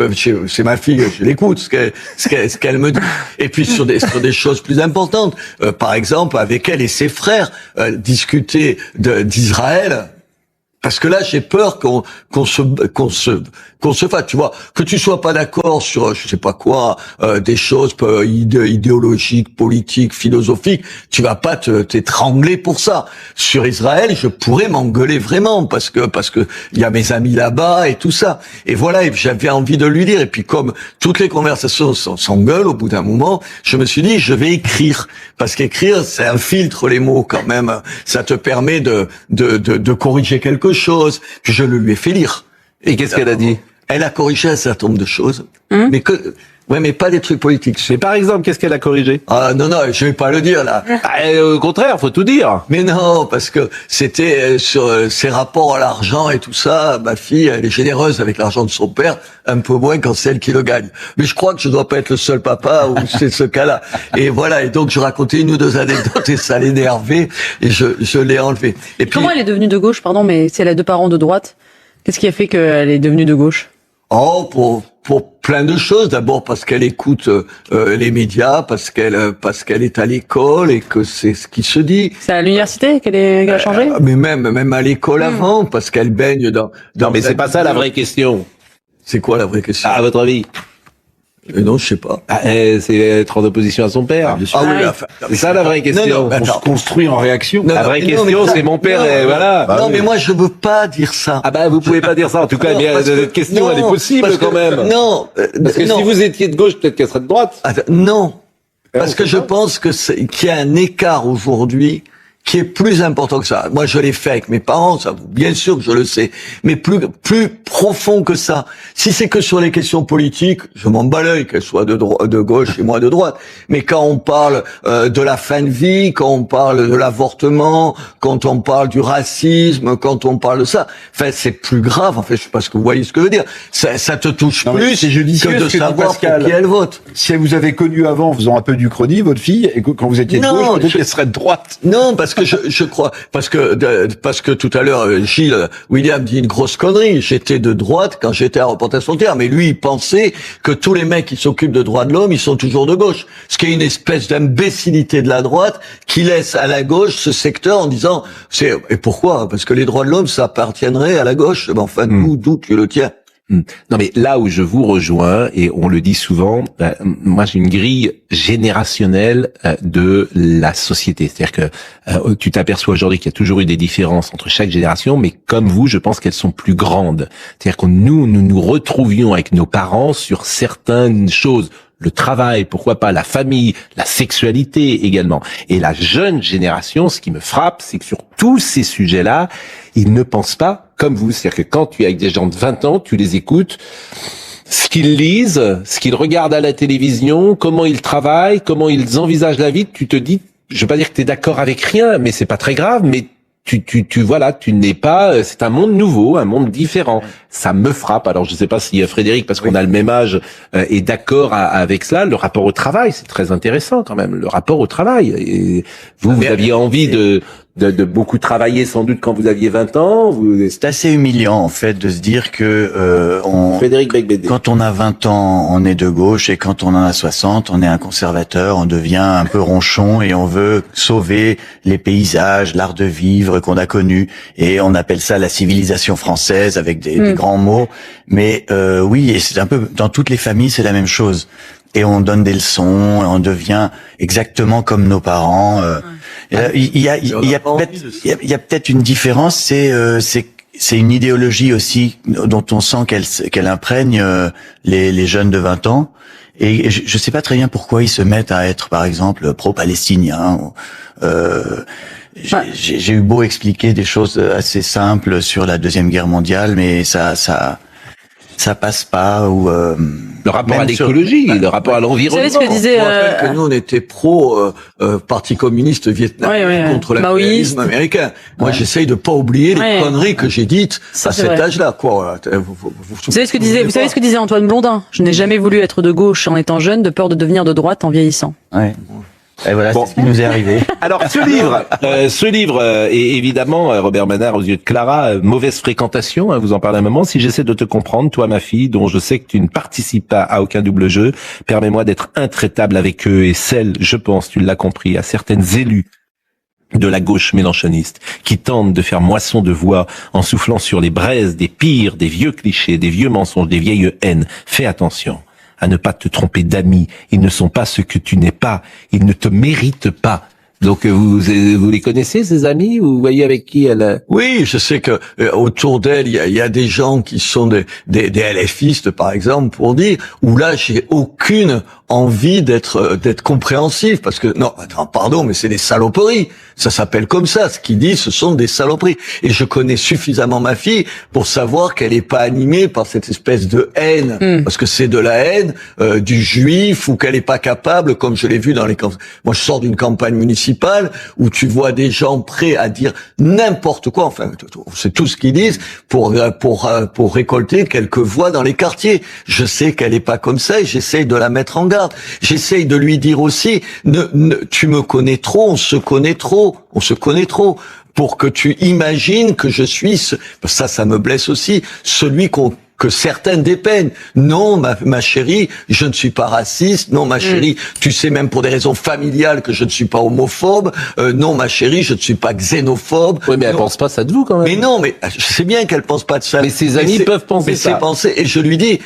C'est ma fille, je l'écoute ce qu'elle me dit. Et puis sur des choses plus importantes, par exemple avec elle et ses frères discuter d'Israël. Parce que là, j'ai peur qu'on se fasse, tu vois, que tu sois pas d'accord sur, je sais pas quoi, des choses idéologiques, politiques, philosophiques, tu vas pas t'étrangler pour ça. Sur Israël, je pourrais m'engueuler vraiment, parce que il y a mes amis là-bas et tout ça. Et voilà, et j'avais envie de lui dire, et puis comme toutes les conversations s'engueulent, au bout d'un moment, je me suis dit, je vais écrire. Parce qu'écrire, c'est un filtre, les mots, quand même. Ça te permet de corriger quelque chose. Puis je le lui ai fait lire. Et qu'est-ce qu'elle a dit? Elle a corrigé un certain nombre de choses. Mais pas des trucs politiques. Mais par exemple, qu'est-ce qu'elle a corrigé? Ah, non, je vais pas le dire, là. Au contraire, faut tout dire. Mais non, parce que c'était sur ses rapports à l'argent et tout ça. Ma fille, elle est généreuse avec l'argent de son père, un peu moins quand c'est elle qui le gagne. Mais je crois que je dois pas être le seul papa où c'est ce cas-là. Et voilà. Et donc, je racontais une ou deux anecdotes et ça l'énervait et je l'ai enlevé. Et puis, comment elle est devenue de gauche, pardon, mais si elle a deux parents de droite, qu'est-ce qui a fait qu'elle est devenue de gauche? Oh, pour plein de choses. D'abord parce qu'elle écoute les médias, parce qu'elle est à l'école et que c'est ce qui se dit. C'est à l'université qu'elle a changé? Mais même à l'école avant, parce qu'elle baigne dans. Non, mais c'est pas ça la vraie question. C'est quoi la vraie question? À votre avis? Non, je sais pas. C'est être en opposition à son père. Oui, c'est ça la vraie question. On se construit en réaction. La vraie question, c'est mon père, voilà. Non, mais moi, je veux pas dire ça. Ah bah, vous pouvez pas dire ça. En tout cas, cette question, elle est possible quand même. Non. Parce que si vous étiez de gauche, peut-être qu'elle serait de droite. Non. Parce que je pense qu'il y a un écart aujourd'hui qui est plus important que ça. Moi, je l'ai fait avec mes parents, ça, bien sûr que je le sais, mais plus profond que ça. Si c'est que sur les questions politiques, je m'en bats l'œil qu'elles soient de gauche et moi de droite. Mais quand on parle de la fin de vie, quand on parle de l'avortement, quand on parle du racisme, quand on parle de ça, enfin, c'est plus grave. En fait, je sais pas ce que vous voyez ce que je veux dire. Ça te touche plus que de savoir pour qui elle vote. Si elle vous avez connu avant en faisant un peu d'Uchronie, votre fille, et quand vous étiez de gauche, peut-être qu'elle serait de droite. Non, parce que je crois, parce que tout à l'heure, William dit une grosse connerie. J'étais de droite quand j'étais à Reporters sans frontières, mais lui, il pensait que tous les mecs qui s'occupent de droits de l'homme, ils sont toujours de gauche. Ce qui est une espèce d'imbécilité de la droite qui laisse à la gauche ce secteur en disant, et pourquoi? Parce que les droits de l'homme, ça appartiendrait à la gauche. Mais enfin, d'où tu le tiens? Non, mais là où je vous rejoins, et on le dit souvent, moi j'ai une grille générationnelle de la société. C'est-à-dire que tu t'aperçois aujourd'hui qu'il y a toujours eu des différences entre chaque génération, mais comme vous, je pense qu'elles sont plus grandes. C'est-à-dire que nous retrouvions avec nos parents sur certaines choses. Le travail, pourquoi pas, la famille, la sexualité également. Et la jeune génération, ce qui me frappe, c'est que sur tous ces sujets-là, ils ne pensent pas comme vous. C'est-à-dire que quand tu es avec des gens de 20 ans, tu les écoutes, ce qu'ils lisent, ce qu'ils regardent à la télévision, comment ils travaillent, comment ils envisagent la vie, tu te dis, je veux pas dire que tu es d'accord avec rien, mais c'est pas très grave, mais voilà, tu n'es pas, c'est un monde nouveau, un monde différent. Ça me frappe. Alors, je sais pas si Frédéric, parce qu'on a le même âge, est d'accord avec cela. Le rapport au travail, c'est très intéressant quand même. Le rapport au travail. Et vous aviez envie de beaucoup travailler sans doute quand vous aviez 20 ans. C'est assez humiliant en fait de se dire que Frédéric Becbédé. Quand on a 20 ans, on est de gauche et quand on en a 60, on est un conservateur, on devient un peu ronchon et on veut sauver les paysages, l'art de vivre qu'on a connu et on appelle ça la civilisation française avec des grands mots. Mais oui, et c'est un peu dans toutes les familles, c'est la même chose. Et on donne des leçons, on devient exactement comme nos parents. Il y a peut-être une différence, c'est une idéologie aussi dont on sent qu'elle imprègne les jeunes de 20 ans. Et je sais pas très bien pourquoi ils se mettent à être, par exemple, pro-palestiniens. J'ai eu beau expliquer des choses assez simples sur la Deuxième Guerre mondiale, mais ça passe pas. Ou le rapport à l'écologie, le rapport à l'environnement. Vous savez ce que disait je rappelle que nous on était pro Parti communiste vietnamien contre l'impérialisme américain. Moi j'essaye de pas oublier les conneries que j'ai dites à cet âge-là. Quoi. Vous savez ce que disait Antoine Blondin? Je n'ai jamais voulu être de gauche en étant jeune, de peur de devenir de droite en vieillissant. Ouais. Et voilà, c'est ce qui nous est arrivé. Alors, ce livre, est évidemment, Robert Ménard, aux yeux de Clara, mauvaise fréquentation, hein, vous en parlez un moment. Si j'essaie de te comprendre, toi, ma fille, dont je sais que tu ne participes pas à aucun double jeu, permets-moi d'être intraitable avec eux et celle, je pense, tu l'as compris, à certaines élus de la gauche mélenchoniste, qui tente de faire moisson de voix en soufflant sur les braises des pires, des vieux clichés, des vieux mensonges, des vieilles haines. Fais attention à ne pas te tromper d'amis. Ils ne sont pas ce que tu n'es pas. Ils ne te méritent pas. Donc vous les connaissez, ces amis? Vous voyez avec qui elle... Oui, je sais que autour d'elle, il y a des gens qui sont des LFistes, par exemple, pour dire, où là, j'ai aucune envie d'être compréhensif, parce que, non, attends, pardon, mais c'est des saloperies. Ça s'appelle comme ça. Ce qu'ils disent, ce sont des saloperies. Et je connais suffisamment ma fille pour savoir qu'elle n'est pas animée par cette espèce de haine, parce que c'est de la haine du juif, ou qu'elle n'est pas capable, comme je l'ai vu dans les campagnes. Moi, je sors d'une campagne municipale où tu vois des gens prêts à dire n'importe quoi. Enfin, c'est tout ce qu'ils disent pour récolter quelques voix dans les quartiers. Je sais qu'elle n'est pas comme ça et j'essaye de la mettre en garde. J'essaye de lui dire aussi, tu me connais trop, on se connaît trop, pour que tu imagines que je suis, ça me blesse aussi, celui que certains dépeignent. Non, ma chérie, je ne suis pas raciste. Non, ma chérie, tu sais même pour des raisons familiales que je ne suis pas homophobe. Non, ma chérie, je ne suis pas xénophobe. Oui, mais elle pense pas ça de vous quand même. Mais non, mais je sais bien qu'elle pense pas de ça. Mais ses amis peuvent penser ça. Et je lui dis,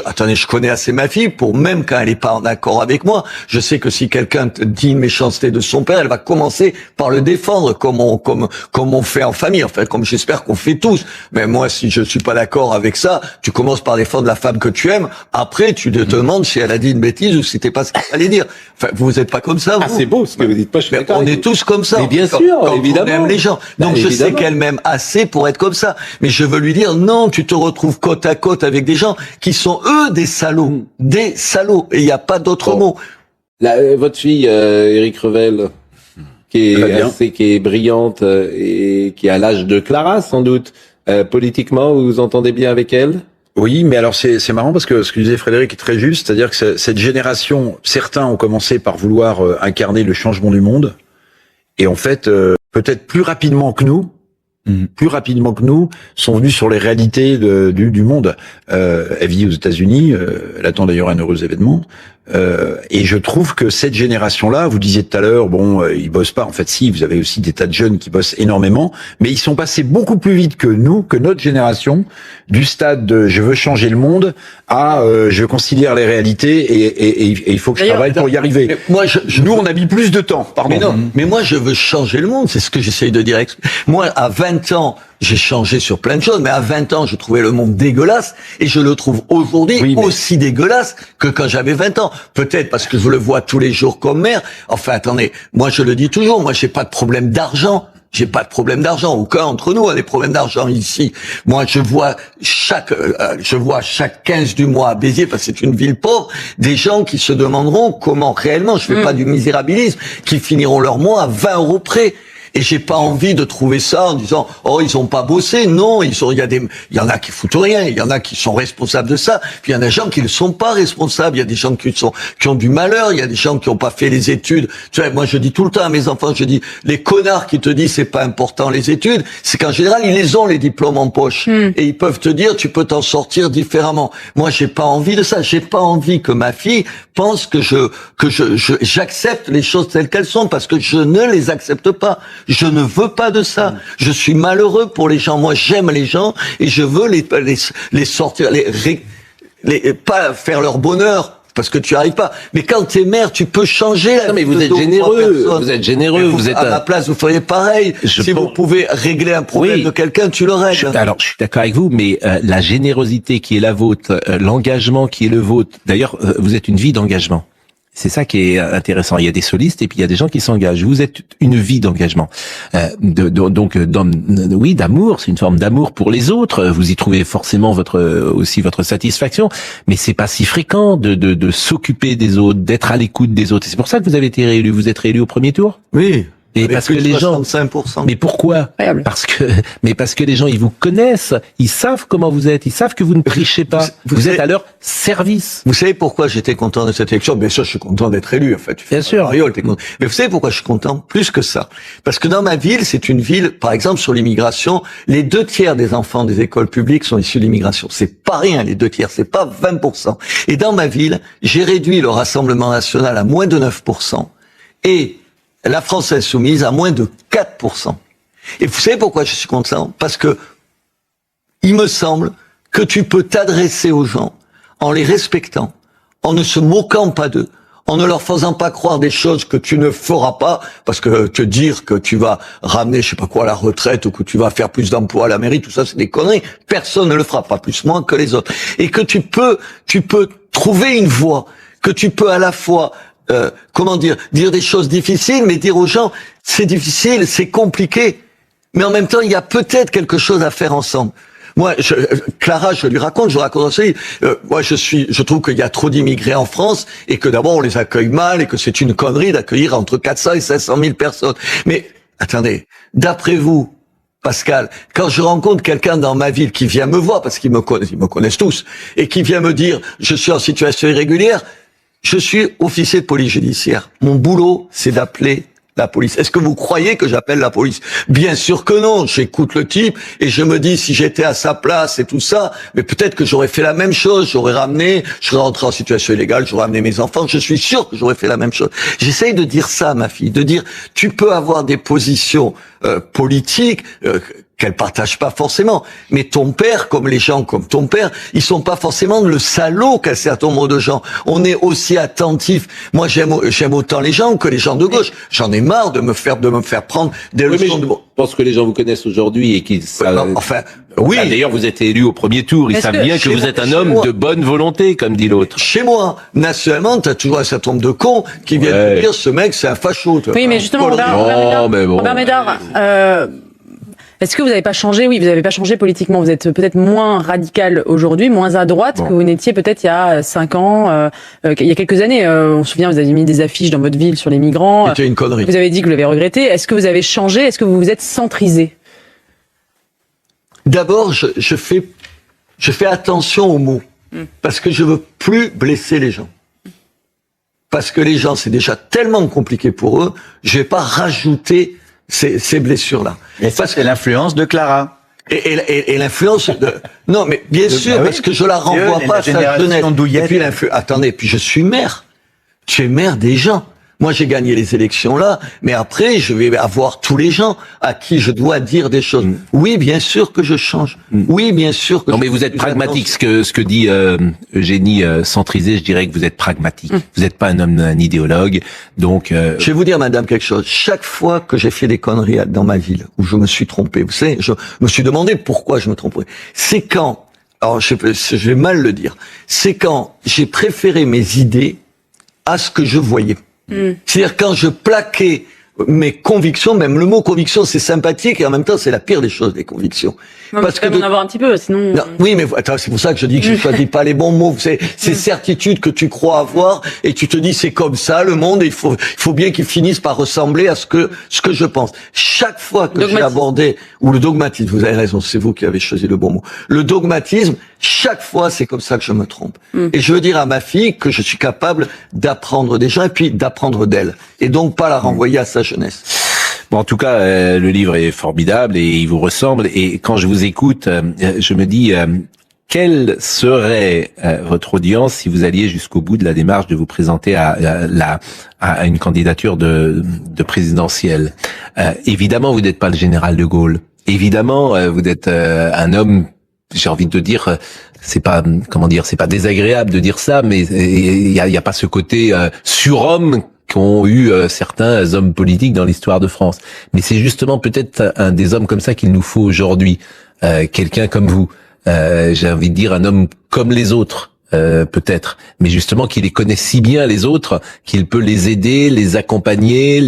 attendez, je connais assez ma fille pour même quand elle est pas en accord avec moi, je sais que si quelqu'un te dit une méchanceté de son père, elle va commencer par le défendre comme on fait en famille. Enfin, comme j'espère qu'on fait tous. Mais moi, si je suis pas d'accord avec ça, tu commences par défendre la femme que tu aimes. Après, tu te demandes si elle a dit une bêtise ou si c'était pas ce qu'elle allait dire. Enfin, vous êtes pas comme ça, vous. Ah, c'est beau ce que vous dites pas. On est tous comme ça. Mais bien sûr, évidemment. On aime les gens. Donc je sais qu'elle m'aime assez pour être comme ça. Mais je veux lui dire, non, tu te retrouves côte à côte avec des gens qui sont eux des salauds. Des salauds. Et il n'y a pas d'autre mot. Votre fille, Éric Revel, qui est brillante et qui a l'âge de Clara, sans doute. Politiquement, vous vous entendez bien avec elle? Oui, mais alors c'est marrant parce que ce que disait Frédéric est très juste, c'est-à-dire que cette génération, certains ont commencé par vouloir incarner le changement du monde, et en fait, peut-être plus rapidement que nous, sont venus sur les réalités du monde. Elle vit aux États-Unis, elle attend d'ailleurs un heureux événement. Et je trouve que cette génération-là, vous disiez tout à l'heure, ils bossent pas. En fait, si, vous avez aussi des tas de jeunes qui bossent énormément, mais ils sont passés beaucoup plus vite que nous, que notre génération, du stade de je veux changer le monde à je considère les réalités et il faut que je travaille pour y arriver. Moi, nous, on a mis plus de temps. Pardon. Mais non, mais moi, je veux changer le monde. C'est ce que j'essaye de dire. Moi, à 20 ans, j'ai changé sur plein de choses, mais à 20 ans, je trouvais le monde dégueulasse, et je le trouve aujourd'hui aussi dégueulasse que quand j'avais 20 ans. Peut-être parce que je le vois tous les jours comme maire. Enfin, attendez, moi je le dis toujours, moi j'ai pas de problème d'argent. J'ai pas de problème d'argent. Aucun entre nous a des problèmes d'argent ici. Moi, je vois chaque 15 du mois à Béziers, parce que c'est une ville pauvre, des gens qui se demanderont comment réellement, je fais pas du misérabilisme, qui finiront leur mois à 20 € près. Et j'ai pas envie de trouver ça en disant ils ont pas bossé. Non, il y en a qui foutent rien, il y en a qui sont responsables de ça, puis il y en a des gens qui ne sont pas responsables, il y a des gens qui ont du malheur, il y a des gens qui ont pas fait les études. Tu vois, moi je dis tout le temps à mes enfants, je dis les connards qui te disent c'est pas important les études, c'est qu'en général ils les ont les diplômes en poche et ils peuvent te dire tu peux t'en sortir différemment. Moi j'ai pas envie de ça, j'ai pas envie que ma fille pense que j'accepte les choses telles qu'elles sont, parce que je ne les accepte pas. Je ne veux pas de ça. Je suis malheureux pour les gens. Moi, j'aime les gens et je veux les sortir, pas faire leur bonheur, parce que tu arrives pas. Mais quand t'es maire, tu peux changer la vie. Non, mais vous êtes généreux. Vous êtes généreux. Vous êtes à ma place, vous feriez pareil. Si vous pouvez régler un problème de quelqu'un, tu le règles. Alors, je suis d'accord avec vous, mais la générosité qui est la vôtre, l'engagement qui est le vôtre. D'ailleurs, vous êtes une vie d'engagement. C'est ça qui est intéressant. Il y a des solistes et puis il y a des gens qui s'engagent. Vous êtes une vie d'engagement, d'amour. C'est une forme d'amour pour les autres. Vous y trouvez forcément aussi votre satisfaction. Mais c'est pas si fréquent de s'occuper des autres, d'être à l'écoute des autres. Et c'est pour ça que vous avez été réélu. Vous êtes réélu au premier tour. Oui. Et parce que les gens, 65%. Mais pourquoi? Parce que les gens, ils vous connaissent, ils savent comment vous êtes, ils savent que vous ne trichez pas. Vous êtes à leur service. Vous savez pourquoi j'étais content de cette élection? Bien sûr, je suis content d'être élu, en fait. Bien sûr. Mais vous savez pourquoi je suis content? Plus que ça. Parce que dans ma ville, c'est une ville, par exemple, sur l'immigration, les 2/3 des enfants des écoles publiques sont issus de l'immigration. C'est pas rien, les 2/3, c'est pas 20%. Et dans ma ville, j'ai réduit le Rassemblement national à moins de 9%. Et la France insoumise à moins de 4%. Et vous savez pourquoi je suis content? Parce que il me semble que tu peux t'adresser aux gens en les respectant, en ne se moquant pas d'eux, en ne leur faisant pas croire des choses que tu ne feras pas, parce que te dire que tu vas ramener, je sais pas quoi, la retraite, ou que tu vas faire plus d'emplois à la mairie, tout ça, c'est des conneries. Personne ne le fera, pas plus moi que les autres. Et que tu peux trouver une voie, que tu peux à la fois, dire des choses difficiles, mais dire aux gens, c'est difficile, c'est compliqué, mais en même temps, il y a peut-être quelque chose à faire ensemble. Moi, Clara, je raconte aussi. Moi, je trouve qu'il y a trop d'immigrés en France et que d'abord on les accueille mal et que c'est une connerie d'accueillir entre 400 et 500 000 personnes. Mais attendez, d'après vous, Pascal, quand je rencontre quelqu'un dans ma ville qui vient me voir parce qu'ils me connaissent tous et qui vient me dire je suis en situation irrégulière, je suis officier de police judiciaire. Mon boulot, c'est d'appeler la police. Est-ce que vous croyez que j'appelle la police? Bien sûr que non. J'écoute le type et je me dis si j'étais à sa place et tout ça, mais peut-être que j'aurais fait la même chose. Je serais rentré en situation illégale, j'aurais ramené mes enfants. Je suis sûr que j'aurais fait la même chose. J'essaye de dire ça à ma fille, de dire tu peux avoir des positions politiques qu'elle partage pas forcément, mais ton père, comme les gens comme ton père, ils sont pas forcément le salaud qu'un certain nombre de gens. On est aussi attentif. Moi, j'aime autant les gens que les gens de gauche. J'en ai marre de me faire prendre des leçons de... Je pense que les gens vous connaissent aujourd'hui et qu'ils savent... Enfin, oui. D'ailleurs, vous êtes élu au premier tour. Ils savent bien que vous êtes un homme de bonne volonté, comme dit l'autre. Chez moi, nationalement, t'as toujours un certain nombre de cons qui viennent te dire ce mec, c'est un facho. Oui, mais justement, Robert Médard, est-ce que vous n'avez pas changé? Oui, vous n'avez pas changé politiquement. Vous êtes peut-être moins radical aujourd'hui, moins à droite que vous n'étiez peut-être il y a 5 ans, il y a quelques années. On se souvient, vous avez mis des affiches dans votre ville sur les migrants. C'était une connerie. Vous avez dit que vous l'avez regretté. Est-ce que vous avez changé? Est-ce que vous vous êtes centrisé? D'abord, je fais attention aux mots. Parce que je veux plus blesser les gens. Parce que les gens, c'est déjà tellement compliqué pour eux, je vais pas rajouter ces blessures-là. Et ça, c'est l'influence de Clara. Et l'influence de... Non, mais bien sûr, parce que je la renvoie pas à sa jeunesse. Et puis attendez, puis je suis maire. Tu es maire des gens. Moi, j'ai gagné les élections là, mais après, je vais avoir tous les gens à qui je dois dire des choses. Oui, bien sûr que je change. Oui, bien sûr que... Non, mais vous êtes pragmatique. Ce que dit Eugénie centrisé, je dirais que vous êtes pragmatique. Vous n'êtes pas un idéologue, donc... Je vais vous dire, madame, quelque chose. Chaque fois que j'ai fait des conneries dans ma ville, où je me suis trompé, vous savez, je me suis demandé pourquoi je me tromperais. C'est quand... Alors, je vais mal le dire. C'est quand j'ai préféré mes idées à ce que je voyais. C'est-à-dire quand je plaquais mes convictions, même le mot conviction c'est sympathique et en même temps c'est la pire des choses, les convictions. Non, parce que en avoir un petit peu, sinon... Non, oui, mais attends, c'est pour ça que je dis que je ne choisis pas les bons mots. C'est ces certitudes que tu crois avoir et tu te dis c'est comme ça le monde et il faut bien qu'il finisse par ressembler à ce que je pense. Chaque fois que j'ai abordé, ou le dogmatisme, vous avez raison, c'est vous qui avez choisi le bon mot. Le dogmatisme, chaque fois c'est comme ça que je me trompe. Et je veux dire à ma fille que je suis capable d'apprendre des gens et puis d'apprendre d'elle. Et donc pas la renvoyer à sa jeunesse. Bon, en tout cas, le livre est formidable et il vous ressemble. Et quand je vous écoute, je me dis, quelle serait votre audience si vous alliez jusqu'au bout de la démarche de vous présenter à une candidature de présidentielle? Évidemment, vous n'êtes pas le général de Gaulle. Évidemment, vous êtes un homme. J'ai envie de dire, c'est pas désagréable de dire ça, mais il y a pas ce côté surhomme qu'ont eu certains hommes politiques dans l'histoire de France. Mais c'est justement peut-être un des hommes comme ça qu'il nous faut aujourd'hui. Quelqu'un comme vous. J'ai envie de dire un homme comme les autres. Peut-être, mais justement qu'il les connaît si bien les autres qu'il peut les aider, les accompagner,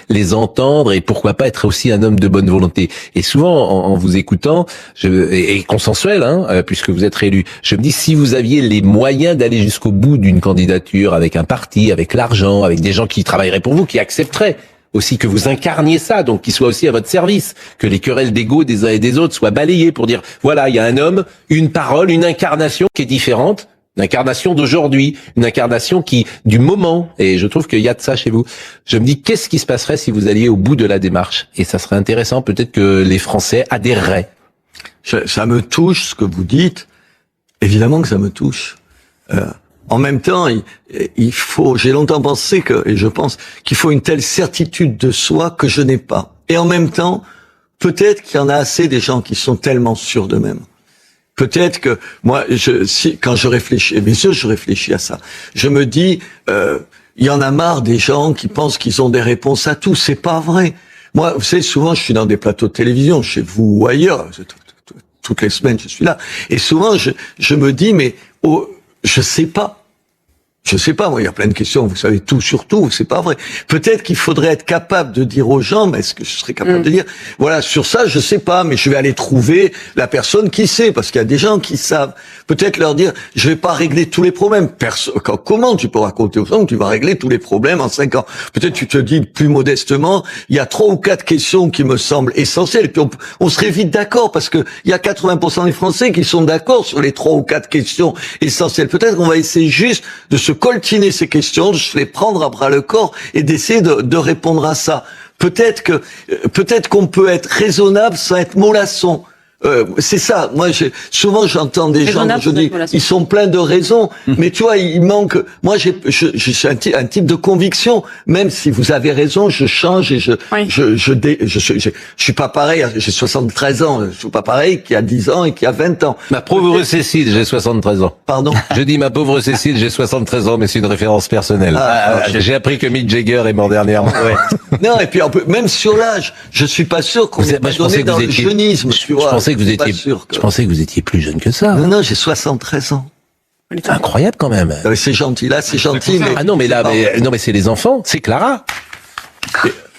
les entendre et pourquoi pas être aussi un homme de bonne volonté. Et souvent en vous écoutant, et consensuel, puisque vous êtes réélu, je me dis si vous aviez les moyens d'aller jusqu'au bout d'une candidature avec un parti, avec l'argent, avec des gens qui travailleraient pour vous, qui accepteraient aussi que vous incarniez ça, donc qu'il soit aussi à votre service, que les querelles d'ego des uns et des autres soient balayées pour dire voilà, il y a un homme, une parole, une incarnation qui est différente. Une incarnation d'aujourd'hui, une incarnation du moment, et je trouve qu'il y a de ça chez vous. Je me dis, qu'est-ce qui se passerait si vous alliez au bout de la démarche? Et ça serait intéressant, peut-être que les Français adhéreraient. Ça me touche, ce que vous dites. Évidemment que ça me touche. En même temps, il faut, j'ai longtemps pensé et je pense qu'il faut une telle certitude de soi que je n'ai pas. Et en même temps, peut-être qu'il y en a assez des gens qui sont tellement sûrs d'eux-mêmes. Peut-être que moi, quand je réfléchis, bien sûr, je réfléchis à ça. Je me dis, il y en a marre des gens qui pensent qu'ils ont des réponses à tout. C'est pas vrai. Moi, vous savez, souvent, je suis dans des plateaux de télévision, chez vous ou ailleurs. Toutes les semaines, je suis là. Et souvent, je me dis, mais je sais pas. Je sais pas, moi, il y a plein de questions, vous savez tout sur tout, c'est pas vrai. Peut-être qu'il faudrait être capable de dire aux gens, mais est-ce que je serais capable de dire, voilà, sur ça, je sais pas, mais je vais aller trouver la personne qui sait, parce qu'il y a des gens qui savent. Peut-être leur dire, je vais pas régler tous les problèmes. Comment tu peux raconter aux gens que tu vas régler tous les problèmes en 5 ans? Peut-être tu te dis plus modestement, il y a 3 ou 4 questions qui me semblent essentielles, et puis on serait vite d'accord, parce que il y a 80% des Français qui sont d'accord sur les 3 ou 4 questions essentielles. Peut-être qu'on va essayer juste de se coltiner ces questions, de se les prendre à bras le corps et d'essayer de répondre à ça. Peut-être qu'on peut être raisonnable sans être mollasson. C'est ça. Moi, souvent j'entends des gens, je dis, ils sont pleins de raisons, mais tu vois, il manque. Moi, je suis un type de conviction. Même si vous avez raison, je change et je suis pas pareil. J'ai 73 ans. Je suis pas pareil qu'il y a 10 ans et qu'il y a 20 ans. Ma pauvre Cécile, j'ai 73 ans. Pardon. Je dis ma pauvre Cécile, j'ai 73 ans, mais c'est une référence personnelle. J'ai appris que Mick Jagger est mort dernièrement. Ouais. Non, et puis même sur l'âge, je suis pas sûr qu'on est donné dans le jeunisme. Tu vois. Je pensais que vous étiez plus jeune que ça. Non, j'ai 73 ans. C'est incroyable quand même. C'est gentil, là, c'est gentil. Mais... Ah non, mais là, mais c'est les enfants, c'est Clara.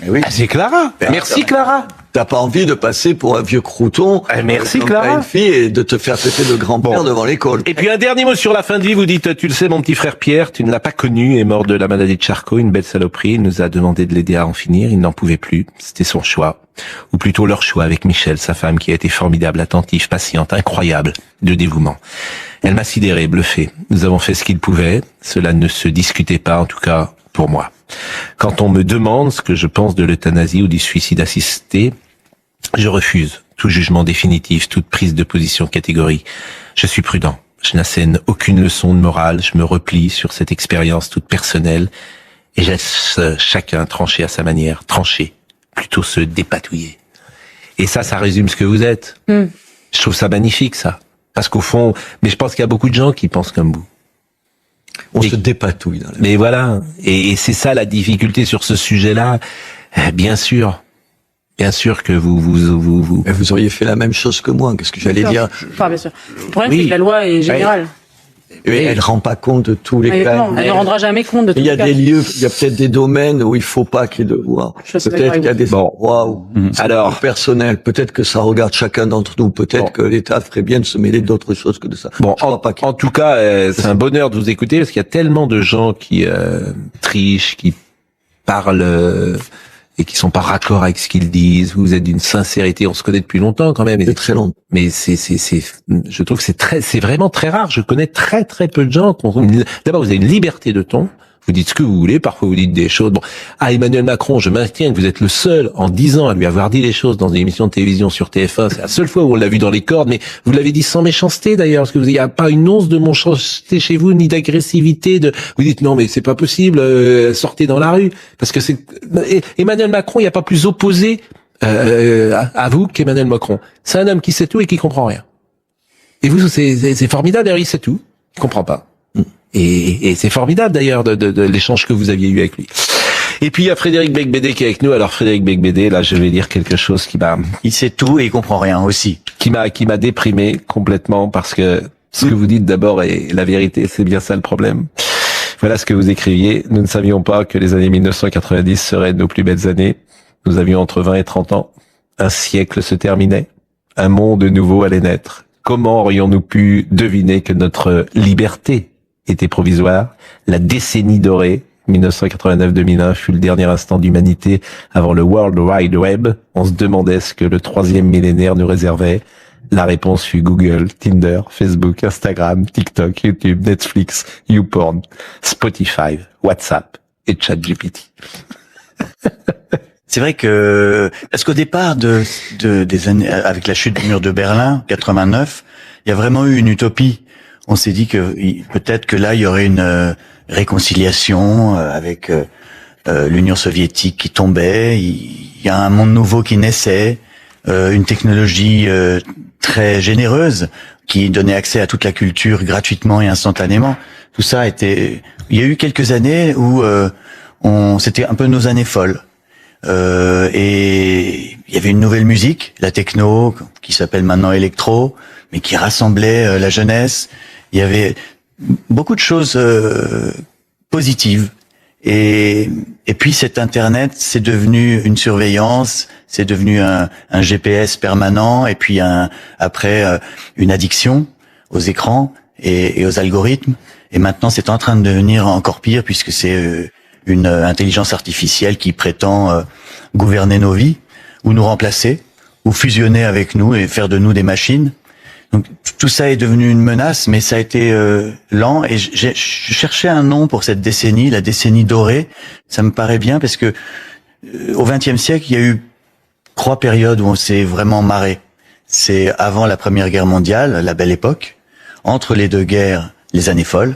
Oui. C'est Clara. Merci Clara. T'as pas envie de passer pour un vieux crouton. Merci Clara. Une fille et de te faire traiter de grand-père devant l'école. Et puis un dernier mot sur la fin de vie. Vous dites, tu le sais, mon petit frère Pierre, tu ne l'as pas connu, est mort de la maladie de Charcot, une belle saloperie. Il nous a demandé de l'aider à en finir. Il n'en pouvait plus. C'était son choix. Ou plutôt leur choix avec Michel, sa femme, qui a été formidable, attentive, patiente, incroyable, de dévouement. Elle m'a sidéré, bluffé. Nous avons fait ce qu'il pouvait. Cela ne se discutait pas, en tout cas, pour moi. Quand on me demande ce que je pense de l'euthanasie ou du suicide assisté, je refuse tout jugement définitif, toute prise de position catégorique. Je suis prudent. Je n'assène aucune leçon de morale. Je me replie sur cette expérience toute personnelle et je laisse chacun trancher à sa manière. Trancher, plutôt se dépatouiller. Et ça résume ce que vous êtes. Je trouve ça magnifique, ça. Parce qu'au fond, mais je pense qu'il y a beaucoup de gens qui pensent comme vous. On se dépatouille. Mais voilà. Et c'est ça la difficulté sur ce sujet-là. Bien sûr que vous auriez fait la même chose que moi. Qu'est-ce que j'allais dire? Enfin, bien sûr. Le problème, c'est que la loi est générale. Et elle rend pas compte de tous les cas. Elle ne rendra jamais compte de tous les cas. Il y a des lieux, il y a peut-être des domaines où il faut pas qu'il y ait de loi. Peut-être qu'il y a des endroits où, alors, personnel. Peut-être que ça regarde chacun d'entre nous. Peut-être que l'État ferait bien de se mêler d'autres choses que de ça. Bon, en tout cas, c'est un bonheur de vous écouter parce qu'il y a tellement de gens qui trichent, qui parlent et qui sont pas raccord avec ce qu'ils disent. Vous êtes d'une sincérité, on se connaît depuis longtemps quand même. C'est très long. Mais je trouve que c'est vraiment très rare. Je connais très peu de gens. D'abord, vous avez une liberté de ton. Vous dites ce que vous voulez, parfois vous dites des choses. Bon, à Emmanuel Macron, je maintiens que vous êtes le seul en 10 ans à lui avoir dit les choses dans une émission de télévision sur TF1. C'est la seule fois où on l'a vu dans les cordes, mais vous l'avez dit sans méchanceté d'ailleurs, parce que il n'y a pas une once de méchanceté chez vous, ni d'agressivité. Vous dites non, mais c'est pas possible, sortez dans la rue, parce que c'est Emmanuel Macron, il n'y a pas plus opposé à vous qu'Emmanuel Macron. C'est un homme qui sait tout et qui comprend rien. Et vous, c'est formidable. D'ailleurs, il sait tout, il comprend pas. Et c'est formidable d'ailleurs de l'échange que vous aviez eu avec lui. Et puis il y a Frédéric Beigbeder qui est avec nous. Alors Frédéric Beigbeder, là je vais dire quelque chose qui m'a... Il sait tout et il comprend rien aussi. Qui m'a déprimé complètement parce que ce que vous dites d'abord est la vérité, c'est bien ça le problème. Voilà ce que vous écriviez. Nous ne savions pas que les années 1990 seraient nos plus belles années. Nous avions entre 20 et 30 ans. Un siècle se terminait. Un monde nouveau allait naître. Comment aurions-nous pu deviner que notre liberté était provisoire? La décennie dorée, 1989-2001, fut le dernier instant d'humanité avant le World Wide Web. On se demandait ce que le 3e millénaire nous réservait. La réponse fut Google, Tinder, Facebook, Instagram, TikTok, YouTube, Netflix, YouPorn, Spotify, WhatsApp et ChatGPT. C'est vrai que, parce qu'au départ des années, avec la chute du mur de Berlin, 89, il y a vraiment eu une utopie. on s'est dit que peut-être que là, il y aurait une réconciliation avec l'Union soviétique qui tombait. Il y a un monde nouveau qui naissait, une technologie très généreuse qui donnait accès à toute la culture gratuitement et instantanément. Tout ça était... Il y a eu quelques années où c'était un peu nos années folles. Et il y avait une nouvelle musique, la techno, qui s'appelle maintenant électro, mais qui rassemblait la jeunesse. Il y avait beaucoup de choses positives. Et puis cet Internet, c'est devenu une surveillance, c'est devenu un GPS permanent, et puis après une addiction aux écrans et aux algorithmes. Et maintenant, c'est en train de devenir encore pire, puisque c'est une intelligence artificielle qui prétend gouverner nos vies, ou nous remplacer, ou fusionner avec nous et faire de nous des machines. Donc tout ça est devenu une menace, mais ça a été lent, et je cherchais un nom pour cette décennie, la décennie dorée. Ça me paraît bien, parce que au XXe siècle, il y a eu 3 périodes où on s'est vraiment marré. C'est avant la Première Guerre mondiale, la Belle Époque, entre les 2 guerres, les années folles,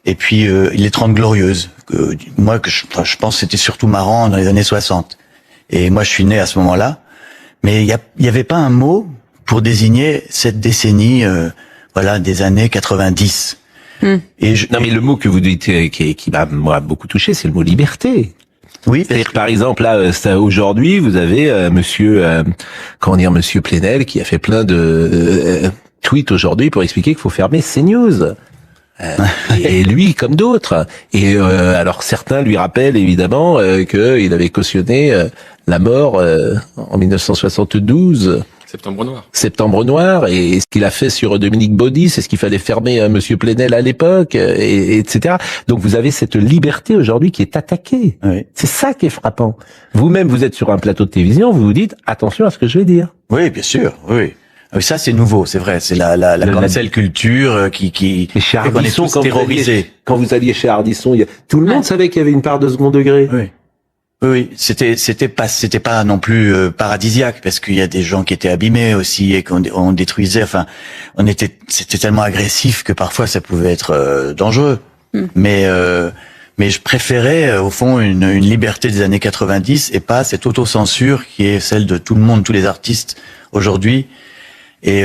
et puis les 30 glorieuses. Moi, je pense que c'était surtout marrant dans les années 60. Et moi, je suis né à ce moment-là. Mais il y avait pas un mot pour désigner cette décennie, des années 90. Non, mais le mot que vous dites qui m'a moi beaucoup touché, c'est le mot liberté. Oui. C'est-à-dire, par exemple, là, aujourd'hui, vous avez Monsieur Plenel qui a fait plein de tweets aujourd'hui pour expliquer qu'il faut fermer CNews. Et lui, comme d'autres. Et alors certains lui rappellent évidemment qu'il avait cautionné la mort en 1972. Septembre Noir, et ce qu'il a fait sur Dominique Baudis, c'est ce qu'il fallait fermer Monsieur Plenel à l'époque, et etc. Donc vous avez cette liberté aujourd'hui qui est attaquée. Oui. C'est ça qui est frappant. Vous-même, vous êtes sur un plateau de télévision, vous vous dites attention à ce que je vais dire. Oui, bien sûr. Oui. Ça, c'est nouveau, c'est vrai. C'est la cancel culture qui Mais chez Ardisson, quand vous alliez chez Ardisson, tout le monde savait qu'il y avait une part de second degré. Oui. Oui, c'était pas non plus paradisiaque, parce qu'il y a des gens qui étaient abîmés aussi et qu'on détruisait. Enfin, c'était tellement agressif que parfois ça pouvait être dangereux. Mais je préférais au fond une liberté des années 90 et pas cette autocensure qui est celle de tout le monde, tous les artistes aujourd'hui. Et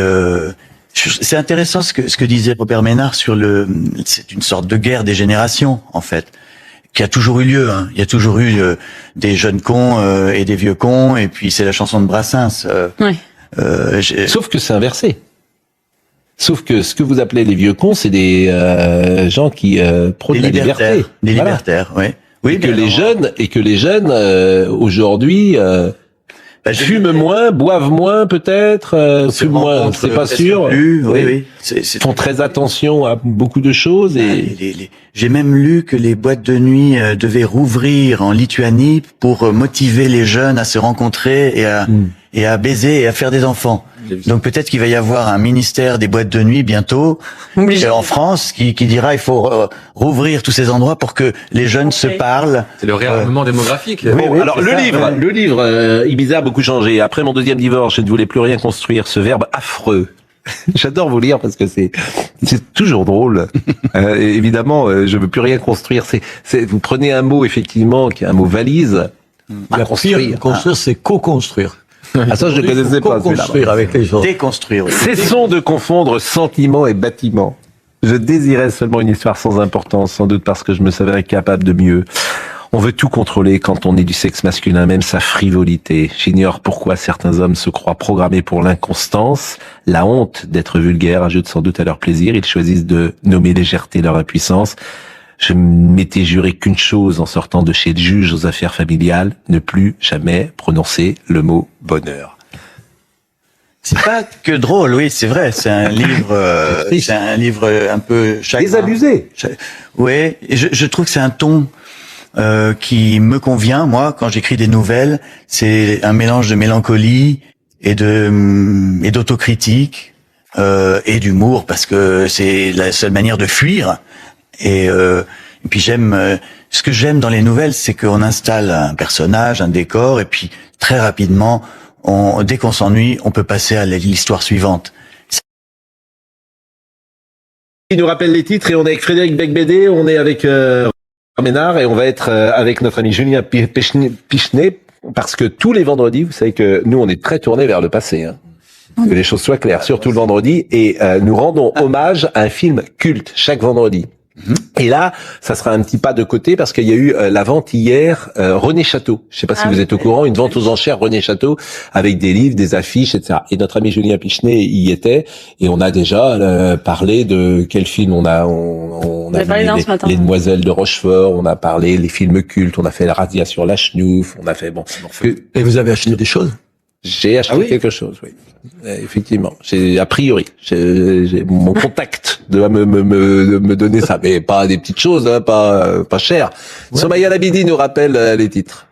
c'est intéressant ce que disait Robert Ménard sur c'est une sorte de guerre des générations en fait, qui a toujours eu lieu. Hein. Il y a toujours eu des jeunes cons et des vieux cons, et puis c'est la chanson de Brassens. Sauf que c'est inversé. Sauf que ce que vous appelez les vieux cons, c'est des gens qui prônent la liberté. Des libertaires, oui. Et que les jeunes aujourd'hui fument moins, boivent moins peut-être, fument moins, c'est pas sûr. Oui. Font très attention à beaucoup de choses. J'ai même lu que les boîtes de nuit devaient rouvrir en Lituanie pour motiver les jeunes à se rencontrer et à baiser et à faire des enfants. Donc peut-être qu'il va y avoir un ministère des boîtes de nuit bientôt en France qui dira il faut rouvrir tous ces endroits pour que les jeunes se parlent. C'est le réarmement démographique. Oui, alors le livre Ibiza a beaucoup changé. Après mon 2e divorce, je ne voulais plus rien construire. Ce verbe affreux. J'adore vous lire parce que c'est toujours drôle. Évidemment, je veux plus rien construire. Vous prenez un mot effectivement qui est un mot valise. Construire, c'est co-construire. Ah ça je ne connaissais pas. Co-construire avec les gens. Déconstruire. Oui. Cessons de confondre sentiment et bâtiment. Je désirais seulement une histoire sans importance, sans doute parce que je me savais incapable de mieux. On veut tout contrôler quand on est du sexe masculin, même sa frivolité. J'ignore pourquoi certains hommes se croient programmés pour l'inconstance, la honte d'être vulgaire ajoute sans doute à leur plaisir. Ils choisissent de nommer légèreté leur impuissance. Je m'étais juré qu'une chose en sortant de chez le juge aux affaires familiales, ne plus jamais prononcer le mot bonheur. C'est pas que drôle, oui, c'est vrai. C'est un livre, un peu chagrin. Désabusé. Oui, et je trouve que c'est un ton qui me convient. Moi, quand j'écris des nouvelles, c'est un mélange de mélancolie et d'autocritique et d'humour, parce que c'est la seule manière de fuir. Et puis ce que j'aime dans les nouvelles, c'est qu'on installe un personnage, un décor, et puis très rapidement, dès qu'on s'ennuie, on peut passer à l'histoire suivante. Il nous rappelle les titres et on est avec Frédéric Becbédé, on est avec Ménard et on va être avec notre ami Julien Pichenet parce que tous les vendredis, vous savez que nous on est très tournés vers le passé, hein. Que les choses soient claires, surtout le vendredi, et nous rendons hommage à un film culte chaque vendredi. Et là, ça sera un petit pas de côté parce qu'il y a eu la vente hier René Château. Je sais pas si vous êtes au courant, une vente aux enchères René Château avec des livres, des affiches, etc. Et notre ami Julien Pichenet y était et on a déjà parlé de quel film on a vu les Demoiselles de Rochefort, on a parlé les films cultes, on a fait la razzia sur la Schnouf, on a fait Et vous avez acheté des choses? J'ai acheté quelque chose, oui. Effectivement, a priori, j'ai mon contact doit me donner ça, mais pas des petites choses, hein, pas cher. Ouais. Somaya Labidi nous rappelle les titres.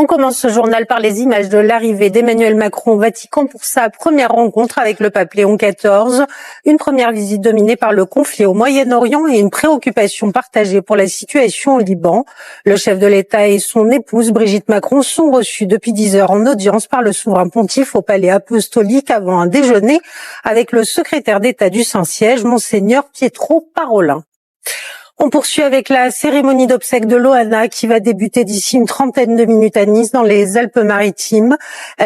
On commence ce journal par les images de l'arrivée d'Emmanuel Macron au Vatican pour sa première rencontre avec le pape Léon XIV. Une première visite dominée par le conflit au Moyen-Orient et une préoccupation partagée pour la situation au Liban. Le chef de l'État et son épouse Brigitte Macron sont reçus depuis 10 heures en audience par le souverain pontife au palais apostolique avant un déjeuner avec le secrétaire d'État du Saint-Siège, Monseigneur Pietro Parolin. On poursuit avec la cérémonie d'obsèques de Loana qui va débuter d'ici une trentaine de minutes à Nice dans les Alpes-Maritimes.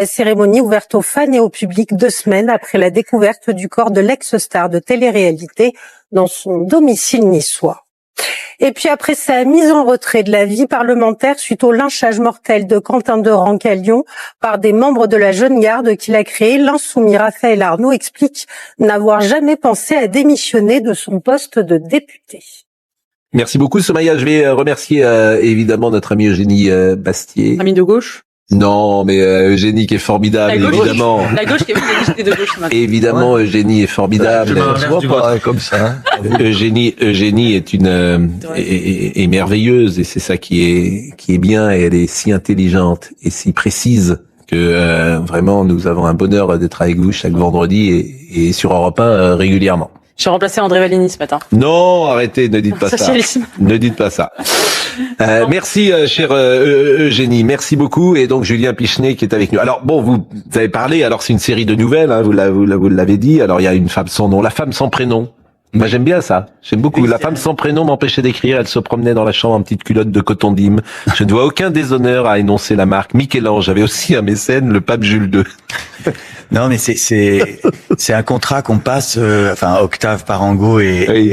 Cérémonie ouverte aux fans et au public 2 semaines après la découverte du corps de l'ex-star de télé-réalité dans son domicile niçois. Et puis après sa mise en retrait de la vie parlementaire suite au lynchage mortel de Quentin Derenque à Lyon par des membres de la jeune garde qu'il a créée, l'insoumis Raphaël Arnaud explique n'avoir jamais pensé à démissionner de son poste de député. Merci beaucoup, Somaya. Je vais remercier évidemment notre ami Eugénie Bastier. Ami de gauche? Non, mais Eugénie qui est formidable, évidemment. La gauche qui est député de gauche ce matin. Évidemment, Eugénie est formidable. Je vois pas comme ça. Hein. Eugénie est est merveilleuse et c'est ça qui est bien. Et elle est si intelligente et si précise que vraiment nous avons un bonheur d'être avec vous chaque vendredi et sur Europe 1 régulièrement. Je suis remplacé André Valigny ce matin. Non, arrêtez, ne dites pas ça. Ne dites pas ça. Merci, chère Eugénie, merci beaucoup. Et donc Julien Pichenet qui est avec nous. Alors bon, vous avez parlé. Alors c'est une série de nouvelles, hein, vous l'avez dit. Alors il y a une femme sans nom, la femme sans prénom. Moi j'aime bien ça. J'aime beaucoup. La femme sans prénom m'empêchait d'écrire. Elle se promenait dans la chambre en petite culotte de coton d'Ime. Je ne dois aucun déshonneur à énoncer la marque. Michel-Ange. J'avais aussi un mécène, le pape Jules II. Non, mais c'est un contrat qu'on passe. Octave Parango et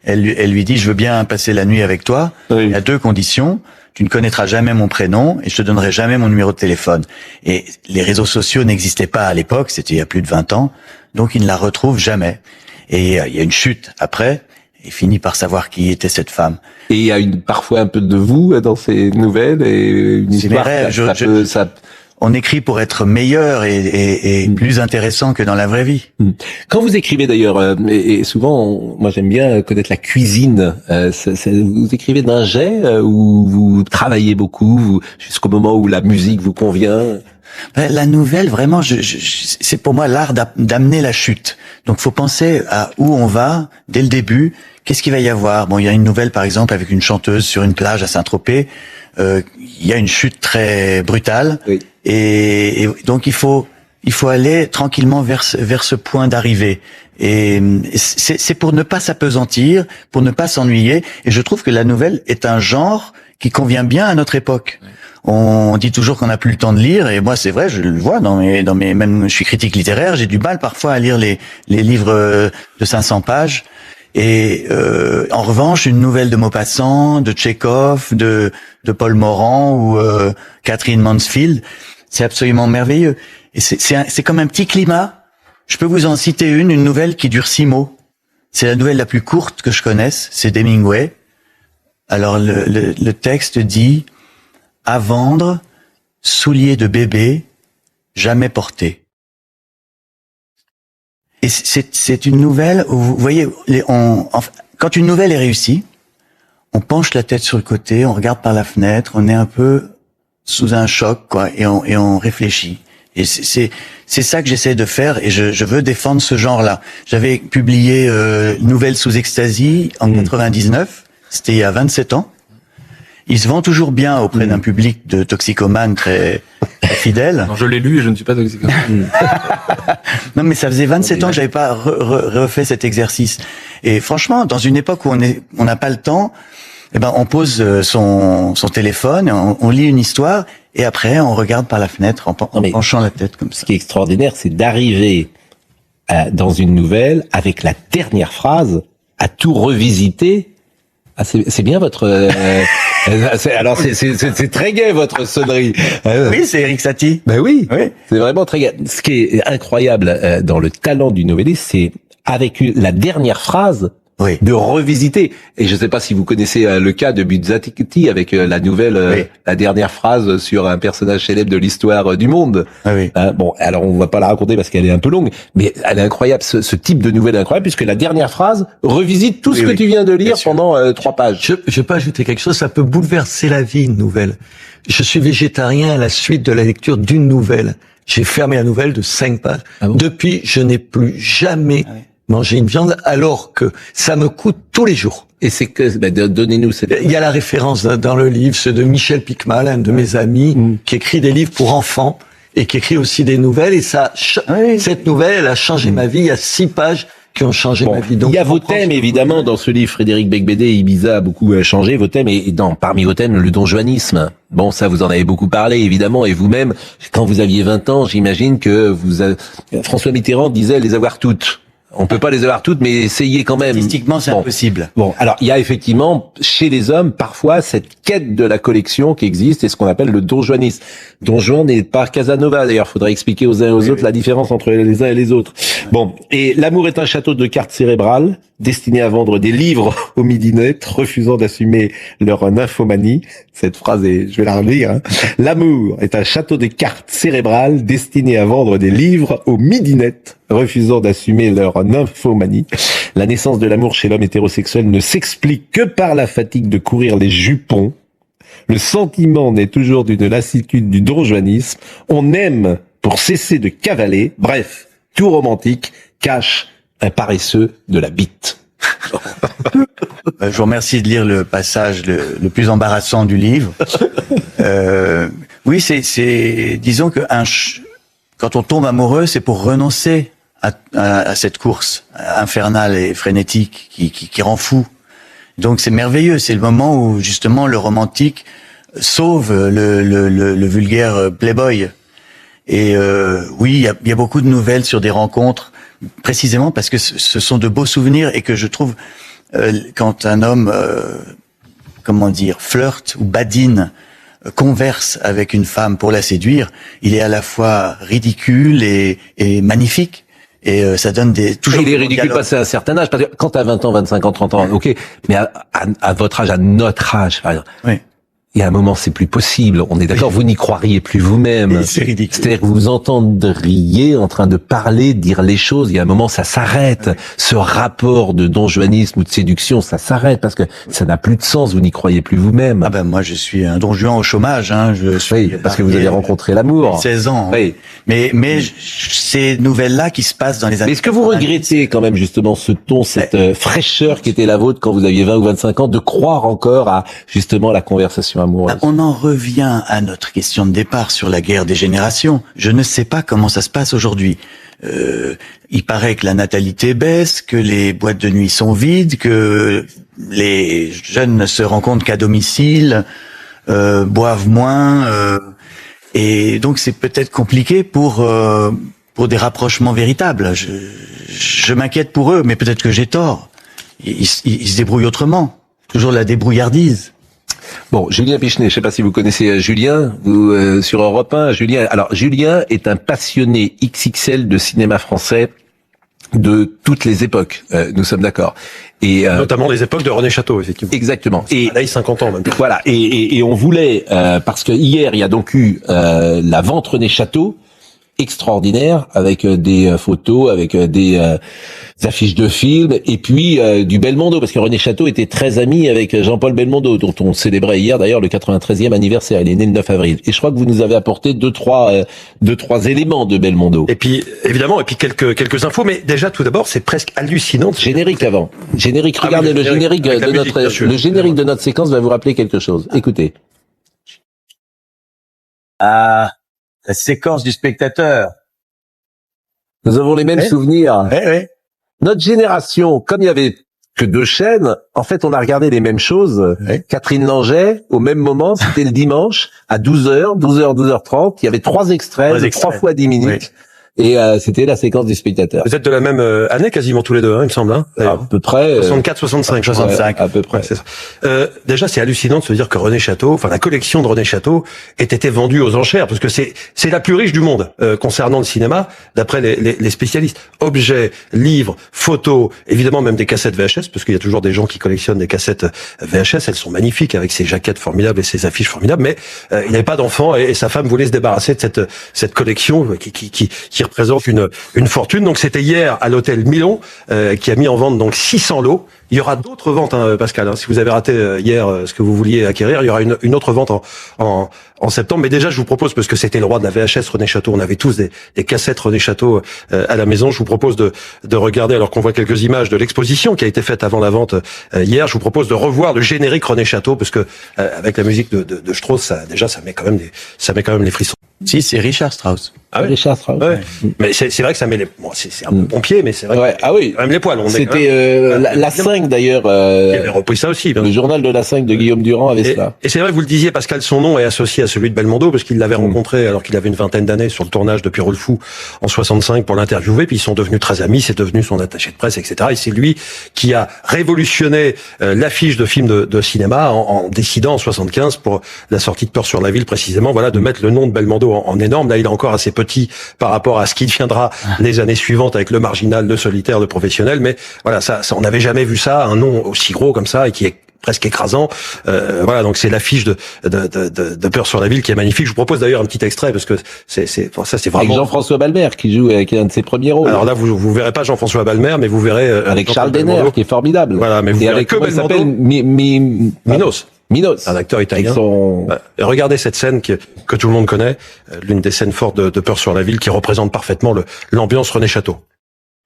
elle lui dit je veux bien passer la nuit avec toi. Oui. Il y a 2 conditions. Tu ne connaîtras jamais mon prénom et je te donnerai jamais mon numéro de téléphone. Et les réseaux sociaux n'existaient pas à l'époque. C'était il y a plus de 20 ans. Donc il ne la retrouve jamais. Et il y a une chute après, et finit par savoir qui était cette femme. Et il y a parfois un peu de vous dans ces nouvelles et une histoire. On écrit pour être meilleur et plus intéressant que dans la vraie vie. Quand vous écrivez d'ailleurs, et souvent, moi j'aime bien connaître la cuisine. Vous écrivez d'un jet ou vous travaillez beaucoup jusqu'au moment où la musique vous convient? La nouvelle, vraiment, c'est pour moi l'art d'amener la chute. Donc, faut penser à où on va dès le début. Qu'est-ce qu'il va y avoir? Bon, il y a une nouvelle, par exemple, avec une chanteuse sur une plage à Saint-Tropez. Il y a une chute très brutale. Oui. Et donc, il faut aller tranquillement vers ce point d'arrivée. Et c'est pour ne pas s'apesantir, pour ne pas s'ennuyer. Et je trouve que la nouvelle est un genre qui convient bien à notre époque. Oui. On dit toujours qu'on n'a plus le temps de lire, et moi c'est vrai, je le vois même je suis critique littéraire, j'ai du mal parfois à lire les livres de 500 pages. Et en revanche, une nouvelle de Maupassant, de Tchekhov, de Paul Morand ou Catherine Mansfield, c'est absolument merveilleux. Et c'est comme un petit climat. Je peux vous en citer une nouvelle qui dure 6 mots. C'est la nouvelle la plus courte que je connaisse, c'est d'Hemingway. Alors le texte dit: à vendre, souliers de bébé, jamais portés. Et c'est une nouvelle où, vous voyez, quand une nouvelle est réussie, on penche la tête sur le côté, on regarde par la fenêtre, on est un peu sous un choc, quoi, et on réfléchit. Et c'est ça que j'essaie de faire, et je veux défendre ce genre-là. J'avais publié Nouvelles sous extasie en 99, c'était il y a 27 ans. Il se vend toujours bien auprès d'un public de toxicomanes très fidèle. Non, je l'ai lu et je ne suis pas toxicomane. Non, mais ça faisait 27 ans que j'avais pas refait cet exercice. Et franchement, dans une époque où on n'a pas le temps, eh ben, on pose son téléphone, on lit une histoire, et après, on regarde par la fenêtre en penchant la tête comme ça. Ce qui est extraordinaire, c'est d'arriver dans une nouvelle avec la dernière phrase à tout revisiter. Ah, c'est bien votre. Alors c'est très gai votre sonnerie. Oui, c'est Eric Satie. Ben oui. C'est vraiment très gai. Ce qui est incroyable dans le talent du novelliste, c'est avec la dernière phrase. De revisiter. Et je ne sais pas si vous connaissez le cas de Buzzati avec la nouvelle, la dernière phrase sur un personnage célèbre de l'histoire du monde. Bon, alors on va pas la raconter parce qu'elle est un peu longue, mais elle est incroyable. Ce type de nouvelle est incroyable puisque la dernière phrase revisite tout ce que tu viens de lire pendant 3 pages. Je peux ajouter quelque chose, ça peut bouleverser la vie, une nouvelle. Je suis végétarien à la suite de la lecture d'une nouvelle. J'ai fermé la nouvelle de 5 pages. Depuis, je n'ai plus jamais manger une viande alors que ça me coûte tous les jours. Et c'est que, donnez-nous cette... Il y a la référence dans le livre, c'est de Michel Picmal, un de mes amis, qui écrit des livres pour enfants et qui écrit aussi des nouvelles. Et ça, cette nouvelle, elle a changé ma vie. Il y a 6 pages qui ont changé ma vie. Donc, il y a vos thèmes, évidemment, dans ce livre. Frédéric Beigbeder, Ibiza a beaucoup changé vos thèmes. Et parmi vos thèmes, le donjuanisme. Bon, ça, vous en avez beaucoup parlé, évidemment. Et vous-même, quand vous aviez 20 ans, j'imagine que François Mitterrand disait les avoir toutes. On peut pas les avoir toutes, mais essayez quand même. Statistiquement, c'est impossible. Bon, alors il y a effectivement chez les hommes parfois cette quête de la collection qui existe et ce qu'on appelle le donjuanisme. Don Juan n'est pas Casanova d'ailleurs. Faudrait expliquer aux uns et aux autres la différence entre les uns et les autres. Bon, et l'amour est un château de cartes cérébrales destiné à vendre des livres aux midinettes, refusant d'assumer leur nymphomanie. Cette phrase je vais la relire. Hein. L'amour est un château de cartes cérébrales destiné à vendre des livres aux midinettes, refusant d'assumer leur nymphomanie. La naissance de l'amour chez l'homme hétérosexuel ne s'explique que par la fatigue de courir les jupons. Le sentiment naît toujours d'une lassitude du donjuanisme. On aime pour cesser de cavaler. Bref, tout romantique cache un paresseux de la bite. Je vous remercie de lire le passage le plus embarrassant du livre. Oui, disons que quand on tombe amoureux, c'est pour renoncer à cette course infernale et frénétique qui rend fou. Donc c'est merveilleux, c'est le moment où justement le romantique sauve le vulgaire playboy. Et oui, il y a beaucoup de nouvelles sur des rencontres, précisément parce que ce sont de beaux souvenirs et que je trouve quand un homme, flirte ou badine, converse avec une femme pour la séduire, il est à la fois ridicule et magnifique. Et ça donne toujours. Il est ridicule passé à un certain âge, parce que quand t'as 20 ans, 25 ans, 30 ans, ok, mais à votre âge, à notre âge, par exemple. Oui. Il y a un moment, c'est plus possible. On est d'accord, vous n'y croiriez plus vous-même. C'est ridicule. C'est-à-dire que vous vous entendriez en train de parler, dire les choses. Il y a un moment, ça s'arrête. Oui. Ce rapport de donjuanisme ou de séduction, ça s'arrête parce que ça n'a plus de sens. Vous n'y croyez plus vous-même. Ah ben moi, je suis un don Juan au chômage. Hein. Parce que vous avez rencontré l'amour. 16 ans. Oui. Mais ces nouvelles-là qui se passent dans les années. Mais est-ce que vous regrettez quand même justement ce ton, cette fraîcheur qui était la vôtre quand vous aviez 20 ou 25 ans, de croire encore à justement la conversation amoureuse? On en revient à notre question de départ sur la guerre des générations. Je ne sais pas comment ça se passe aujourd'hui. Il paraît que la natalité baisse, que les boîtes de nuit sont vides, que les jeunes ne se rencontrent qu'à domicile, boivent moins, et donc c'est peut-être compliqué pour des rapprochements véritables. Je m'inquiète pour eux, mais peut-être que j'ai tort. Ils se débrouillent autrement. Toujours la débrouillardise. Bon, Julien Pichenet, je ne sais pas si vous connaissez Julien, vous sur Europe 1. Julien est un passionné XXL de cinéma français de toutes les époques. Nous sommes d'accord. Et notamment les époques de René Château, effectivement. Exactement. Et là, il 50 ans même. Voilà. Et on voulait parce que hier il y a donc eu la vente René Château. extraordinaire avec des photos, avec des affiches de films et puis du Belmondo, parce que René Château était très ami avec Jean-Paul Belmondo, dont on célébrait hier d'ailleurs le 93e anniversaire. Il est né le 9 avril. Et je crois que vous nous avez apporté deux, trois éléments de Belmondo. Et puis évidemment, quelques infos, mais déjà tout d'abord, c'est presque hallucinant. Générique avant. Générique. Regardez le générique de notre séquence va vous rappeler quelque chose. Écoutez. Ah, la séquence du spectateur. Nous avons les mêmes souvenirs. Oui. Notre génération, comme il y avait que 2 chaînes, en fait, on a regardé les mêmes choses. Catherine Langeais, au même moment, c'était le dimanche, à 12h, 12h30, il y avait 3 extraits, 3 fois 10 minutes. Oui. Et c'était la séquence du spectateur. Vous êtes de la même année quasiment tous les deux, hein, il me semble. Hein, à peu près. 64, 65. 65. À peu près. Ouais, c'est ça. Déjà, c'est hallucinant de se dire que René Château, enfin la collection de René Château, ait été vendue aux enchères, parce que c'est la plus riche du monde concernant le cinéma, d'après les spécialistes. Objets, livres, photos, évidemment même des cassettes VHS, parce qu'il y a toujours des gens qui collectionnent des cassettes VHS. Elles sont magnifiques avec ces jaquettes formidables et ces affiches formidables. Mais il n'avait pas d'enfant et sa femme voulait se débarrasser de cette collection qui représente une fortune. Donc c'était hier à l'hôtel Milon qui a mis en vente donc 600 lots. Il y aura d'autres ventes, hein, Pascal. Hein, si vous avez raté hier ce que vous vouliez acquérir, il y aura une autre vente en septembre. Mais déjà, je vous propose, parce que c'était le roi de la VHS, René Château, on avait tous des cassettes René Château à la maison. Je vous propose de regarder, alors qu'on voit quelques images de l'exposition qui a été faite avant la vente hier. Je vous propose de revoir le générique René Château, parce que avec la musique de Strauss, ça met quand même les frissons. Si, c'est Richard Strauss. Ah ouais. Richard Strauss. Ouais. Mais c'est vrai que ça met c'est un peu pompier, mais c'est vrai. Ouais. Ah oui. Même les poils. C'était la 5 d'ailleurs. Il avait repris ça aussi. Le journal de la 5 de Guillaume Durand avait cela. Et c'est vrai, vous le disiez, Pascal, son nom est associé à celui de Belmondo, parce qu'il l'avait rencontré alors qu'il avait une vingtaine d'années sur le tournage de Pierrot le Fou en 65 pour l'interviewer, puis ils sont devenus très amis, c'est devenu son attaché de presse, etc. Et c'est lui qui a révolutionné l'affiche de films de cinéma en décidant en 75 pour la sortie de Peur sur la ville précisément, voilà, de mettre le nom de Belmondo en énorme. Là, il est encore assez petit par rapport à ce qui deviendra les années suivantes avec Le Marginal, Le Solitaire, Le Professionnel, mais voilà, ça on n'avait jamais vu ça, un nom aussi gros comme ça et qui est presque écrasant. Voilà, donc c'est l'affiche de Peur sur la ville qui est magnifique. Je vous propose d'ailleurs un petit extrait parce que c'est vraiment avec Jean-François Balmer qui joue avec un de ses premiers rôles. Alors là, vous verrez pas Jean-François Balmer, mais vous verrez avec Charles Denner qui est formidable. Voilà, mais vous verrez que Belmondo. Minos, un acteur italien. Regardez cette scène que tout le monde connaît, l'une des scènes fortes de Peur sur la ville, qui représente parfaitement l'ambiance René Château.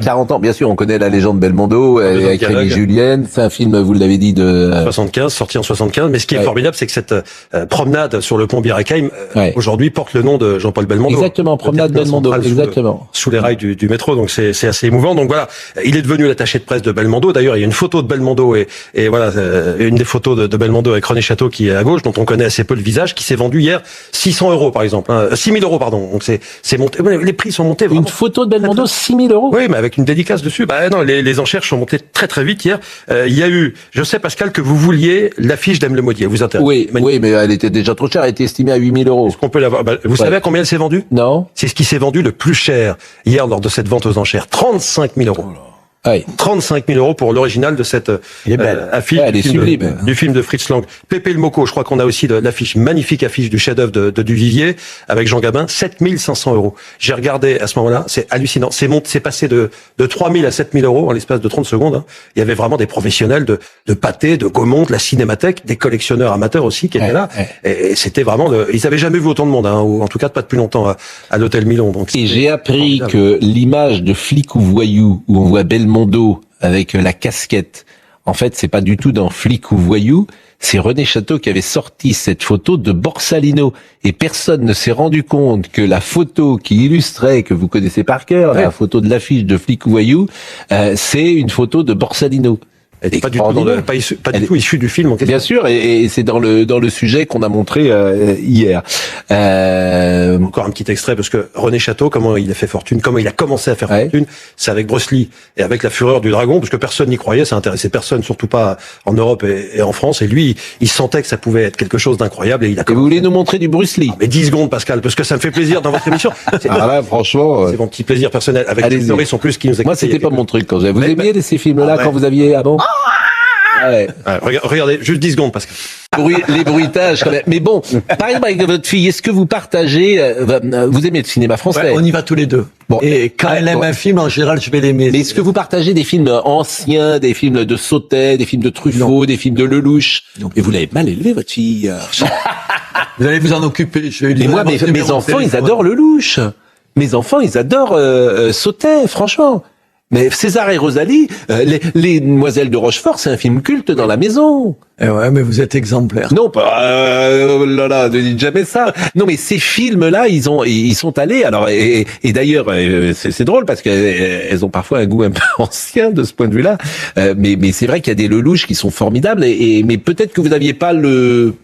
40 ans, bien sûr, on connaît la légende Belmondo avec Rémi Julienne. C'est un film, vous l'avez dit, de 75, sorti en 75. Mais ce qui est formidable, c'est que cette promenade sur le pont Bir Hakeim aujourd'hui porte le nom de Jean-Paul Belmondo. Exactement, promenade Belmondo, exactement. Sous les rails du métro, donc c'est assez émouvant. Donc voilà, il est devenu l'attaché de presse de Belmondo. D'ailleurs, il y a une photo de Belmondo et voilà une des photos de Belmondo avec René Château qui est à gauche, dont on connaît assez peu le visage, qui s'est vendu hier 600 € par exemple, 6 000 €, pardon. Donc c'est monté, les prix sont montés. Vraiment. Une photo de Belmondo 6 000 €. Oui, mais avec une dédicace dessus. Bah non, les enchères sont montées très très vite hier. Il y a eu, je sais Pascal que vous vouliez l'affiche d'Aime le Maudit. Vous intéresse? Oui, mais elle était déjà trop chère. Elle était estimée à 8 000 €. Est-ce qu'on peut l'avoir? Vous savez à combien elle s'est vendue? Non. C'est ce qui s'est vendu le plus cher hier lors de cette vente aux enchères. 35 000 €. Oui. 35 000 € pour l'original de cette affiche du film de Fritz Lang. Pépé le Moco, je crois qu'on a aussi l'affiche, magnifique affiche du chef-d'œuvre de Duvivier avec Jean Gabin, 7 500 €. J'ai regardé à ce moment-là, c'est hallucinant. C'est passé de 3 000 à 7 000 € en l'espace de 30 secondes. Hein. Il y avait vraiment des professionnels de Pathé, de Gaumont, de la Cinémathèque, des collectionneurs amateurs aussi qui étaient là. Et c'était vraiment, ils avaient jamais vu autant de monde, hein, ou en tout cas pas depuis longtemps à l'hôtel Milon. Donc et j'ai appris que l'image de Flic ou Voyou où on voit Belmondo avec la casquette, en fait, c'est pas du tout dans Flic ou Voyou, c'est René Château qui avait sorti cette photo de Borsalino. Et personne ne s'est rendu compte que la photo qui illustrait, que vous connaissez par cœur, la photo de l'affiche de Flic ou Voyou, c'est une photo de Borsalino. Elle est pas du tout issue du film en question. Bien sûr, et c'est dans le sujet qu'on a montré hier. Encore un petit extrait parce que René Château, comment il a fait fortune, comment il a commencé à faire fortune, c'est avec Bruce Lee et avec La Fureur du Dragon, parce que personne n'y croyait, ça intéressait personne, surtout pas en Europe et en France. Et lui, il sentait que ça pouvait être quelque chose d'incroyable. Et vous voulez nous montrer du Bruce Lee? Mais 10 secondes, Pascal, parce que ça me fait plaisir dans votre émission. Là, franchement, c'est mon petit plaisir personnel. Avec les Norris en plus qui nous écoutent. Moi, c'était pas mon truc quand vous aimiez ces films-là quand vous aviez avant. Regardez, juste 10 secondes, Pascal. les bruitages quand même. Mais bon, par exemple avec votre fille, est-ce que vous partagez, vous aimez le cinéma français? On y va tous les deux. Bon. Et quand elle aime un film, en général, je vais l'aimer. Mais est-ce que vous partagez des films anciens, des films de Sautet, des films de Truffaut, des films de Lelouch? Et vous l'avez mal élevé, votre fille. Vous allez vous en occuper. Mais moi, mes enfants, ils adorent Lelouch. Mes enfants, ils adorent Sautet, franchement. Mais César et Rosalie, les Demoiselles de Rochefort, c'est un film culte dans la maison. Eh ouais, mais vous êtes exemplaire. Non, pas, oh là là, ne dites jamais ça. Non, mais ces films-là, ils sont allés. Alors, et d'ailleurs, c'est drôle parce qu'elles ont parfois un goût un peu ancien de ce point de vue-là. Mais c'est vrai qu'il y a des Lelouch qui sont formidables. Mais peut-être que vous n'aviez pas le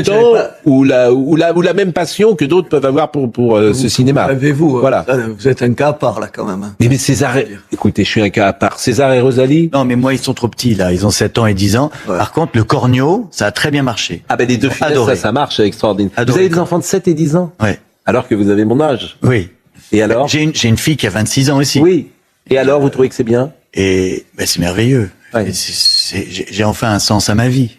temps ou la même passion que d'autres peuvent avoir pour ce cinéma. Avez-vous Voilà. Vous êtes un cas à part là quand même. Hein. Mais César, écoutez, je suis un cas à part. César et Rosalie. Non, mais moi ils sont trop petits là. Ils ont 7 ans et 10 ans. Ouais. Par contre, le Cornio, ça a très bien marché. Ah ben les deux filles, ça marche, c'est extraordinaire. Vous avez des enfants de 7 et 10 ans. Ouais. Alors que vous avez mon âge. Oui. Et alors? J'ai une fille qui a 26 ans aussi. Oui. Et alors, vous trouvez que c'est bien? Et ben c'est merveilleux. Ouais. J'ai enfin un sens à ma vie.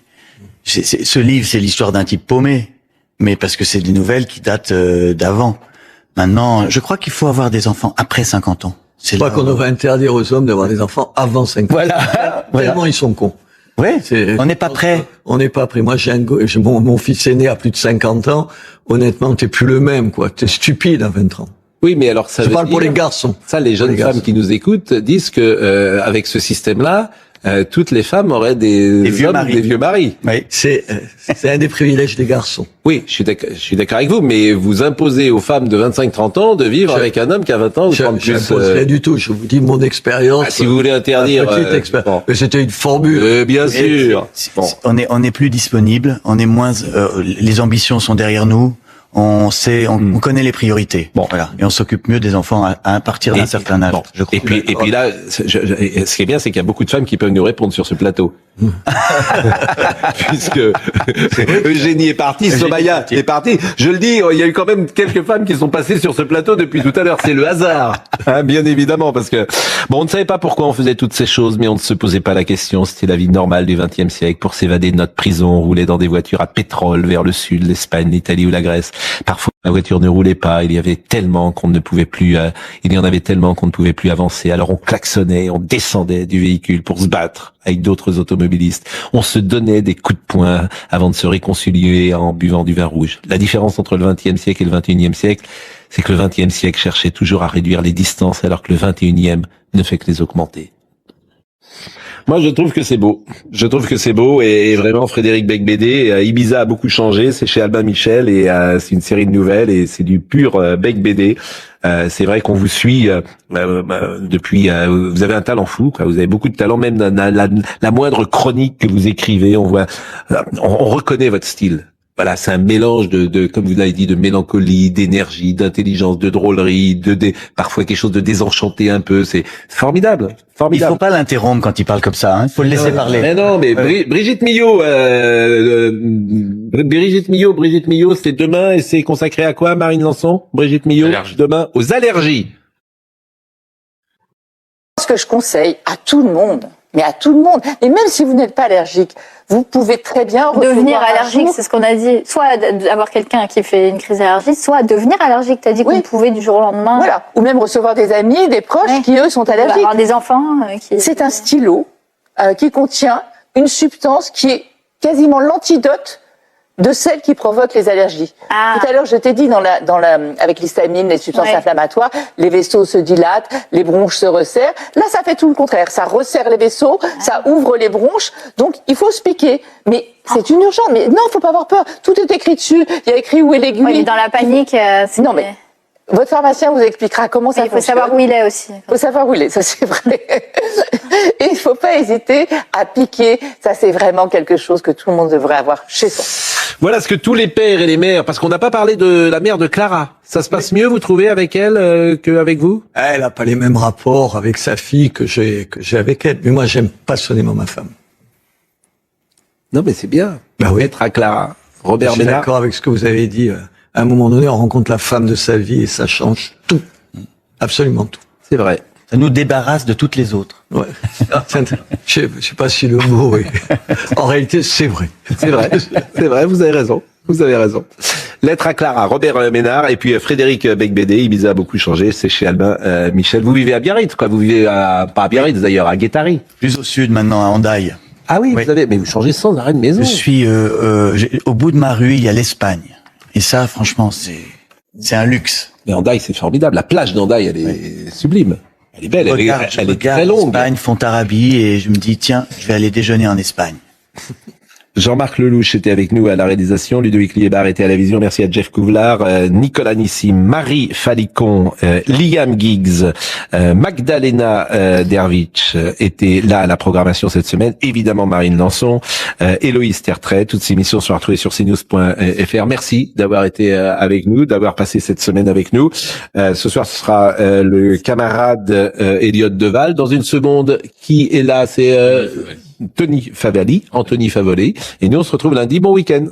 Ce livre, c'est l'histoire d'un type paumé, mais parce que c'est des nouvelles qui datent d'avant. Maintenant, je crois qu'il faut avoir des enfants après 50 ans. Je crois qu'on devrait interdire aux hommes d'avoir des enfants avant 50 ans. Voilà. Tellement ils sont cons. Ouais, on n'est pas prêt. On n'est pas prêt. Moi, mon fils aîné a plus de 50 ans. Honnêtement, t'es plus le même, quoi. T'es stupide à 20 ans. Oui, mais alors ça je parle pour les garçons. Ça, les jeunes femmes qui nous écoutent disent que avec ce système-là, toutes les femmes auraient des vieux maris. Oui, c'est un des privilèges des garçons. Oui, je suis d'accord avec vous, mais vous imposez aux femmes de 25-30 ans de vivre avec un homme qui a 20 ans ou 30 plus. Je rien du tout. Je vous dis mon expérience. Si vous voulez interdire, mais c'était une formule. Bien sûr. On est plus disponible. On est moins. Les ambitions sont derrière nous. On connaît les priorités. Bon, voilà. Et on s'occupe mieux des enfants à partir d'un certain âge. Bon. Je crois. Et puis là, ce qui est bien, c'est qu'il y a beaucoup de femmes qui peuvent nous répondre sur ce plateau. Puisque Eugénie est partie, Somaya est partie. Je le dis, il y a eu quand même quelques femmes qui sont passées sur ce plateau depuis tout à l'heure. C'est le hasard, hein, bien évidemment, parce que on ne savait pas pourquoi on faisait toutes ces choses, mais on ne se posait pas la question. C'était la vie normale du XXe siècle. Pour s'évader de notre prison, on roulait dans des voitures à pétrole vers le sud, l'Espagne, l'Italie ou la Grèce. Parfois, la voiture ne roulait pas. Il y en avait tellement qu'on ne pouvait plus avancer. Alors on klaxonnait, on descendait du véhicule pour se battre avec d'autres automobilistes. On se donnait des coups de poing avant de se réconcilier en buvant du vin rouge. La différence entre le XXe siècle et le XXIe siècle, c'est que le XXe siècle cherchait toujours à réduire les distances, alors que le XXIe ne fait que les augmenter. Moi, je trouve que c'est beau. Et vraiment, Frédéric Beigbeder, Ibiza a beaucoup changé. C'est chez Albin Michel et c'est une série de nouvelles et c'est du pur Beigbeder. C'est vrai qu'on vous suit depuis. Vous avez un talent fou, quoi. Vous avez beaucoup de talent, même la moindre chronique que vous écrivez, on reconnaît votre style. Voilà, c'est un mélange de, comme vous l'avez dit, de mélancolie, d'énergie, d'intelligence, de drôlerie, parfois quelque chose de désenchanté un peu. C'est formidable. Il faut pas l'interrompre quand il parle comme ça, hein. Il faut le laisser parler. Mais non, mais Brigitte Millot, c'est demain et c'est consacré à quoi, Marine Lançon? Brigitte Millot, demain, aux allergies. Ce que je conseille à tout le monde, mais à tout le monde, et même si vous n'êtes pas allergique, vous pouvez très bien devenir allergique, c'est ce qu'on a dit. Soit avoir quelqu'un qui fait une crise allergique, soit devenir allergique. T'as dit qu'on pouvait du jour au lendemain. Voilà. Ou même recevoir des amis, des proches qui eux sont allergiques. Avoir des enfants. C'est un stylo qui contient une substance qui est quasiment l'antidote de celles qui provoquent les allergies. Tout à l'heure, je t'ai dit avec l'histamine, les substances inflammatoires, les vaisseaux se dilatent, les bronches se resserrent. Là, ça fait tout le contraire. Ça resserre les vaisseaux, ça ouvre les bronches. Donc, il faut se piquer. Mais c'est une urgence. Mais non, faut pas avoir peur. Tout est écrit dessus. Il y a écrit où est l'aiguille. Oui, mais dans la panique, non, mais votre pharmacien vous expliquera comment ça fonctionne. Il faut savoir où il est aussi. Il faut savoir où il est, ça c'est vrai. Et il faut pas hésiter à piquer. Ça c'est vraiment quelque chose que tout le monde devrait avoir chez soi. Voilà ce que tous les pères et les mères, parce qu'on n'a pas parlé de la mère de Clara. Ça se passe mieux, vous trouvez, avec elle qu'avec vous? Elle a pas les mêmes rapports avec sa fille que j'ai avec elle. Mais moi, j'aime passionnément ma femme. Non, mais c'est bien. Bah oui. Être à Clara. Robert Ménard. Je suis d'accord avec ce que vous avez dit. À un moment donné, on rencontre la femme de sa vie et ça change tout. Absolument tout. C'est vrai. nous débarrasse de toutes les autres. Ouais. Je sais pas si le mot est... En réalité, c'est vrai. C'est vrai, vous avez raison. Vous avez raison. Lettre à Clara, Robert Ménard, et puis Frédéric Becbédé. Ibiza a beaucoup changé, c'est chez Albin Michel. Vous vivez à Biarritz, quoi. Vous vivez pas à Biarritz d'ailleurs, à Guétari. Plus au sud maintenant, à Hendaye. Ah oui, mais vous changez sans arrêt de maison. Je suis au bout de ma rue, il y a l'Espagne. Et ça, franchement, c'est un luxe. Mais Hendaye, c'est formidable. La plage d'Hendaye, elle est sublime. Elle est belle, elle est très longue. Espagne, Fontarabie, et je me dis, tiens, je vais aller déjeuner en Espagne. Jean-Marc Lelouch était avec nous à la réalisation, Ludovic Liébar était à la vision, merci à Jeff Couvlar, Nicolas Nissim, Marie Falicon, Liam Giggs, Magdalena Dervich était là à la programmation cette semaine, évidemment Marine Lançon, Héloïse Tertrais, toutes ces émissions sont retrouvées sur cnews.fr. Merci d'avoir été avec nous, d'avoir passé cette semaine avec nous. Ce soir ce sera le camarade Elliot Deval. Dans une seconde, qui est là? C'est Anthony Favolli, et nous on se retrouve lundi. Bon week-end.